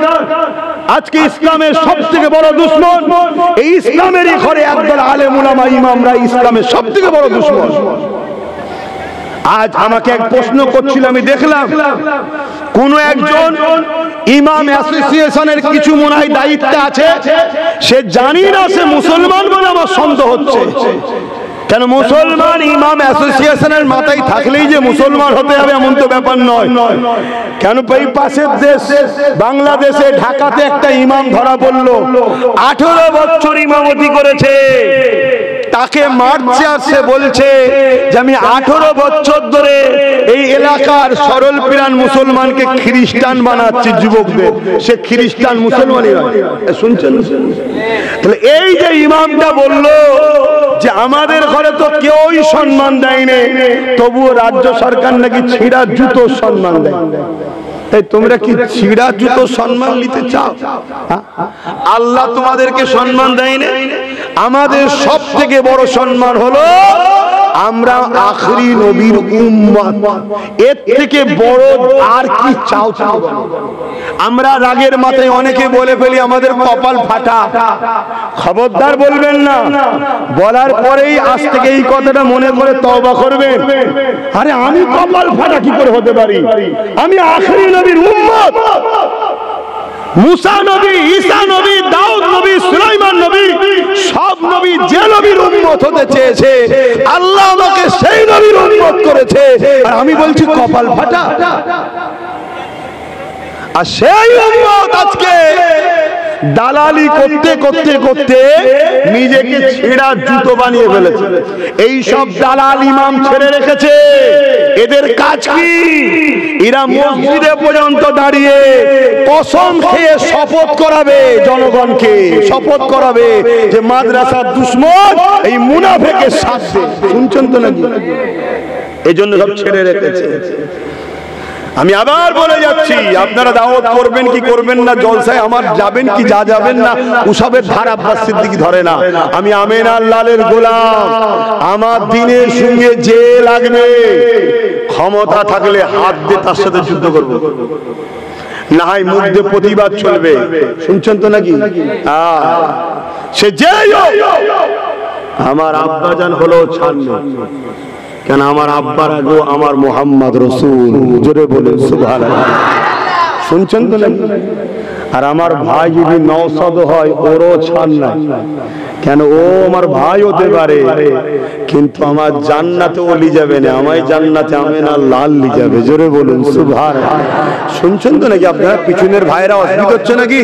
আজকে ইসলামের সবথেকে বড় দুশ্মন এই ইসলামেরই ঘরে একদল আলেম উলামা ইমামরা ইসলামের সবথেকে বড় দুশ্মন। আজ আমাকে এক প্রশ্ন করছিল, আমি দেখলাম কোন একজন ইমাম অ্যাসোসিয়েশনের কিছু মনে হয় দায়িত্বে আছে, সে জানি না সে মুসলমান বলে আমার সন্দেহ হচ্ছে। কেন মুসলমান ইমাম অ্যাসোসিয়েশনের মাথায় থাকলেই যে মুসলমান হতে হবে এমন তো ব্যাপার নয়। কেন এই পাশের দেশ বাংলাদেশে ঢাকাতে একটা ইমাম ধরা পড়লো, 18 বছর ইমামতি করেছে, তাকে মারছে আর সে বলছে যে আমি 18 বছর ধরে এই এলাকার সরল প্রাণ মুসলমানকে খ্রিস্টান বানাচ্ছি যুবকদের, সে খ্রিস্টান মুসলমানই নয়। শুনছেন? তাহলে এই যে ইমামটা বললো যে আমাদের ঘরে তো কেউই সম্মান দেয়নি, তবুও রাজ্য সরকার নাকি ছিঁড়া জুতো সম্মান দেয়। তাই তোমরা কি ছিঁড়া জুতো সম্মান নিতে চাও? আল্লাহ তোমাদেরকে সম্মান দেয়নি। আমাদের সব থেকে বড় সম্মান হলো আমরা আখরি নবীর উম্মত। এর থেকে বড় আর কি চাও? আমরা রাগের মাথায় অনেকে বলে ফেলি আমাদের কপাল ফাটা। খবরদার বলবেন না, বলার পরেই আজ থেকে এই কথাটা মনে করে তওবা করবেন। আরে আমি কপাল ফাটা কি করে হতে পারি? আমি আখরি নবীর উম্মত। মুসা নবী, ঈসা নবী, দাউদ নবী, সুলাইমান নবী, সব নবী যে নবীর উম্মত হতে চেয়েছে আল্লাহ আমাকে সেই নবীর উম্মত করেছে। আর আমি বলছি কপাল ফাটা। আর সেই উম্মত আজকে দালালি করতে করতে করতে নিজেকে ছেঁড়া জুতো বানিয়ে ফেলেছে। এই সব দালাল ইমাম ছেড়ে রেখেছে। এদের কাজ কি? এরা মসজিদে পর্যন্ত দাঁড়িয়ে কসম খেয়ে শপথ করাবে, জনগণকে শপথ করাবে যে মাদ্রাসার দুশমন এই মুনাফিকের সাথে। শুনছেন তো নাকি? এই জন্য সব ছেড়ে রেখেছে। আমি আবার বলে যাচ্ছি, আপনারা দাওয়াত করবেন কি করবেন না, জলসায় আমার যাবেন কি যাবেন না, ওসবের ধার আব্বাস সিদ্দিকী ধরে না। আমি আমিনার লালের গোলাম। আমার দিনের সঙ্গে যে লাগবে, ক্ষমতা থাকলে হাত দিয়ে তার সাথে যুদ্ধ করব, না হয় মুখ দিয়ে প্রতিবাদ চলবে। শুনছেন তো নাকি? সে যেই হোক, আমার আব্বাজান হলো ছান্ন। কেন? আমার আব্বার আগেও আমার মোহাম্মদ রসুল। জোরে বলেন সুবহানাল্লাহ। শুনছেন তো নাকি? আর আমার ভাই যদি নওশাদ হয়, ওরও ছাড় নাই। কেন? ও আমার ভাই হতে পারে, কিন্তু আমার জান্নাতে ও লি যাবে না, আমায় জান্নাতে আমিনা লাল লি যাবে। জোরে বলুন সুবহানাল্লাহ। শুনছেন তো নাকি? আপনারা পিছনের ভাইরা অসুবিধা হচ্ছে নাকি?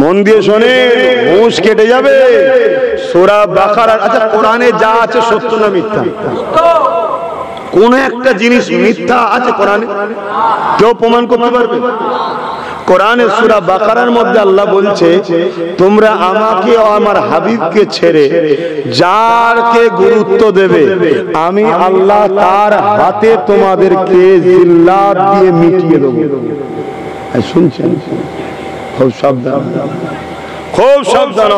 মন দিয়ে শোনে, হুঁশ কেটে যাবে। সূরা বাকারা, আচ্ছা কোরআনে যা আছে সত্য না মিথ্যা? কোন একটা জিনিস মিথ্যা আছে কোরআনে? কেউ প্রমাণ করতে পারবে? কোরআনে সূরা বাকারার মধ্যে আল্লাহ বলছে, তোমরা আমাকে ও আমার হাবিবকে ছেড়ে যারকে গুরুত্ব দেবে, আমি আল্লাহ তার হাতে তোমাদেরকে জিল্লাত দিয়ে মিটিয়ে দেব। শুনছেন? খুব সাবধান, খুব সাবধান।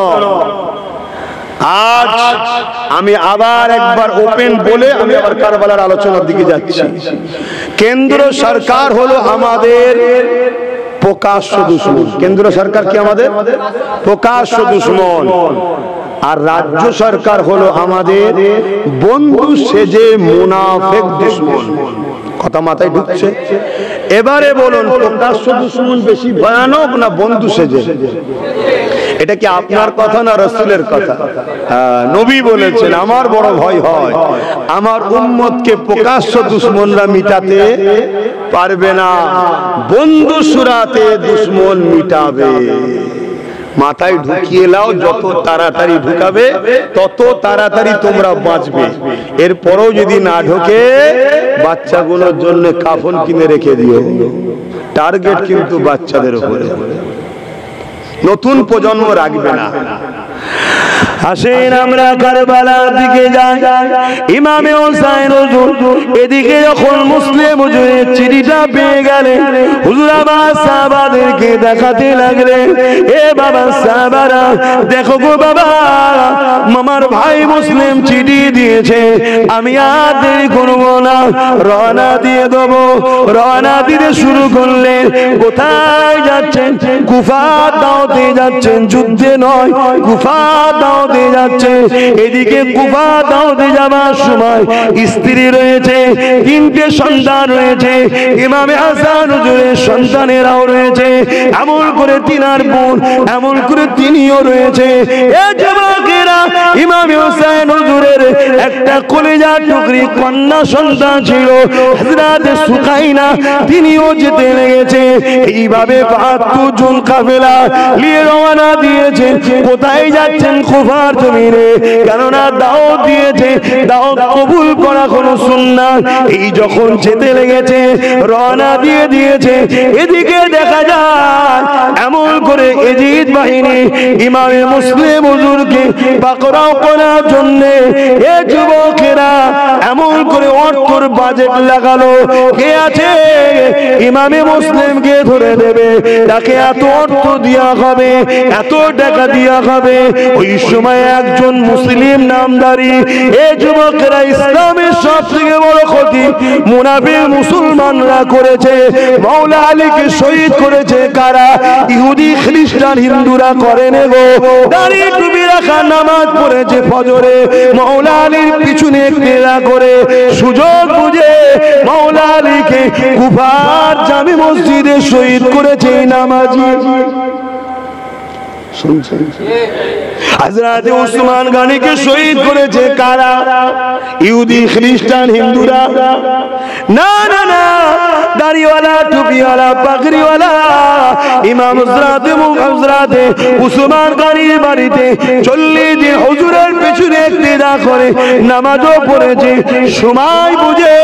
আজ আমি আবার একবার ওপেন বলে আমি আবার কারবালার আলোচনার দিকে যাচ্ছি। কেন্দ্র সরকার হলো আমাদের প্রকাশ্য দুশমন। কেন্দ্র সরকার কি আমাদের প্রকাশ্য দুশমন, আর রাজ্য সরকার হলো আমাদের বন্ধু সেজে মুনাফিক দুশমন। কথা মাথায় ঢুকছে? এবারে বলুন, প্রকাশ্য দুশমন বেশি ভয়ানক না বন্ধু সেজে? এটা কি আপনার কথা না রাসূলের কথা? নবী বলেছেন, আমার বড় ভয় হয় আমার উম্মতকে প্রকাশ্য দুশমনরা মিটাতে পারবে না, বন্ধু সুরাতে দুশমন মিটাবে। মাথায় ঢুকিয়ে নাও, যত তাড়াতাড়ি ঢুকাবে তত তাড়াতাড়ি তোমরা বাঁচবে। এরপরও যদি না ঢোকে, বাচ্চাগুলোর জন্য কাফন কিনে রেখে দিও। টার্গেট কিন্তু বাচ্চাদের উপরে, নতুন প্রজন্ম রাখবে না। আসেন আমরা কারবালার দিকে যাই। ইমামে হোসেন হুজুর এদিকে যখন মুসলিম হুজুরের চিঠিটা পেয়ে গেলেন, হুজুর আমার সাহাবাদেরকে দেখাতে লাগলেন, এ বাবা সাহাবারা দেখো গো বাবা, আমার ভাই মুসলিম চিঠি দিয়েছে, আমি আর দেরি করবো না, রওনা দিয়ে দেবো। রওনা দিতে শুরু করলেন। কোথায় যাচ্ছেন? কুফা দাওয়াতে যাচ্ছেন, যুদ্ধে নয়, কুফা দাওয়াতে যাচ্ছে। এদিকে কুফা দাওয়াতে যাবার সময় স্ত্রী রয়েছে, 3টে সন্তান রয়েছে, ইমামে হাসান হুজুরের সন্তানেরাও রয়েছে, এমন করে তিনার বোন, এমন করে তিনিও রয়েছে। এ যুবকেরা, ইমামে হোসেন হুজুরের একটা কলিজার টুকরি কন্যা সন্তান ছিল, হযরত সুকাইনা, তিনিও যেতে লেগেছে। এইভাবে 72 জন কাফেলা নিয়ে রওনা দিয়েছে। কোথায় যাচ্ছেন? কুফার জমিনে। কেননা দাওয়াত দিয়েছে, দাওয়াত কবুল করা কোনো সুন্নাত। এই যখন যেতে লেগেছে, রওনা দিয়ে দিয়েছে, এদিকে দেখা যায় এমন করে এজিদ বাহিনী ইমামে মুসলিম হুজুরকে পাকড়াও করার জন্য এ যুবকেরা এমন করে অর্থর বাজেট লাগালো। কে আছে ইমামে মুসলিমকে ধরে দেবে, তাকে এত অর্থ দেওয়া হবে, এত টাকা দেওয়া হবে। ওই সময় একজন মুসলিম নামদারি, এই যুবকেরা ইসলামের সবথেকে বড় ক্ষতি মুনাফিক মুসলমানরা করেছে। মাওলা আলীকে শহীদ করেছে কারা? ইহুদি, খ্রিস্টান, হিন্দুরা করে নেগো। দাড়ি টুপি রাখা, নামাজ পড়েছে ফজরে, মাওলা আলীর পিছনে ক্রীড়া করে সুযোগ বুঝে মাওলা আলীকে কুফা কারার জামে মসজিদে শহীদ করেছে নামাজি। শুনছেন? হযরত উসমান গনিকে শহীদ করেছে কারা? ইহুদি, খ্রিস্টান, হিন্দুরা? না না না, দাড়িওয়ালা, টুপিওয়ালা, পাগড়িওয়ালা ইমাম হযরত উসমান গনির বাড়িতে 40 দিন হুজুরের পেছনে ইক্তেদা করে নামাজও পড়েছে। সময় বুঝে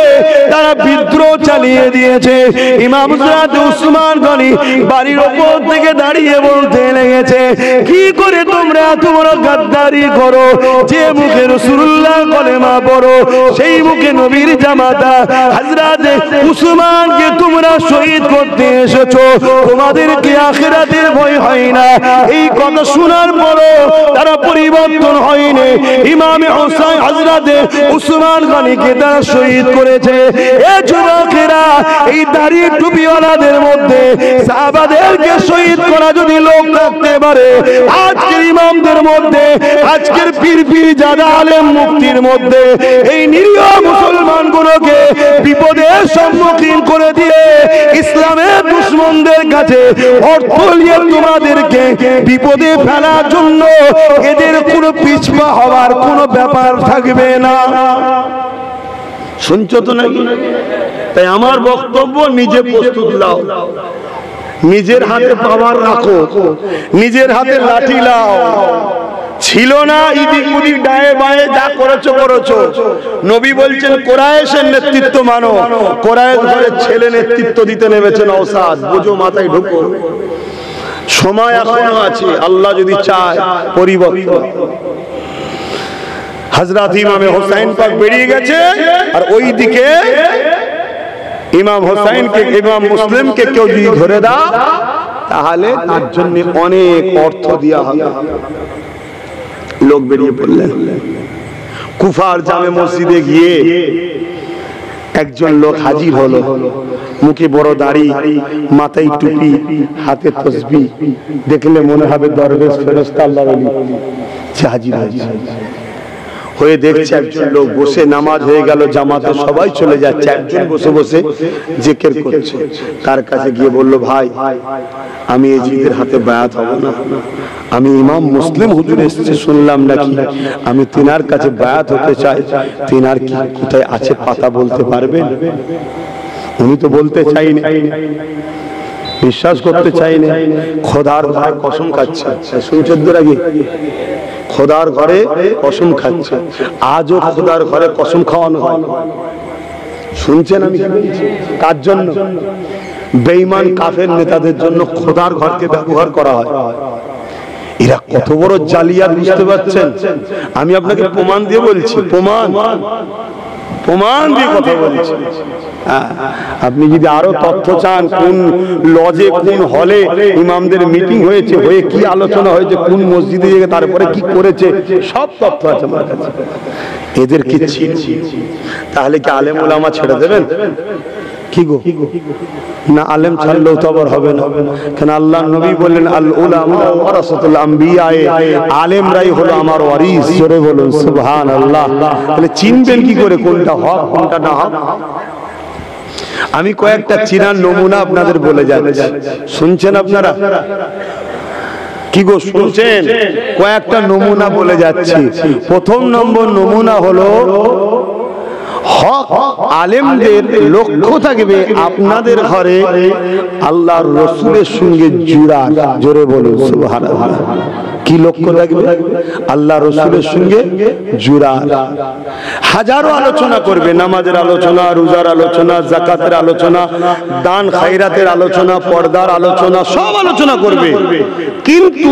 তারা বিদ্রোহ চালিয়ে দিয়েছে। ইমাম হযরত উসমান গনি বাড়ির উপর থেকে দাঁড়িয়ে বলতে লেগেছে, কি করে তোমরা এত বড় গাদ্দারি করো? যে মুখে রাসূলুল্লাহ কলেমা পড়ো, সেই মুখে নবীর জামাতা হযরত উসমানকে তোমরা শহীদ করতে এসেছো, তোমাদের কি আখিরাতের ভয় হয় না? এই কথা শোনার পরও তারা পরিবর্তন হয়নি। ইমামে হোসেন হযরত উসমান গনিকে তারা শহীদ করেছে। এ যুবকেরা, এই দাড়ি টুপিওয়ালাদের মধ্যে সাহাবাদেরকে শহীদ করা যদি লোক থাকতে পারে, আজকের ইমামদের মধ্যে, আজকের পীর জাদা আলেম মুফতির মধ্যে এই নিরীহ মুসলমানগুলোকে বিপদের সম্মুখীন করে দিয়ে ইসলামের দুশমনদের কাছে অর্থ নিয়ে তোমাদেরকে বিপদে ফেলার জন্য এদের কোনো পিছপা হওয়ার কোনো ব্যাপার থাকবে না। শুনছো তো নাকি? তাই আমার বক্তব্য, নিজে প্রস্তুত নাও, নিজের হাতে পাওয়ার রাখো, নিজের হাতে লাঠি লাও। ছিল না ইদিক উদিক ডায়ে বায়ে যা করেছো করেছো। নবী বলছেন কোরাইশের নেতৃত্ব মানো। কোরাইশ ঘরের ছেলে নেতৃত্ব দিতে নেমেছেন নওশাদ। বুঝো, মাথায় ঢুকো, সময় এখনো আছে, আল্লাহ যদি চায় পরিবর্তন। হযরত ইমামে হোসেন পাক বেরিয়ে গেছে, আর ওই দিকে ইমাম হোসেনকে, ইমাম মুসলিমকে কেউ যদি ধরে দাও তাহলে তার জন্য অনেক অর্থ দেওয়া হবে। লোক বেরিয়ে পড়লেন। কুফার জামে মসজিদে গিয়ে একজন লোক হাজির হলো, মুখে বড় দাড়ি, মাথায় টুপি, হাতে তসবিহ। দেখলে মনে হবে দরবেশ, ফেরেশতা, আল্লাহর ওলি। হাজির হয়ে দেখছে একজন লোক বসে, নামাজ হয়ে গেল, জামাতে সবাই চলে যাচ্ছে, একজন বসে বসে জিকির করছে। তার কাছে গিয়ে বলল, ভাই আমি এই জিদের হাতে বায়াত হব না, আমি ইমাম মুসলিম হুজুর এসেছে শুনলাম নাকি, আমি তিনার কাছে বায়াত হতে চাই, তিনার কি কোথায় আছে পাতা বলতে পারবেন? উনি তো বলতে চাইনি, বিশ্বাস করতে চাইনি, খোদার ঘরে কসম খাচ্ছে। শুনছেন তো নাকি? খোদার ঘরে কসম খাচ্ছে। আজও খোদার ঘরে কসম খাওয়ানো হয়। শুনছেন আমি কার জন্য? বেঈমান কাফের নেতাদের জন্য খোদার ঘরকে ব্যবহার করা হয়। এরা কত বড় জালিয়াত, বুঝতে পারছেন? আমি আপনাকে প্রমাণ দিয়ে বলছি, প্রমাণ দিয়ে কথা বলছি। আপনি যদি আরো তথ্য চান, কোন লজে, কোন হলে ইমামদের মিটিং হয়েছে, হয়ে কি আলোচনা হয়েছে, কোন মসজিদে গিয়ে তারপরে কি করেছে, সব তথ্য আছে আমার কাছে। এদের কি তাহলে কি আলেম ওলামা ছেড়ে দেবেন? কি গো না, আলেম ছাড়লেও তো আবার হবে না। কেন আল্লাহ নবী বললেন, আল উলামা ওয়ারাসাতুল আম্বিয়া, আলেমরাই হলো আমার ওয়ারিস। জোরে বলুন সুবহানাল্লাহ। তাহলে চিনবেন কি করে কোনটা হক কোনটা না হক? আমি কয়েকটা চিনার নমুনা আপনাদের বলে যাচ্ছি, শুনছেন আপনারা? কি গো শুনছেন? কয়েকটা নমুনা বলে যাচ্ছি। প্রথম নম্বর নমুনা হলো, হক আলেমদের লক্ষ্য থাকবে আপনাদের ঘরে আল্লাহর রাসূলের সঙ্গে জুড়া। জোরে বলুন সুবহানাল্লাহ। কি লক্ষ্য থাকবে? আল্লাহ রাসূলের সঙ্গে জুড়া। হাজারো আলোচনা করবে, নামাজের আলোচনা, রোজার আলোচনা, যাকাতের আলোচনা, দান খায়রাতের আলোচনা, পর্দার আলোচনা, সব আলোচনা করবে, কিন্তু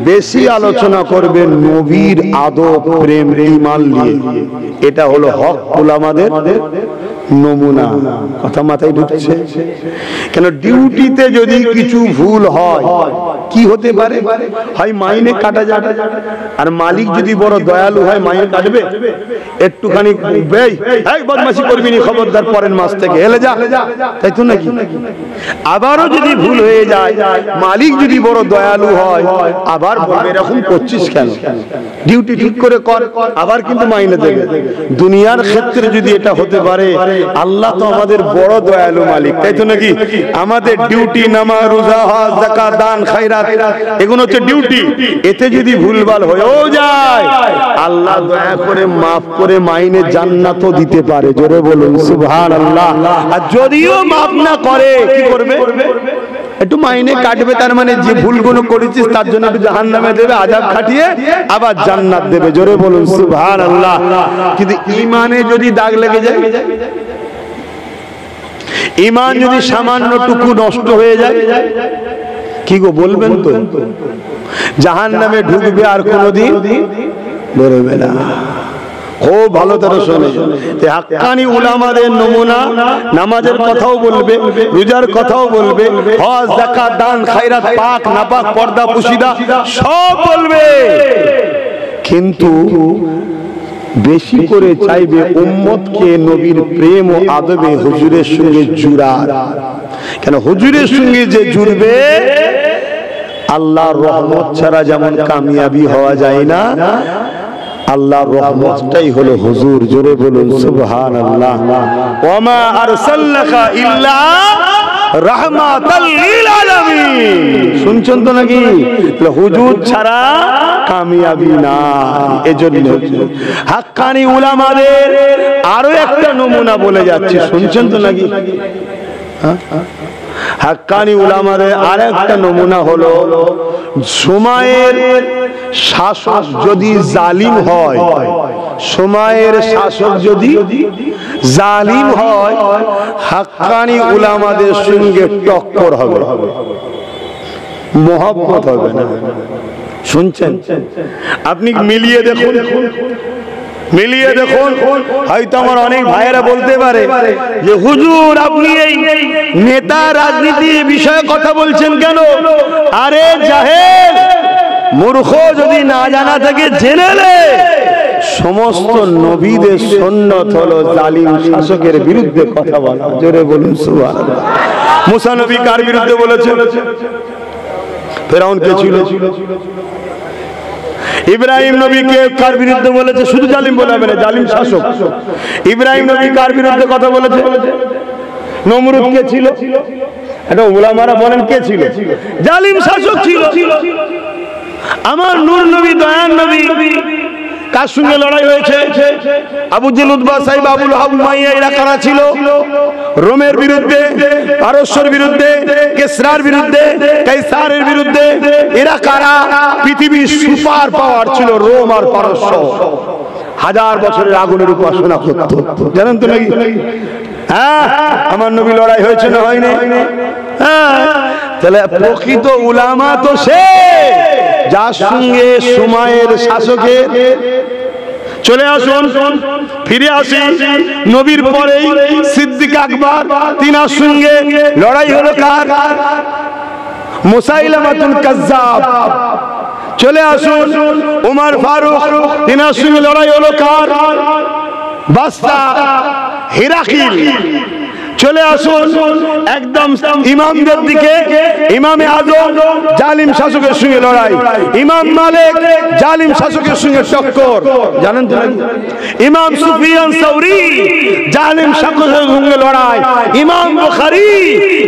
বেশি আলোচনা করবে নবীর আদব, প্রেম, ঈমান নিয়ে। এটা হলো হক উলামাদের নমুনা। কথা মাথায় ঢুকছে? কেন ডিউটিতে যদি কিছু ভুল হয় কি হতে পারে? হয় মাইনে কাটা যাবে, আর মালিক যদি বড় দয়ালু হয় মাইনে কাটবে। একটুখানি বদমাশি করবি না, খবরদার পরের মাস থেকে হেলে যা, তাই তো নাকি? আবারও যদি ভুল হয়ে যায়, মালিক যদি বড় দয়ালু হয়, আবার বলবে এরকম করছিস কেন, ডিউটি ঠিক করে কর, আবার কিন্তু মাইনে দেবে। দুনিয়ার ক্ষেত্রে যদি এটা হতে পারে, আল্লাহ তো আমাদের বড় দয়ালু মালিক, তাই তো নাকি? আমাদের ডিউটি নামাজ রোজা হজ যাকাত দান খায়রাত এগুলো হচ্ছে ডিউটি। এতে যদি ভুলভাল হয়েও যায় আল্লাহ দয়া করে মাফ করে মাইনে জান্নাতও দিতে পারে। জোরে বলুন সুবহানাল্লাহ। আর যদিও মাফ না করে কি করবে? একটু মাইনে কাটবে, তার মানে যে ভুলগুলো করেছিস তার জন্য একটু জাহান্নামে দেবে, আযাব খাটিয়ে আবার জান্নাত দেবে। জোরে বলুন সুবহানাল্লাহ। কিন্তু ঈমানে যদি দাগ লেগে যায়, ঈমান যদি সামান্যটুকু নষ্ট হয়ে যায়, কি গো বলবেন তো? জাহান্নামে ঢুকবে আর কোনোদিন বেরোবে না। খুব ভালো করে শোনে, হাক্কানি উলামাদের নমুনা নামাজের কথাও বলবে, রোজার কথাও বলবে, হজ যাকাত দান খায়রাত পাক নাপাক পর্দা পুশিদা সব বলবে, কিন্তু বেশি করে চাইবে উম্মতকে নবীর প্রেম ও আদবে হুজুরের সঙ্গে জুড়ার। কেন হুজুরের সঙ্গে যে জুড়বে আল্লাহর রহমত ছাড়া যেমন কামিয়াবি হওয়া যায় না, আল্লাহর রহমতটাই হলো হুজুর। জোরে বলুন সুবহানাল্লাহ। ওয়া মা আরসালনাকা ইল্লা রাহমাতাল লিল আলামিন। শুনছেন তো নাকি? হুজুর ছাড়া কামিয়াবি না। এজন্য হাক্কানি উলামাদের আরো একটা নমুনা বলে যাচ্ছি, শুনছেন তো নাকি? হাক্কানি উলামাদের আরেকটা নমুনা হলো, সময়ের শাসক যদি জালিম হয়, সময়ের শাসক যদি জালিম হয়, হাক্কানি উলামাদের সঙ্গে টক্কর হবে, মহব্বত হবে না। শুনছেন? আপনি মিলিয়ে দেখুন, মিলিয়ে দেখুন। হয়তো আমার অনেক ভাইয়েরা বলতে পারে যে হুজুর আপনি এই নেতা রাজনীতি বিষয়ে কথা বলছেন কেন? আরে জাহেল মূর্খ, যদি না জানা থাকে জেনে নে, সমস্ত নবীদের সুন্নাত হলো জালিম শাসকের বিরুদ্ধে কথা বলা। জোরে বলুন সুবহানাল্লাহ। মুসা নবী কার বিরুদ্ধে বলেছেন? ফেরাউন কে ছিল? ইব্রাহিম নবীকে কার বিরুদ্ধে বলেছে? শুধু জালিম বলা হবে না, জালিম শাসক। ইব্রাহিম নবী কার বিরুদ্ধে কথা বলেছে? নমরুদ কে ছিল? এটা উলামারা বলেন কে ছিল? জালিম শাসক ছিল। আমার নূর নবী দয়ান নবী কার সঙ্গে লড়াই হয়েছে? আবু জেহেল উতবা সাইবা আবু লাহাব উমাইয়া এরা কারা ছিল? রোমের বিরুদ্ধে, পারস্যের বিরুদ্ধে, কিসরার বিরুদ্ধে, কাইসারের বিরুদ্ধে। এরা কারা? পৃথিবীর সুপার পাওয়ার ছিল রোম আর পারস্য। 1000 বছরের আগুনের উপাসনা করত, জানেন তো নাকি? হ্যাঁ, আমার নবী লড়াই হয়েছে না হয়নি? হ্যাঁ। তাহলে প্রকৃত উলামা তো সে যার সঙ্গে সময়ের শাসকের। চলে আসুন, ফিরে আসি নবীর পরেই সিদ্দিক আকবর, তিনার সঙ্গে লড়াই হলো কার? মুসাইলামাতুল কাজ্জাব। চলে আসুন উমর ফারুক, তিনার সঙ্গে লড়াই হলো কার? বাস্তা হিরাকিল। চলে আসুন একদম ইমামদের দিকে, ইমামে আজম জালিম শাসকের সঙ্গে লড়াই, ইমাম মালিক জালিম শাসকের সঙ্গে টক্কর, জানেন তো? ইমাম সুফিয়ান সাউরি জালিম শাসকের সঙ্গে লড়াই, ইমাম বুখারী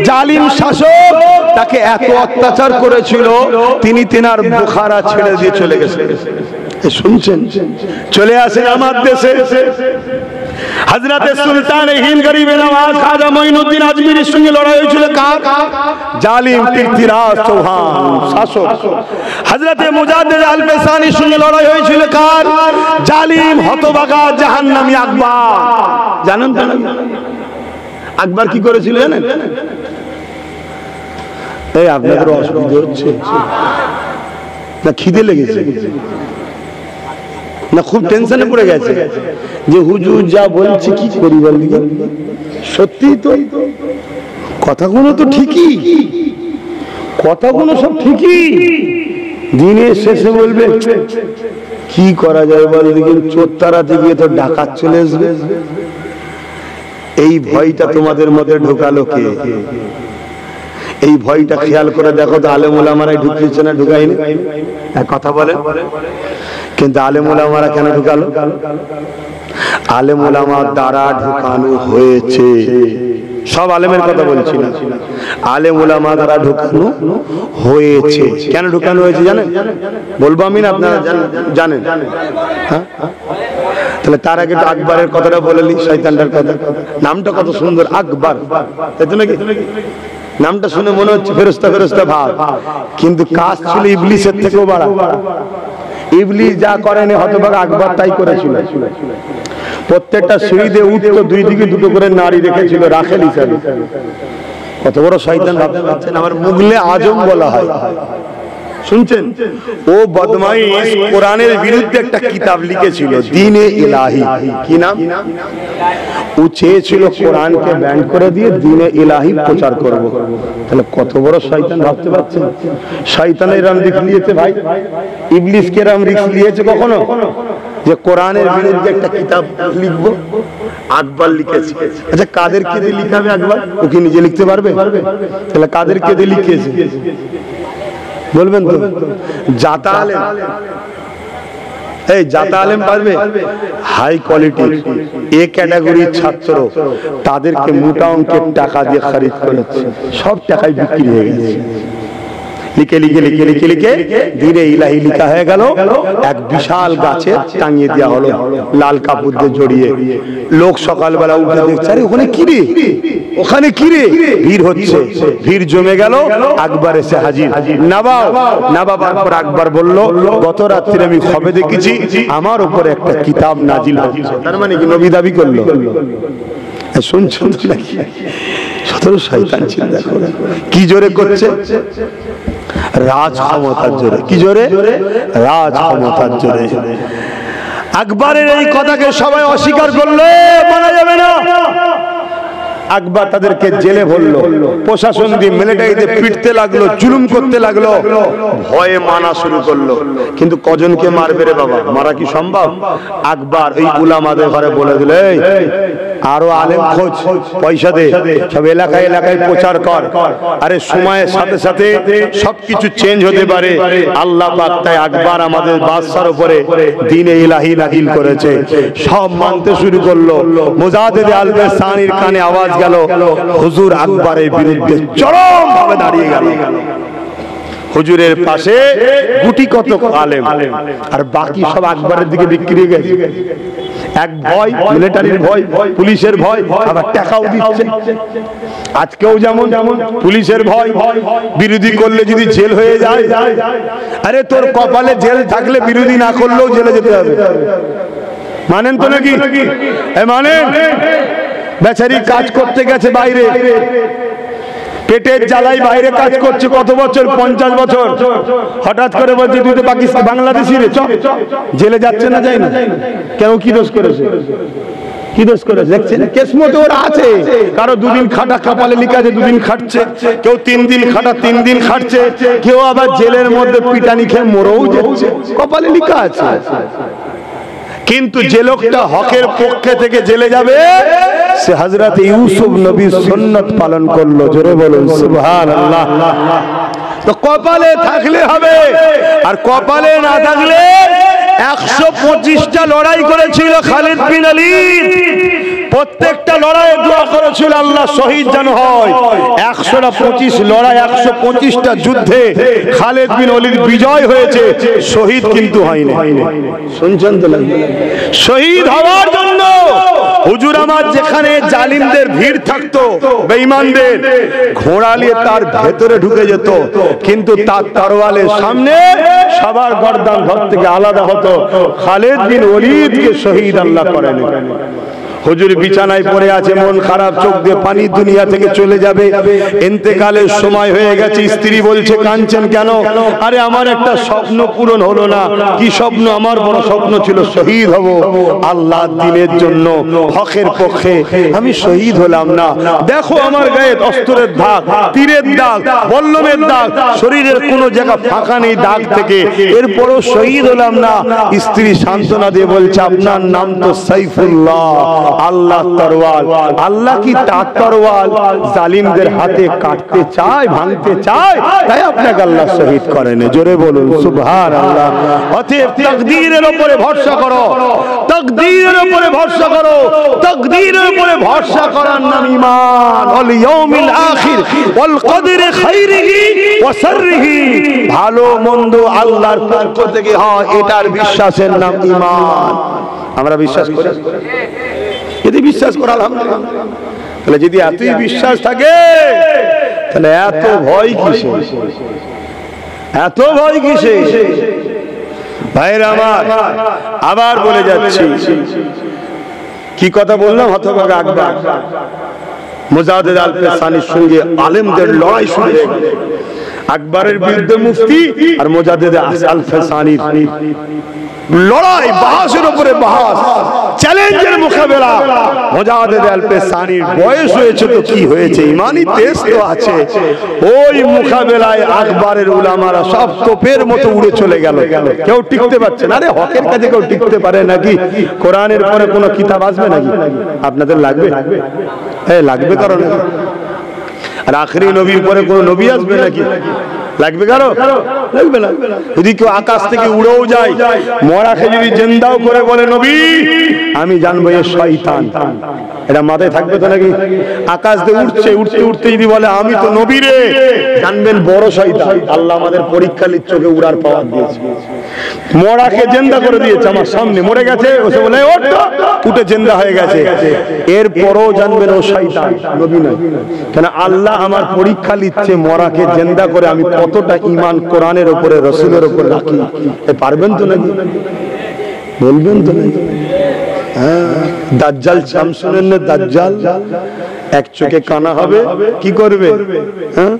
জালিম শাসক তাকে এত অত্যাচার করেছিল তিনি তেনার বুখারা ছেড়ে দিয়ে চলে গেছেন। শুনছেন? চলে আসেন আমার দেশে হযরতে সুলতান হিন্দ গরিব নওয়াজ খাজা মঈনুদ্দিন আজমিরের সঙ্গে লড়াই হয়েছিল কার? জালিম পৃথ্বীরাজ চৌহান শাসক। হযরতে মুজাদ্দিদ আল-ফিসানির সঙ্গে লড়াই হয়েছিল কার? জালিম হতভাগা জাহান্নামী আকবর। জানেন তো? আকবর কি করেছিল জানেন? এই আপনাদের অসুবিধা হচ্ছে না? খিদে লেগেছে না? খুব টেনশনে পড়ে গেছে যে হুজুর যা বলছে কি করি বলি? সত্যি তো কথাগুলো তো ঠিকই, কথাগুলো সব ঠিকই। দিনের শেষে বলবে কি করা যায় বল, চোর তাড়াতে গিয়ে তো ডাকাত চলে আসবে। এই ভয়টা তোমাদের মধ্যে ঢোকালো কে? এই ভয়টা খেয়াল করে দেখো তো, আলেম ওলামারাই ঢুকিয়েছে না ঢুকায়নি? এক কথা বলেন, কিন্তু আলেম ওলামারা কেন ঢুকালো? আলেম ওলামার দ্বারা ঢুকানো হয়েছে। সব আলেমের কথা বলছি না, আলেম ওলামা দ্বারা ঢুকানো হয়েছে। কেন ঢুকানো হয়েছে জানেন? বলবো আমি না, আপনারা জানেন? হ্যাঁ, তাহলে তার আগে তো আকবরের কথাটা বলে নি, শয়তানটার কথা। নামটা কত সুন্দর, আকবর, তাই তো নাকি? নামটা শুনে মনে হচ্ছে ফেরেশতা ফেরেশতা ভাব, কিন্তু কাজ ছিল ইবলিসের থেকেও বড়। ইবলিস যা করেনি হতভাগা আকবর তাই করেছিল। প্রত্যেকটা সিঁড়িতে উঠতো, দুই দিকে দুটো করে নারী রেখেছিল রাখেল হিসাবে। কত বড় শয়তান ভাবতে পারছেন? আমার মুগলে আজম বলা হয়, শুনছেন? ও বদমাইশ কোরআনের বিরুদ্ধে একটা কিতাব লিখেছিল, দ্বীনে ইলাহি। কি নাম? ও চেয়েছিল কোরআনকে ব্যান করে দিয়ে দ্বীনে ইলাহি প্রচার করব। তাহলে কত বড় শয়তান ভাবতে পারছেন? শয়তানের রাম রিস্ক নিয়েছে ভাই, ইবলিস কে রাম রিস্ক নিয়েছে কখনো যে কোরআনের বিরুদ্ধে একটা কিতাব লিখবো? আকবর লিখেছে। আচ্ছা, কাদেরকে দিয়ে লিখাবে আকবর? ও কি নিজে লিখতে পারবে? তাহলে কাদেরকে দিয়ে লিখেছে বলবেন তো? জাতা আলেম, এই জাতা আলেম পারবে? হাই কোয়ালিটির এ ক্যাটাগরির ছাত্র, তাদেরকে মোটা অঙ্কের টাকা দিয়ে খরিদ করেছে, সব টাকায় বিক্রি হয়ে গেছে। লিখে লিখে লিখে লিখে লিখে ধীরে ইলাহি লিখা হয়ে গেল, এক বিশাল গাছে টাঙিয়ে দেওয়া হলো লাল কাপড় দিয়ে জড়িয়ে। লোক সকালবেলা উঠে দেখছে, আরে ওখানে কি রে, ওখানে কি রে? ভিড় হচ্ছে, ভিড় জমে গেল। আকবর এসে হাজির। নবাব আকবর বলল, গত রাত্রে আমি খবরে দেখেছি আমার উপরে একটা কিতাব নাজিল হচ্ছে। তার মানে কি নবী দাবি করলো? শুনছেন তো নাকি? সতেরো শয়তান ছিল, দেখো কি জোরে করছে, রাজ ক্ষমতার জোরে। কি জোরে? রাজ ক্ষমতার জোরে। আকবরের এই কথাকে সবাই অস্বীকার করলো, মানা যাবে না। আকবর তাদেরকে জেলে ভরলো, প্রশাসন দিয়ে মিলিটারিতে পিটতে লাগলো, জুলুম করতে লাগলো, ভয়ে মানা শুরু করলো। কিন্তু কজনকে মারবে রে বাবা? মারা কি সম্ভব? আকবর ওই উলামাদের ঘরে বলে দিলে, আরো আলেম খোঁজ, পয়সা দে, সব এলাকায় এলাকায় প্রচার কর। আরে সময়ের সাথে সাথে সবকিছু চেঞ্জ হতে পারে। আল্লাহ পাক তাই আকবর আমাদের বাদশার উপরে দ্বীনে ইলাহি নাযিল করেছে। সব মানতে শুরু করলো। মুজাদ্দিদ আল-বাসানির কানে আওয়াজ গেল, হুজুর আকবরের বিরুদ্ধে চরম ভাবে দাঁড়িয়ে গেল। হুজুরের পাশে গুটি কত আলেম, আর বাকি সব আকবরের দিকে বিক্রি হয়ে গেছে। এক ভয়, মিলিটারির ভয়, পুলিশের ভয়, আবার টাকাও দিচ্ছে। আজকেও যেমন পুলিশের ভয়, বিরোধী করলে যদি জেল হয়ে যায়। আরে তোর কপালে জেল থাকলে বিরোধী না করলেও জেলে যেতে হবে। মানেন তো নাকি? মানেন? বেচারি কাজ করতে গেছে বাইরে, পেটের জ্বালাই বাইরে কাজ করছে কত বছর, 50 বছর। হঠাৎ করে বলছে তুই তো পাকিস্তান বাংলাদেশি রে, চ জেলে যাচ্ছে না, যায় না কেন? কি দোষ করেছে? কি দোষ করেছে? দেখছেন কেসমতে ওরা আছে। কারো দুদিন খাটা কপালে লিখা আছে, দুদিন খাটছে। কেউ 3 দিন খাটা 3 দিন খাটছে। কেউ আবার জেলের মধ্যে পিটানি খেয়ে মরেও যাচ্ছে, কপালে লিখা আছে। কিন্তু যে লোকটা হকের পক্ষে থেকে জেলে যাবে, সে হযরত ইউসুফ নবীর সুন্নাত পালন করলো। জোরে বলুন সুবহানাল্লাহ। তো কপালে থাকলে হবে, আর কপালে না থাকলে 125টা লড়াই করেছিল খালিদ বিন ওলীদ। প্রত্যেকটা লড়াইয়ে দোয়া করেছিল আল্লাহ শহীদ যেন হয়। 125 লড়াই, 125টা যুদ্ধে খালিদ বিন ওলীদ বিজয় হয়েছে, শহীদ কিন্তু হয়নি। শুনছেন তো? শহীদ হওয়ার জন্য হুজুর আমার যেখানে জালিমদের ভিড় থাকতো, বেঈমানদের, ঘোড়া নিয়ে তার ভেতরে ঢুকে যেত, কিন্তু তার তরোয়ালের সামনে সবার গর্দান ঘর থেকে আলাদা হতো। খালিদ বিন ওলীদকে শহীদ আল্লাহ করেন। হুজুর বিছানায় পড়ে আছে, মন খারাপ, চোখ দিয়ে পানি, দুনিয়া থেকে চলে যাবে, ইন্তেকালের সময় হয়ে গেছে। স্ত্রী বলছে, কাঁদছেন কেন? আরে আমার একটা স্বপ্ন পূরণ হলো না। কি স্বপ্ন? আমার বড় স্বপ্ন ছিল শহীদ হব আল্লাহর দ্বীনের জন্য, হকের পক্ষে। আমি শহীদ হলাম না। দেখো আমার গায়ে অস্ত্রের দাগ, তীরের দাগ, বল্লমের দাগ, শরীরের কোনো জায়গা ফাঁকা নেই দাগ থেকে, এরপরও শহীদ হলাম না। স্ত্রী সান্ত্বনা দিয়ে বলছে, আপনার নাম তো সাইফুল্লাহ, আল্লাহ তরওয়াল। আল্লাহ কি তার তরওয়াল জালিমদের হাতে কাটতে চায়, ভাঙতে চায়, তাই আপনাকে আল্লাহ শহীদ করেন। জোরে বলুন সুবহানাল্লাহ। অতএব তাকদীরের উপরে ভরসা করো, তাকদীরের উপরে ভরসা করো, তাকদীরের উপরে ভরসা করার নাম ঈমান। ওয়াল ইয়াউমিল আখির ওয়াল কদরি খাইরিহি ওয়া শাররিহি, ভালো মন্দ আল্লাহর পক্ষ থেকে হয়, এটার বিশ্বাসের নাম ঈমান। আমরা বিশ্বাস করি, যদি বিশ্বাস করা আলহামদুলিল্লাহ। তাহলে যদি এতই বিশ্বাস থাকে তাহলে এত ভয় কিসে, এত ভয় কিসে? ভাইরা আমার, আবার বলে যাচ্ছি, কি কথা বললাম? হতভাগা আকবর মুজাদ্দিদ আল-পেশানির সঙ্গে আলেমদের লড়াই শুনে আকবরের বিরুদ্ধে মুফতি আর মুজাদ্দিদ আল-পেশানির লড়াই, বাহাসের উপরে বাহাস, চ্যালেঞ্জের মোকাবেলা। মুজাদ্দিদ আল-পেশানির বয়স হয়েছে তো কি হয়েছে, ইমানি তেজ তো আছে। ওই মোকাবেলায় আকবরের উলামারা সব তোপের মতো উড়ে চলে গেল, কেউ টিকতে পারছে না। আরে হকের কাছে কেউ টিকতে পারে নাকি? কোরআনের পরে কোনো কিতাব আসবে নাকি? আপনাদের লাগবে? হ্যাঁ লাগবে, কারণ আর আখেরি নবীর পরে কোন নবী আসবে নাকি? লাগবে কারো? লাগবে না। যদি কেউ আকাশ থেকে উড়েও যায়, মরাকে যদি জিন্দাও করে বলে নবী, আমি জানবো এ শয়তান, এটা মাথায় থাকবে তো নাকি? আকাশ দিয়ে উঠছে, উঠতে উঠতে যদি বলে আমি তো নবী রে, জানবেন বড় শয়তান। আল্লাহ আমাদের পরীক্ষা নিচ্ছে, চোখে উড়ার পাওয়ার দিয়েছে। মরাকে জিন্দা করে দিয়েছে, আমার সামনে মরে গেছে, ওসে বলে ওঠ, উঠে জিন্দা হয়ে গেছে। এরপরও জানবেন ও শয়তান, নবী নয়। কেন? আল্লাহ আমার পরীক্ষা নিচ্ছে, মরাকে জিন্দা করে আমি কতটা ঈমান কোরআনের উপরে, রাসূলের উপরে রাখি। পারবেন তো নাকি? বলবেন তো নাকি? হ্যাঁ, দাজ্জাল নাম শুনেন না? দাজ্জাল এক চোখে কানা হবে, কি করবে? হ্যাঁ,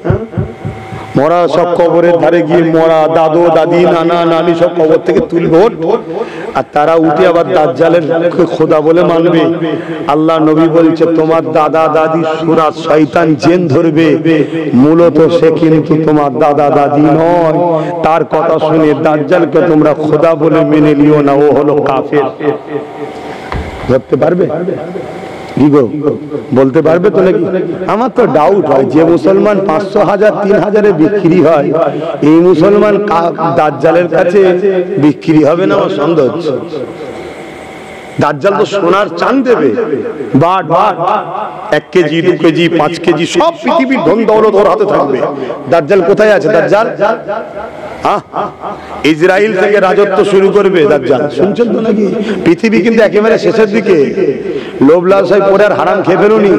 মরা সব কবরের ধারে গিয়ে মরা দাদু দাদি নানা নানি সব কবর থেকে তুলবে, আর তারা উঠে আবার দাজ্জালের খোদা বলে মানবে। আল্লাহ নবী বলছে তোমার দাদা দাদি সুরা শয়তান জিন ধরবে, মূলত সে কিন্তু তোমার দাদা দাদি নয়। তার কথা শুনে দাজ্জালকে তোমরা খোদা বলে মেনে নিও না, ও হলো কাফের। ধরতে পারবে? কি গো, বলতে পারবে তো নাকি? আমার তো ডাউট হয়, যে মুসলমান 500, 1000, 3000-এ বিক্রি হয়, এই মুসলমান দাজ্জালের কাছে বিক্রি হবে না? আমার সন্দেহ হচ্ছে। দাজ্জাল তো সোনার চান দেবে, but but 1 KG 2 KG 5 KG সব পৃথিবীর ধন দৌলত ওর হাতে থাকবে। দাজ্জাল কোথায় আছে? দাজ্জাল ইসরায়েল থেকে রাজত্ব শুরু করবে দাজ্জাল, শুনছেন তো নাকি? পৃথিবী কিন্তু একেবারে শেষের দিকে। লোভ লালসায় পড়ে আর হারাম খেয়ে ফেলুনি।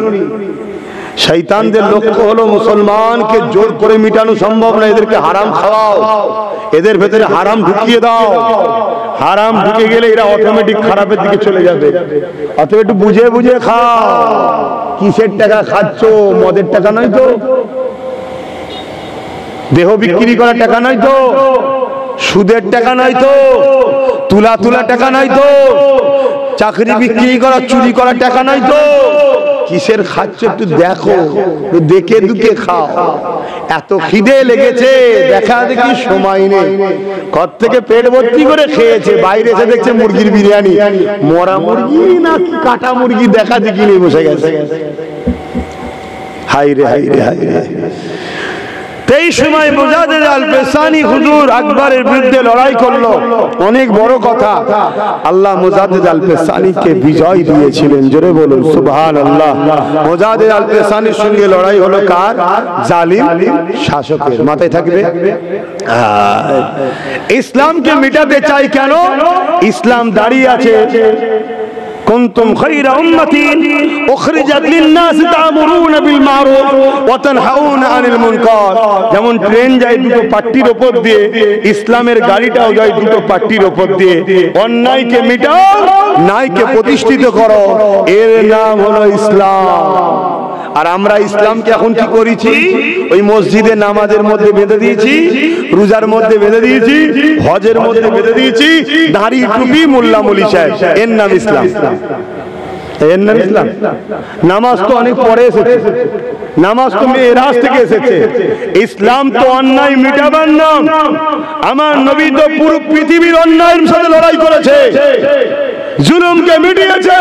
শয়তানদের লক্ষ্য হলো মুসলমানকে জোর করে মিটানো সম্ভব না, এদেরকে হারাম খাওয়াও, এদের ভেতরে হারাম ঢুকিয়ে দাও। হারাম ঢুকে গেলে এরা অটোমেটিক খারাপের দিকে চলে যাবে। অতএব একটু বুঝে বুঝে খাও। কিসের টাকা খাচ্ছ? মদের টাকা নয় তো, দেহ বিক্রি করার টাকা নয় তো, সুদের টাকা নয় তো, তুলা তুলা টাকা নয় তো, চাকরি বিক্রি করা চুরি করার টাকা নয় তো। কিসের খাচ্ছ একটু দেখো, দেখে দুকে খাও। এত খিদে লেগেছে, দেখা দেখি সময় নেই, ঘর থেকে পেট ভর্তি করে খেয়েছে, বাইরে এসে দেখছে মুরগির বিরিয়ানি, মরা মুরগি না কাটা মুরগি দেখা দেখি নেই, বসে গেছে। হাই রে হাই রে হাই রে। এই সময় মুজাদ্দিদ আল-পেশানি হুজুর আকবরের বিরুদ্ধে লড়াই করলো, অনেক বড় কথা। আল্লাহ মুজাদ্দিদ আল-পেশানিকে বিজয় দিয়েছিলেন। জোরে বলুন সুবহানাল্লাহ। মুজাদ্দিদ আল-পেশানির সঙ্গে লড়াই হলো কার? জালিম শাসকের। মাথায় থাকবে। ইসলামকে মিটাতে চাই কেন? ইসলাম দাঁড়িয়ে আছে কুনতুম খায়রা উম্মাতিন উখরিজাত লিন-নাস তা'মুরুনা বিল মা'রুফ ওয়া তানহাউনা আনিল মুনকার। যেমন ট্রেন যায় দুটো পাট্টির উপর দিয়ে, ইসলামের গাড়িটাও যায় দুটো পাট্টির উপর দিয়ে। অন্যায়কে মিটাও, ন্যায়কে প্রতিষ্ঠিত করো, এর নাম হলো ইসলাম। আর আমরা ইসলামকে এখন কি করেছি? ওই মসজিদে নামাজের মধ্যে বেঁধে দিয়েছি, রোজার মধ্যে বেঁধে দিয়েছি, হজের মধ্যে বেঁধে দিয়েছি, দাড়ি টুপি মোল্লা মলি সাহেব, এর নাম ইসলাম। এর নাম ইসলাম? নামাজ তো অনেক পরে এসেছে, নামাজ তো মেরাজ থেকে এসেছে। ইসলাম তো অন্যায় মিটাবার নাম। আমার নবী তো পুরো পৃথিবীর অন্যায়ের সাথে লড়াই করেছে, জুলুমকে মিটিয়েছে,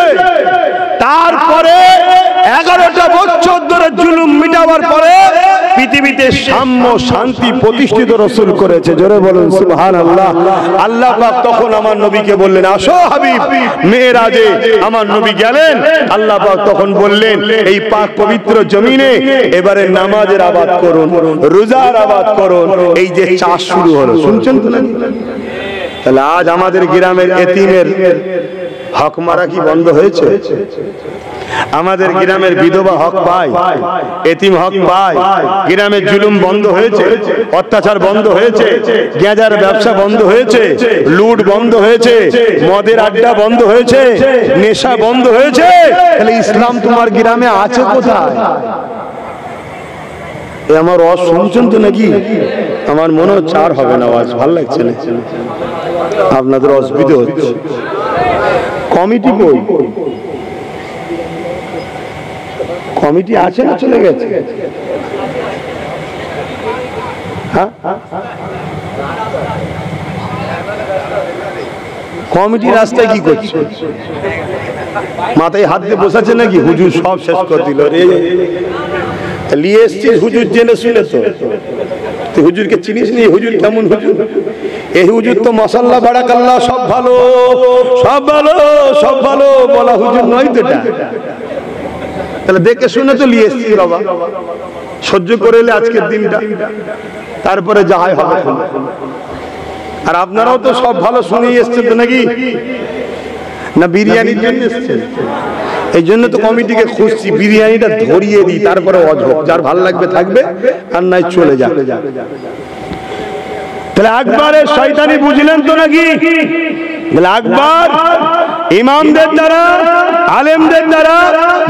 তারপরে 11টা বছর ধরে জুলুম মিটাবার পরে পৃথিবীতে সাম্য শান্তি প্রতিষ্ঠিত রাসূল করেছে। জোরে বলুন সুবহানাল্লাহ। আল্লাহ পাক তখন আমার নবীকে বললেন, আসো হাবিব। মেরাজে আমার নবী গেলেন, আল্লাহ পাক তখন বললেন, এই পাক পবিত্র জমিনে এবারে নামাজের আবাদ করুন, রোজার আবাদ করুন। এই যে চাষ শুরু হলো, শুনছেন তো নাকি? তাহলে আজ আমাদের গ্রামের এতিমের হক মারা কি বন্ধ হয়েছে? আমাদের গ্রামের বিধবা হক পায়, এতিম হক পায়। গ্রামের জুলুম বন্ধ হয়েছে, অত্যাচার বন্ধ হয়েছে, গেঁজার ব্যবসা বন্ধ হয়েছে, লুট বন্ধ হয়েছে, মদের আড্ডা বন্ধ হয়েছে, নেশা বন্ধ হয়েছে। তাহলে ইসলাম তোমার গ্রামে আছে কোথায়? আমার ওয়াজ শুনছেন তো নাকি? আমার মনে হচ্ছে আর হবে না ওয়াজ, ভালো লাগছে না, আপনাদের অসুবিধা হচ্ছে। কমিটি কই? কমিটি আছে না চলে গেছে? হ্যাঁ, কমিটি রাস্তায় কি করছে? মাথায় হাত দিয়ে বসাচ্ছে নাকি? হুজুর সব শেষ করে দিল রে। নিয়ে এসছিস হুজুর জেনে শুনে, তো তুই হুজুরকে চিনিস নি? হুজুর কেমন হুজুর? এই হুজুর তো মাশাআল্লাহ বারাকাল্লাহ সব ভালো, সব ভালো, সব ভালো বলা হুজুর নয় তো এটা। তাহলে দেখে শুনে তো নিয়ে এসছি বাবা, সহ্য করে এলে আজকের দিনটা, তারপরে যা হয় হবে। আর আপনারাও তো সব ভালো শুনেই এসছেন তো নাকি? না বিরিয়ানির জন্য এসছেন? এই জন্য তো কমিটিকে খুঁজছি, বিরিয়ানিটা ধরিয়ে দিই, তারপরে ওয়াজ হোক। যার ভালো লাগবে থাকবে, আর নাই চলে যাবে। তাহলে আকবরে শয়তানি বুঝলেন তো নাকি? আকবর ইমামদের দ্বারা, আলেমদের দ্বারা,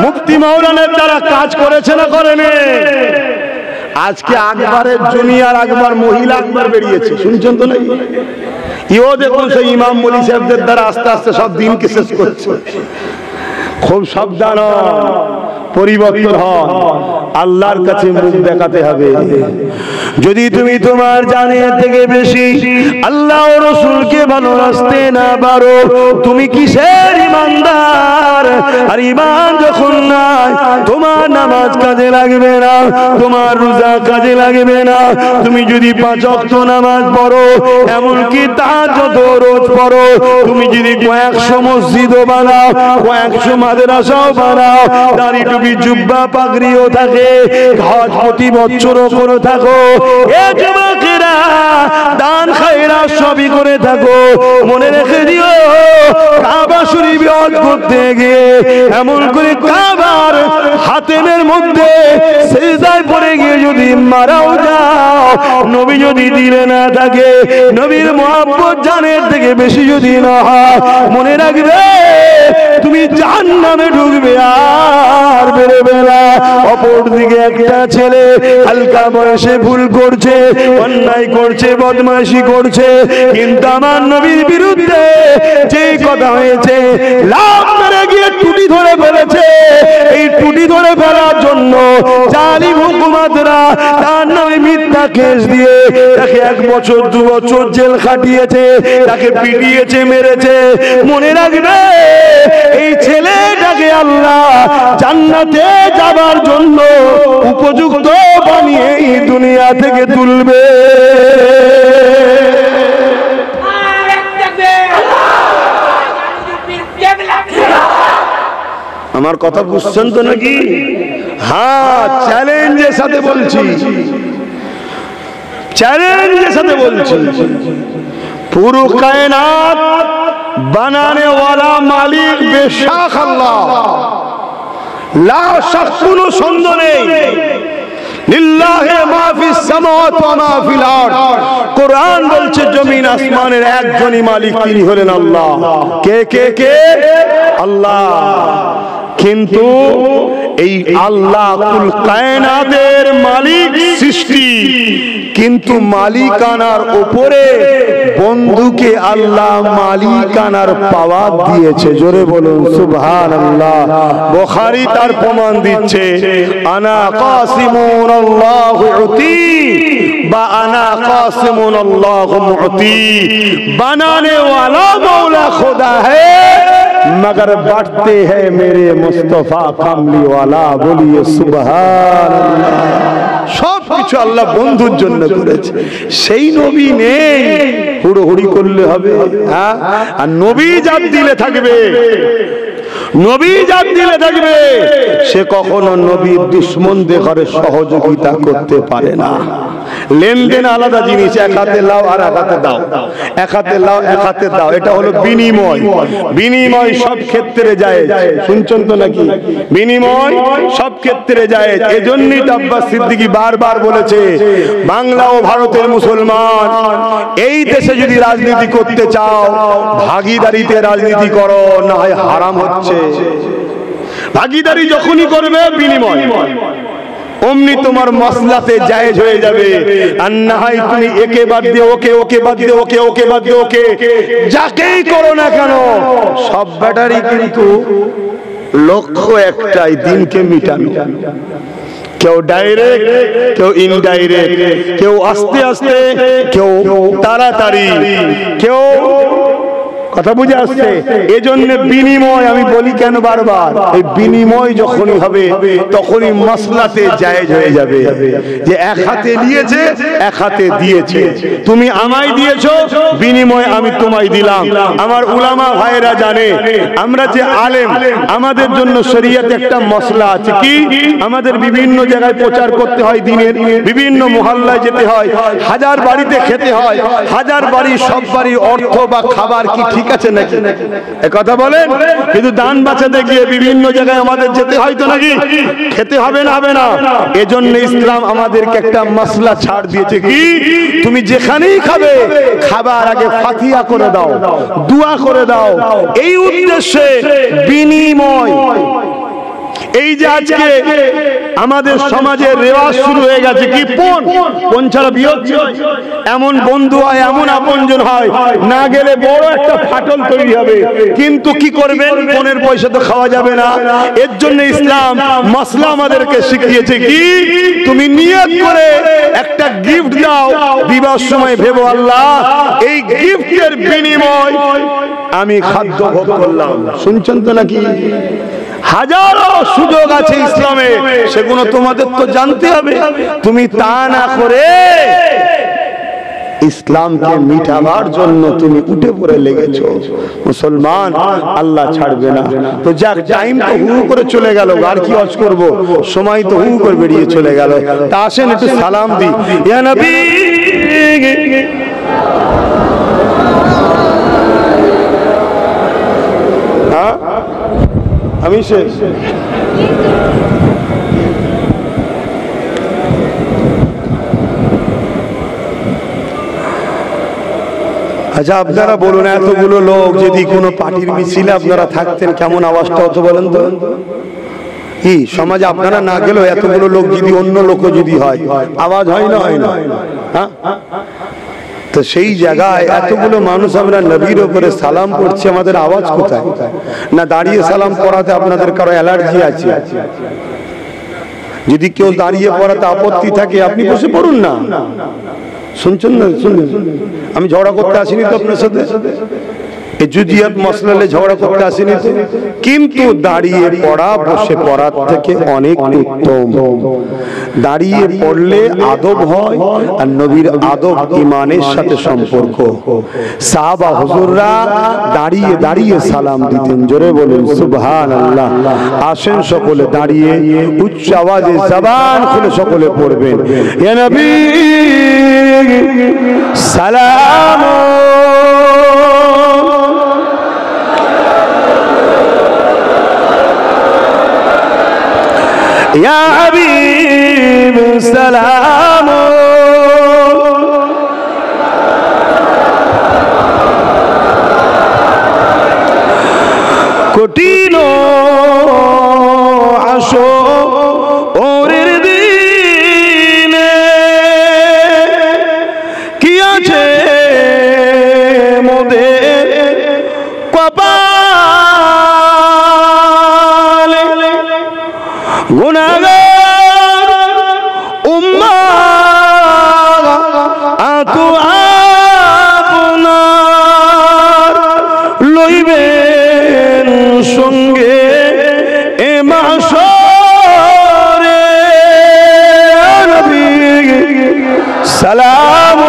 মুফতি মাওলানার দ্বারা কাজ করেছে না করেনি? আজকে আকবরের জুনিয়র আকবর, মহিলা আকবর বেরিয়েছে, শুনছেন তো নাকি? ইও দেখুন সেই ইমাম মলি সাহেবদের দ্বারা আস্তে আস্তে সব দিনকে শেষ করছে। খুব সাবধান, পরিবর্তন হন, আল্লাহর কাছে মুখ দেখাতে হবে। যদি তুমি তোমার জানের থেকে বেশি আল্লাহ ও রাসূলকে ভালোবাসতে না পারো, তুমি কিসের ইমানদার? আর ইমান যখন নাই, তোমার নামাজ কাজে লাগবে না, তোমার রোজা কাজে লাগবে না। তুমি যদি 5 ওয়াক্ত নামাজ পড়ো, এমনকি তাহাজ্জুদ রোজ পড়ো, তুমি যদি কয়েকশো মসজিদও বানাও, কয়েকশো মাদ্রাসাও বানাও, দাড়ি টুপি জুব্বা পাগড়িও থাকে, হজ প্রতি বছরও করে থাকো, এ যুবকেরা দান খায়রাত সবই করে থাকো, মনে রেখে দিও কাবা শরীফে হজ করতে গিয়ে এমন করে কাবার হাতেমের মধ্যে সিজদায় পড়ে গিয়ে যদি মারাও যাও, নবী যদি দিলে না থাকে, নবীর মহব্বত জানের থেকে বেশি যদি না হয়, মনে রাখবে তুমি জাহান্নামে ঢুকবে আর বেরোবে না। অপর দিকে একটা ছেলে হালকা বয়সে ভুল করছে, অন্যায় করছে, বদমাশি করছে, কিন্তু আমার নবীর বিরুদ্ধে যে কথা হয়েছে, লাভ মেরে গিয়ে টুটি ধরে ফেলেছে। এই টুটি ধরে ফেলার জন্য জালিম হুকুমতরা তার নামে মিথ্যা কেস দিয়ে তাকে 1 বছর 2 বছর জেল খাটিয়েছে, তাকে পিটিয়েছে, মেরেছে। মনে রাখবে এই ছেলেটাকে আল্লাহ জান্নাতে যাবার জন্য উপযুক্ত বানিয়ে এই দুনিয়া থেকে তুলবে। আমার কথা বুঝছেন তো নাকি? হ্যাঁ, চ্যালেঞ্জের সাথে বলছি, চ্যালেঞ্জের সাথে বলছি, পুরো কায়নাত বানানে ওয়ালা মালিক বেশাক আল্লাহ, লা শাক, কোনো সন্দেহ নেই। লিল্লাহি মা ফিস সামাওয়াতি ওয়া মা ফিল আরদ। কোরআন বলছে জমিন আসমানের একজনই মালিক, তিনি হলেন আল্লাহ। কে কে কে? আল্লাহ। কিন্তু এই আল্লাহ কুল কায়নাতের মালিক, সৃষ্টি, কিন্তু মালিকানার উপরে বন্ধুকে আল্লাহ মালিকানার পাওয়ার দিয়েছে। জোরে বলুন সুবহানাল্লাহ। বুখারী তার প্রমাণ দিচ্ছে, আনা কাসিমুন আল্লাহু ইউতি বা আনা কাসিমুন আল্লাহু মুতি। বানানে ওয়ালা মৌলা খুদা है, मगर बांटते हैं मेरे मुस्तफा कामली वाला, बोलिए सुबहानाल्लाह। सब কিছু আল্লাহ বন্ধুর জন্য করেছে। সেই নবী নেই, হুড়োহুড়ি করলে হবে? হ্যাঁ, আর নবী যার দিলে থাকবে, নবী যার দিলে থাকবে, সে কখনো নবীর দুশমনদের ঘরে সহযোগিতা করতে পারে না। লেনদেন আলাদা জিনিস, এক হাতে লাও আর এক হাতে দাও, এক হাতে লাও এক হাতে দাও, এটা হলো বিনিময়। বিনিময় সব ক্ষেত্রে যায়, শুনছেন তো নাকি? বিনিময় সব ক্ষেত্রে যায়। এজন্যই আব্বাস সিদ্দিকী বারবার বলেছে, বাংলা ও ভারতের মুসলমান, এই দেশে যদি রাজনীতি করতে চাও, ভাগীদারিতে রাজনীতি করো, না হয় হারাম হচ্ছে। ভাগীদারি যখনই করবে বিনিময়, অমনি তোমার মসলাতে জায়েজ হয়ে যাবে। আর না হয় তুমি একে বাদ দিয়ে ওকে, ওকে বাদ দিয়ে ওকে, ওকে বাদ দিয়ে ওকে, যাকেই করো না কেন সব ব্যাটারি কিন্তু লক্ষ্য একটাই, দিনকে মিটানো। কেউ ডাইরেক্ট, কেউ ইনডাইরেক্ট, কেউ আস্তে আস্তে, কেউ তাড়াতাড়ি, কেউ, কথা বুঝে আসছে? এজন্য বিনিময় আমি বলি কেন বারবার, এই বিনিময় যখনই হবে তখনই মাসলাতে জায়েজ হয়ে যাবে। যে এক হাতে নিয়েছে এক হাতে দিয়েছে, তুমি আমায় দিয়েছো, বিনিময় আমি তোমায় দিলাম। আমার উলামা ভাইরা জানে, আমরা যে আলেম, আমাদের জন্য শরীয়তে একটা মসলা আছে। কি? আমাদের বিভিন্ন জায়গায় প্রচার করতে হয়, দিনের বিভিন্ন মহল্লায় যেতে হয়, হাজার বাড়িতে খেতে হয়, হাজার বাড়ি, সব বাড়ির অর্থ বা খাবার কি ঠিক আছে নাকি? কথা বলেন। কিন্তু দান বাঁচাতে গিয়ে বিভিন্ন জায়গায় আমাদের যেতে হয় তো নাকি? খেতে হবে না? হবে না। এজন্য ইসলাম আমাদেরকে একটা মাসলা ছাড় দিয়েছে। কি? তুমি যেখানেই খাবে, খাবার আগে ফাতিহা করে দাও, দোয়া করে দাও, এই উদ্দেশ্যে বিনিময়। এই যে আজকে আমাদের সমাজে রেওয়াজ শুরু হয়ে গেছে, কি পণ ছাড়া বিয়ে হচ্ছে। এমন বন্ধু হয়, এমন আপনজন হয়, না গেলে বড় একটা ফাটল তৈরি হবে। কিন্তু কি করবেন? পণের পয়সা তো খাওয়া যাবে না। এর জন্য ইসলাম মাসলা আমাদেরকে শিখিয়েছে। কি? তুমি নিয়ত করে একটা গিফট দাও, দিবার সময় ভেবো, আল্লাহ এই গিফটের বিনিময় আমি খাদ্য ভোগ করলাম। শুনছেন তো নাকি? হাজারো সুযোগ আছে ইসলামে, সেগুলো তোমাদের তো জানতে হবে। তুমি তা না করে ইসলামকে মিটাবার জন্য তুমি উঠে পড়ে লেগেছো। মুসলমান, আল্লাহ ছাড়বে না। তো যাক, টাইম তো হু করে চলে গেল, আর কি ওয়াজ করব? সময় তো হু করে বেরিয়ে চলে গেল। তা আসেন একটু সালাম দিই। ইয়া নবী, হ্যাঁ আমি শেষ। আচ্ছা, আপনারা বলুন, এতগুলো লোক যদি কোনো পার্টির মিছিলে আপনারা থাকতেন, কেমন আওয়াজটা হতো বলেন তো? কি সমাজে আপনারা না গেলেও এতগুলো লোক যদি অন্য লোক যদি হয়, আওয়াজ হয় না? হয় না? হ্যাঁ, তো সেই জায়গায় এতগুলো মানুষ আমরা নবীর উপরে সালাম করছি, আমাদের আওয়াজ কোথায়? না দাঁড়িয়ে সালাম পড়াতে আপনাদের কারো অ্যালার্জি আছে? যদি কেউ দাঁড়িয়ে পড়াতে আপত্তি থাকে, আপনি বসে পড়ুন না। শুনছেন না? শুনুন, আমি ঝগড়া করতে আসিনি তো আপনার সাথে, এই জুজিয়াত মসলালে ঝগড়া করতে আসিনি তো। কিন্তু দাঁড়িয়ে পড়া বসে পড়ার থেকে অনেক উত্তম। দাঁড়িয়ে পড়লে আদব হয়, আর নবীর আদব ইমানের সাথে সম্পর্ক। সাহাবা হুজুররা দাঁড়িয়ে দাঁড়িয়ে সালাম দিতেন। জোরে বলুন সুবহানাল্লাহ। আসেন সকলে দাঁড়িয়ে উচ্চ আওয়াজে জবান খুলে সকলে পড়বেন, ইয়া নবী সালাম या हबीब सलाम कठिनो आशो ओरेर दिने कि आछे मोদের কপালে গুনাহগার উম্মাহ সালাম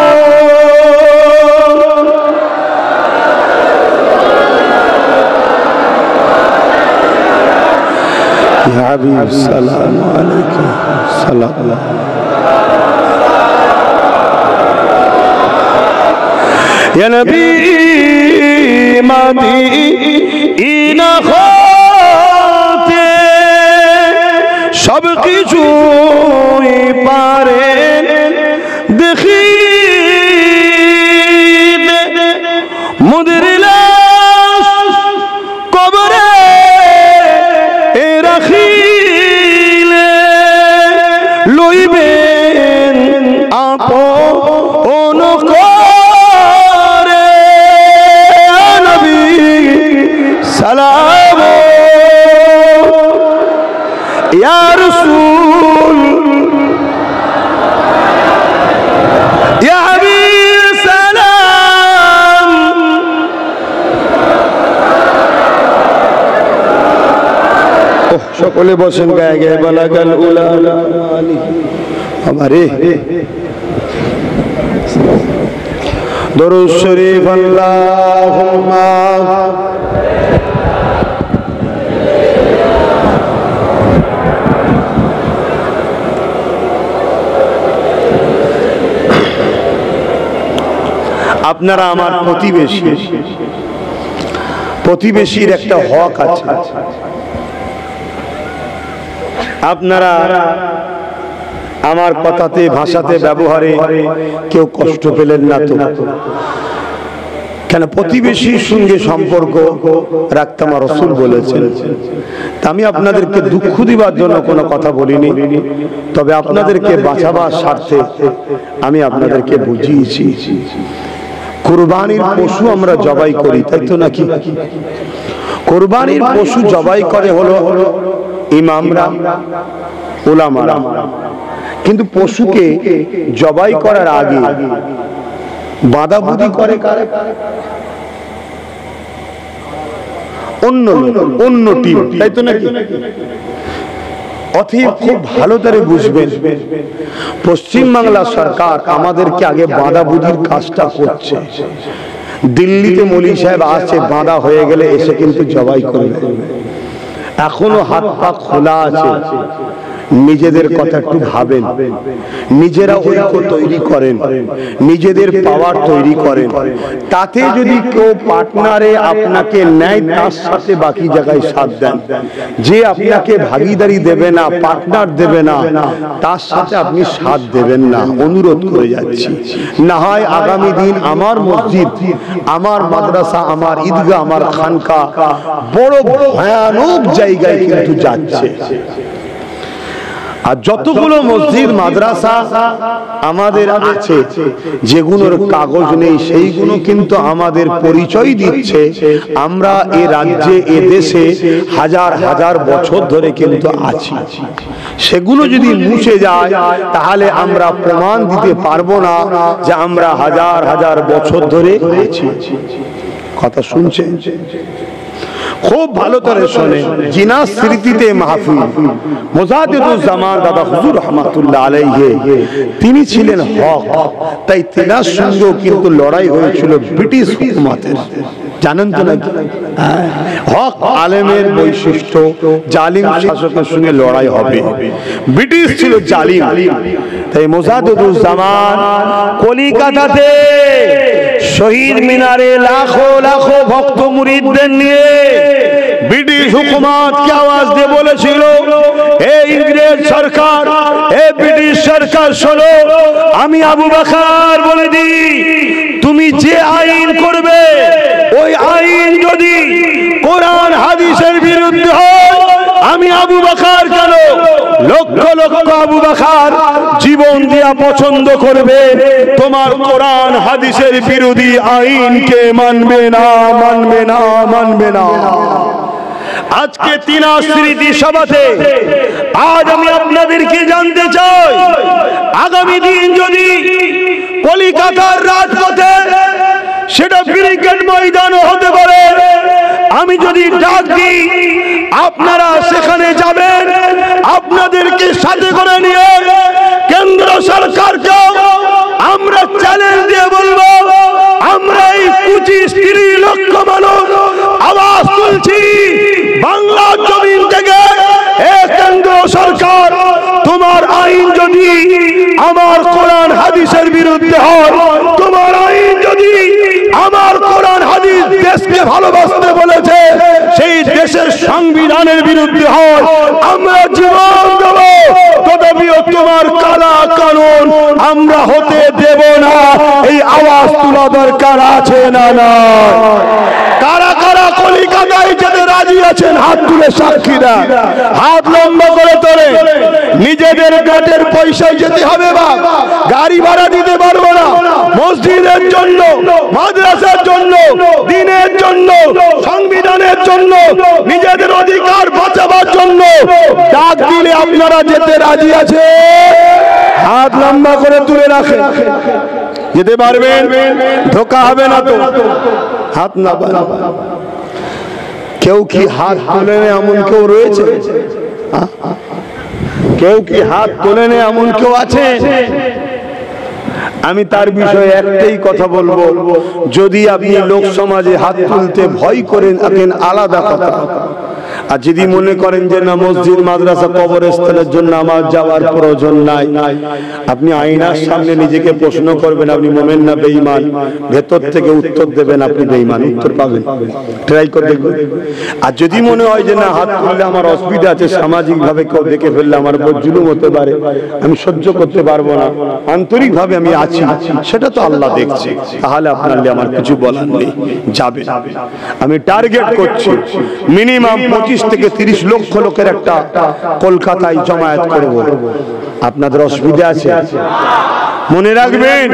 ইয়া হাবিব সালাম আলাইকুম সালাম ইয়া নবী মদিনা হতে সব কিছু পারেন দেখি মুদের লাশ কবরে রাখিলে লইবেন আপন করে নবী সালাম ইয়া রাসূল ইয়া হাবিব সালাম সকলে বসেন গায়ে গায়ে বালাগাল উলা আমারে দরুদ শরীফ আল্লাহুম্মা আপনারা আমার প্রতিবেশীর একটা হক আছে আপনারা আমার কথাতে ভাষাতে ব্যবহারে কেউ কষ্ট পেলেন না তো কেন প্রতিবেশীর সঙ্গে সম্পর্ক রাখতে আমার রাসূল বলেছেন আমি আপনাদেরকে দুঃখ দিবার জন্য কোনো কথা বলিনি তবে আপনাদেরকে বাঁচাবার স্বার্থে আমি আপনাদেরকে বুঝিয়েছি কুরবানির পশু আমরা জবাই করি তাই তো নাকি কুরবানির পশু জবাই করে হলো ইমামরা উলামারা কিন্তু পশুকে জবাই করার আগে বাঁধাবুধি করে অন্য টিম তাই তো নাকি অতএব খুব ভালো করে বুঝবেন পশ্চিমবাংলা সরকার আমাদেরকে আগে বাঁধাবুধির কাজটা করছে দিল্লিতে মৌলী সাহেব আসছে বাঁধা হয়ে গেলে এসে কিন্তু জবাই করবে এখনো হাত পা খোলা আছে নিজেদের কথা একটু ভাবেন নিজেরা ঐক্য তৈরি করেন নিজেদের পাওয়ার তৈরি করেন তাতে যদি কেউ পার্টনারে আপনাকে নেয় তার সাথে বাকি জায়গায় সাথ দেন যে আপনাকে ভাগিদারি দেবে না পার্টনার দেবে না তার সাথে আপনি সাথ দেবেন না অনুরোধ করে যাচ্ছি না হয় আগামী দিন আমার মসজিদ আমার মাদ্রাসা আমার ঈদগাহ আমার খানকা বড় ভয়ানক জায়গায় কিন্তু যাচ্ছে আর যতগুলো মসজিদ মাদ্রাসা আমাদের আছে যেগুলোর কাগজ নেই সেইগুলো কিন্তু আমাদের পরিচয় দিচ্ছে আমরা এই রাজ্যে এ দেশে হাজার হাজার বছর ধরে কিন্তু আছি সেগুলো যদি মুছে যায় তাহলে আমরা প্রমাণ দিতে পারবো না যে আমরা হাজার হাজার বছর ধরে আছি কথা শুনছেন খুব ভালো করে শোনেন জিনা স্মৃতিতে মাহফিল মুজাদ্দিদুজ্জামান দাদা হুজুর রহমাতুল্লাহ আলাইহি তিনি ছিলেন হক তাই তেনার সঙ্গে কিন্তু লড়াই হয়েছিল ব্রিটিশ হুকুমতের জানেন তো নাকি হক আলেমের বৈশিষ্ট্য জালিম শাসকের সঙ্গে লড়াই হবে ব্রিটিশ ছিল জালিম তাই মুজাদ্দিদুজ্জামান কলিকাতাতে শহীদ মিনারে লাখো লাখো ভক্ত মুরিদদের নিয়ে ব্রিটিশ হুকুমতকে আওয়াজ দিয়ে বলেছিল এই ইংরেজ সরকার এই ব্রিটিশ সরকার শোনো আমি আবু বকর বলে দিই তুমি যে আইন করবে ওই আইন যদি কোরআন হাদিসের বিরুদ্ধে হয় আমি আবু বকর কেন লক্ষ লক্ষ আবু বকর জীবন দিয়া পছন্দ করবে তোমার কোরআন হাদিসের বিরোধী আইনকে মানবে না মানবে না মানবে না আজকে তিনা স্মৃতি সভাতে আজ আমি আপনাদেরকে জানতে চাই আগামী দিন যদি কলিকাতার রাজপথে সেটা ব্রিগেড ময়দানও হতে পারে আমি যদি ডাক দিই আপনারা সেখানে যাবেন আপনাদেরকে সাথে করে নিয়ে কেন্দ্র সরকারকে সরকার, তোমার আইন যদি আমার কোরআন হাদিসের বিরুদ্ধে হয়, তোমার আইন যদি আমার কোরআন হাদিস দেশকে ভালোবাসতে বলেছে সেই দেশের সংবিধানের বিরুদ্ধে হয়, আমরা জীবন দেব, তথাপিও তোমার কালা কানুন আমরা হতে দেব না। এই আওয়াজ তোলা দরকার আছে না? না। কারা কারা কলিকাতায় যেতে রাজি আছেন হাত তুলে সাক্ষী দেন, হাত লম্বা করে তোলে। নিজেদের গাটের পয়সায় যেতে হবে, বা গাড়ি ভাড়া দিতে পারবো না, মসজিদের জন্য, মাদ্রাসার জন্য, দ্বীনের জন্য, সংবিধানের জন্য, নিজেদের অধিকার বাঁচাবার জন্য ডাক দিলে আপনারা যেতে রাজি আছে? হাত লম্বা করে তুলে রাখেন। যেতে পারবেন? ধোকা হবে না তো? হাত না বাড়াবেন। কেউ কি হাত তোলেন এমন কেউ রয়েছে? কেউ কি হাত তোলেন এমন কেউ আছে? আমি তার বিষয়ে একটাই কথা বলবো, যদি আপনি লোক সমাজে হাত তুলতে ভয় করেন থাকেন আলাদা কথা, আর যদি মনে করেন যে না মসজিদ মাদ্রাসা কবরস্থানের জন্য আমার যাওয়ার প্রয়োজন নাই, আপনি আয়নার সামনে নিজেকে প্রশ্ন করবেন আপনি মুমিন না বেঈমান, ভেতর থেকে উত্তর দেবেন আপনি বেঈমান, উত্তর পাবেন। ট্রাই করে দেখবেন। আর যদি মনে হয় যে না হাত তুললে আমার অসুবিধা আছে, সামাজিক ভাবে কেউ দেখে ফেললে আমার উপর জুলুম হতে পারে, আমি সহ্য করতে পারবো না, আন্তরিক ভাবে আমি আছি, সেটা তো আল্লাহ দেখছে, তাহলে আপনার আমার কিছু বলার নেই, যাবে। আমি টার্গেট করছি মিনিমাম 25 থেকে 30 লক্ষ লোকের একটা কলকাতায় জমায়েত করব। আপনাদের অসুবিধা আছে? মনে রাখবেন,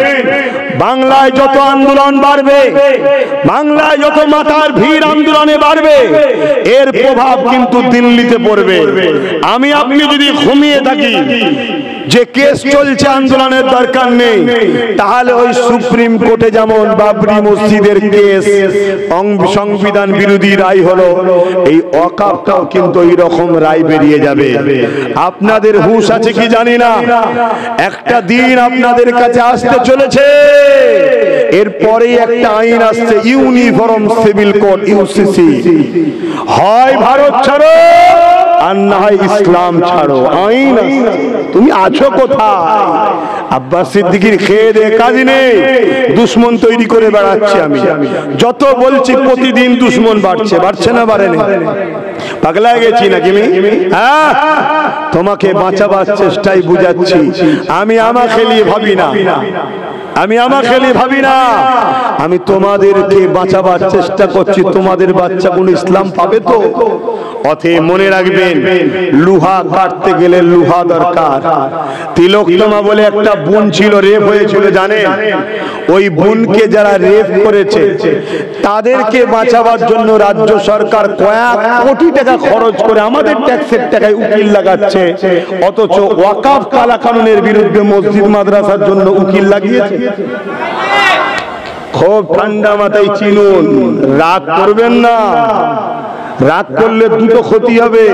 বাংলায় যত আন্দোলন বাড়বে, বাংলায় যত মাথার ভিড় আন্দোলনে বাড়বে, এর প্রভাব কিন্তু দিল্লিতে পড়বে। আমি আপনি যদি ঘুমিয়ে থাকি যে কেস চলছে আন্দোলনের দরকার নেই, তাহলে ওই সুপ্রিম কোর্টে যেমন বাবরি মসজিদের কেস সংবিধান বিরোধী রায় হলো, এই ওয়াকফটাও কিন্তু এই রকম রায় বেরিয়ে যাবে। আপনাদের হুঁশ আছে কি জানি না, একটা দিন আপনাদের কাছে আসতে চলেছে, এরপরে একটা আইন আসছে, ইউনিফর্ম সিভিল কোড, ইউসিসি। হয় ভারত ছাড়ো আর না হয় ইসলাম ছাড়ো, আইন। তুমি আছো কোথায়? আব্বাস সিদ্দিকীর খেয়ে দে কাজ নেই, দুশ্মন তৈরি করে বেড়াচ্ছি আমি। যত বলছি প্রতিদিন দুশ্মন বাড়ছে, বাড়ছে না বাড়েনি? পাগলা গেছি নাকি আমি? হ্যাঁ, তোমাকে বাঁচাবার চেষ্টাই বুঝাচ্ছি। আমি আমাকে নিয়ে ভাবি না, আমি আমাকে নিয়ে ভাবি না, আমি তোমাদেরকে বাঁচাবার চেষ্টা করছি। তোমাদের বাচ্চা কোন ইসলাম পাবে তো? অতএব মনে রাখবেন, লোহা কাটতে গেলে লোহা দরকার। তিলোত্তমা বলে একটা বোন ছিল, রেপ হয়েছিল জানেন? ওই বোনকে যারা রেপ করেছে তাদেরকে বাঁচাবার জন্য রাজ্য সরকার কয়েক কোটি টাকা খরচ করে আমাদের ট্যাক্সের টাকায় উকিল লাগাচ্ছে, অথচ ওয়াকফ কালাকানুনের বিরুদ্ধে মসজিদ মাদ্রাসার জন্য উকিল লাগিয়েছে। খুব ঠান্ডা মাথায় চিনুন, রাগ করবেন না। রাগ করলে দুটো ক্ষতি হবে,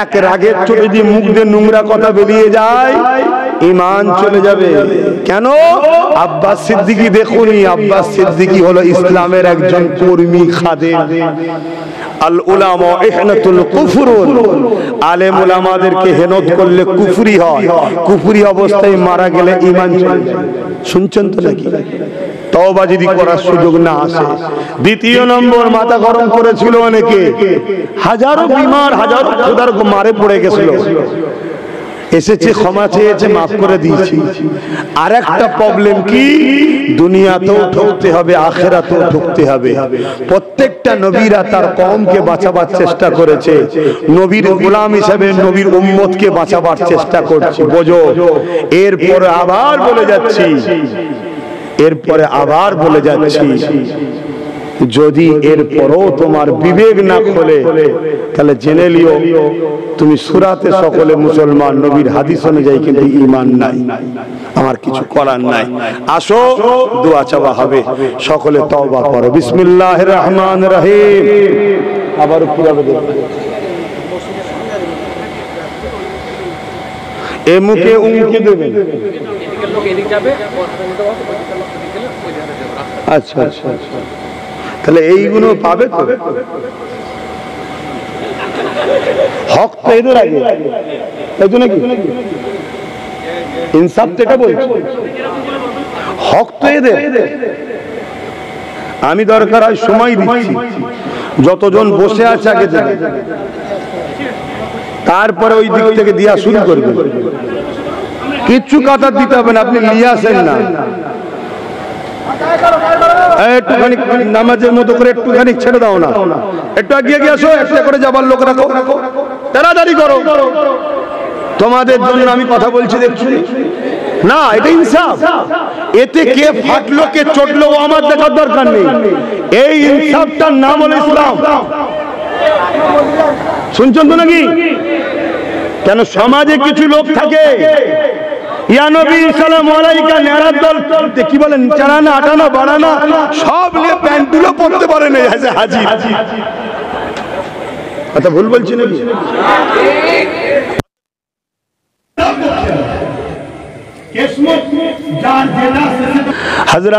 এক রাগের চোটে যদি মুখ দিয়ে নোংরা কথা বেরিয়ে যায় ঈমান চলে যাবে। কেন? আব্বাস সিদ্দিকী দেখুনি, আব্বাস সিদ্দিকী হলো ইসলামের একজন কর্মী খাদেম। আল উলামা ইহনাতুল কুফরুন, আলেম উলামাদেরকে হেনত করলে কুফরি হয়, কুফরি অবস্থায় মারা গেলে ঈমান চলে যায়। শুনছেন তো নাকি? তওবা যদি করার সুযোগ না আসে। দ্বিতীয় নম্বর, মাথা গরম করেছিল অনেকে, হাজারো বিমার, হাজারো খোদার মারে পড়ে গেছিল, এসেছে ক্ষমা চেয়েছে, মাফ করে দিয়েছি। আর একটা প্রবলেম কি, দুনিয়াতেও ঠকতে হবে, আখিরাতেও ঠকতে হবে। প্রত্যেকটা নবীরা তার কওমকে বাঁচাবার চেষ্টা করেছে, নবীর গোলাম হিসেবে নবীর উম্মতকে বাঁচাবার চেষ্টা করছে। বোঝো, এরপরে আবার বলে যাচ্ছি, এরপরে আবার বলে যাচ্ছি, যদি এরপরও তোমার বিবেক না খোলে তাহলে জেনে লিও তুমি সুরাতে সকলে মুসলমান, নবীর হাদিস অনুযায়ী কিন্তু ঈমান নাই। আমার কিছু করার নাই। আসো দোয়া চাওয়া হবে, সকলে তওবা করো। বিসমিল্লাহির রহমানির রহিম। আবার কিভাবে দেখো, এ মুখে উমকে দেবেন। আচ্ছা আচ্ছা, তাহলে এইগুলো পাবে তো। হক তো এদের আগে, তাই তো নাকি? ইনসাফ তো এটা বলছে, হক তো এদের। আমি দরকার হয় সময় দিচ্ছি, যতজন বসে আছে আগে থেকে, তারপরে ওই দিক থেকে দিয়া শুরু করবে। কিচ্ছু কথা দিতে হবে না, আপনি নিয়ে আসেন না, একটুখানি নামাজের মতো করে একটুখানি ছেড়ে দাও না, একটু এগিয়ে গিয়ে আসো, একটা করে যাবার লোক রাখো, তাড়াতাড়ি করো। তোমাদের জন্য আমি কথা বলছি, দেখছি না, এটা ইনসাফ। এতে কে ফাটলো কে চটলো ও আমার দেখার দরকার নেই। এই ইনসাফটার নাম হলো ইসলাম। শুনছেন তো নাকি? কেন সমাজে কিছু লোক থাকে, ইয়া নবী সালাম আলাইকা নেড়ার দল চলতে, কি বলেন, চারানা আটানা বাড়ানা সব নিয়ে প্যান্টগুলো পড়তে পারে না, হাজি। আচ্ছা ভুল বলছি নাকি? হযরত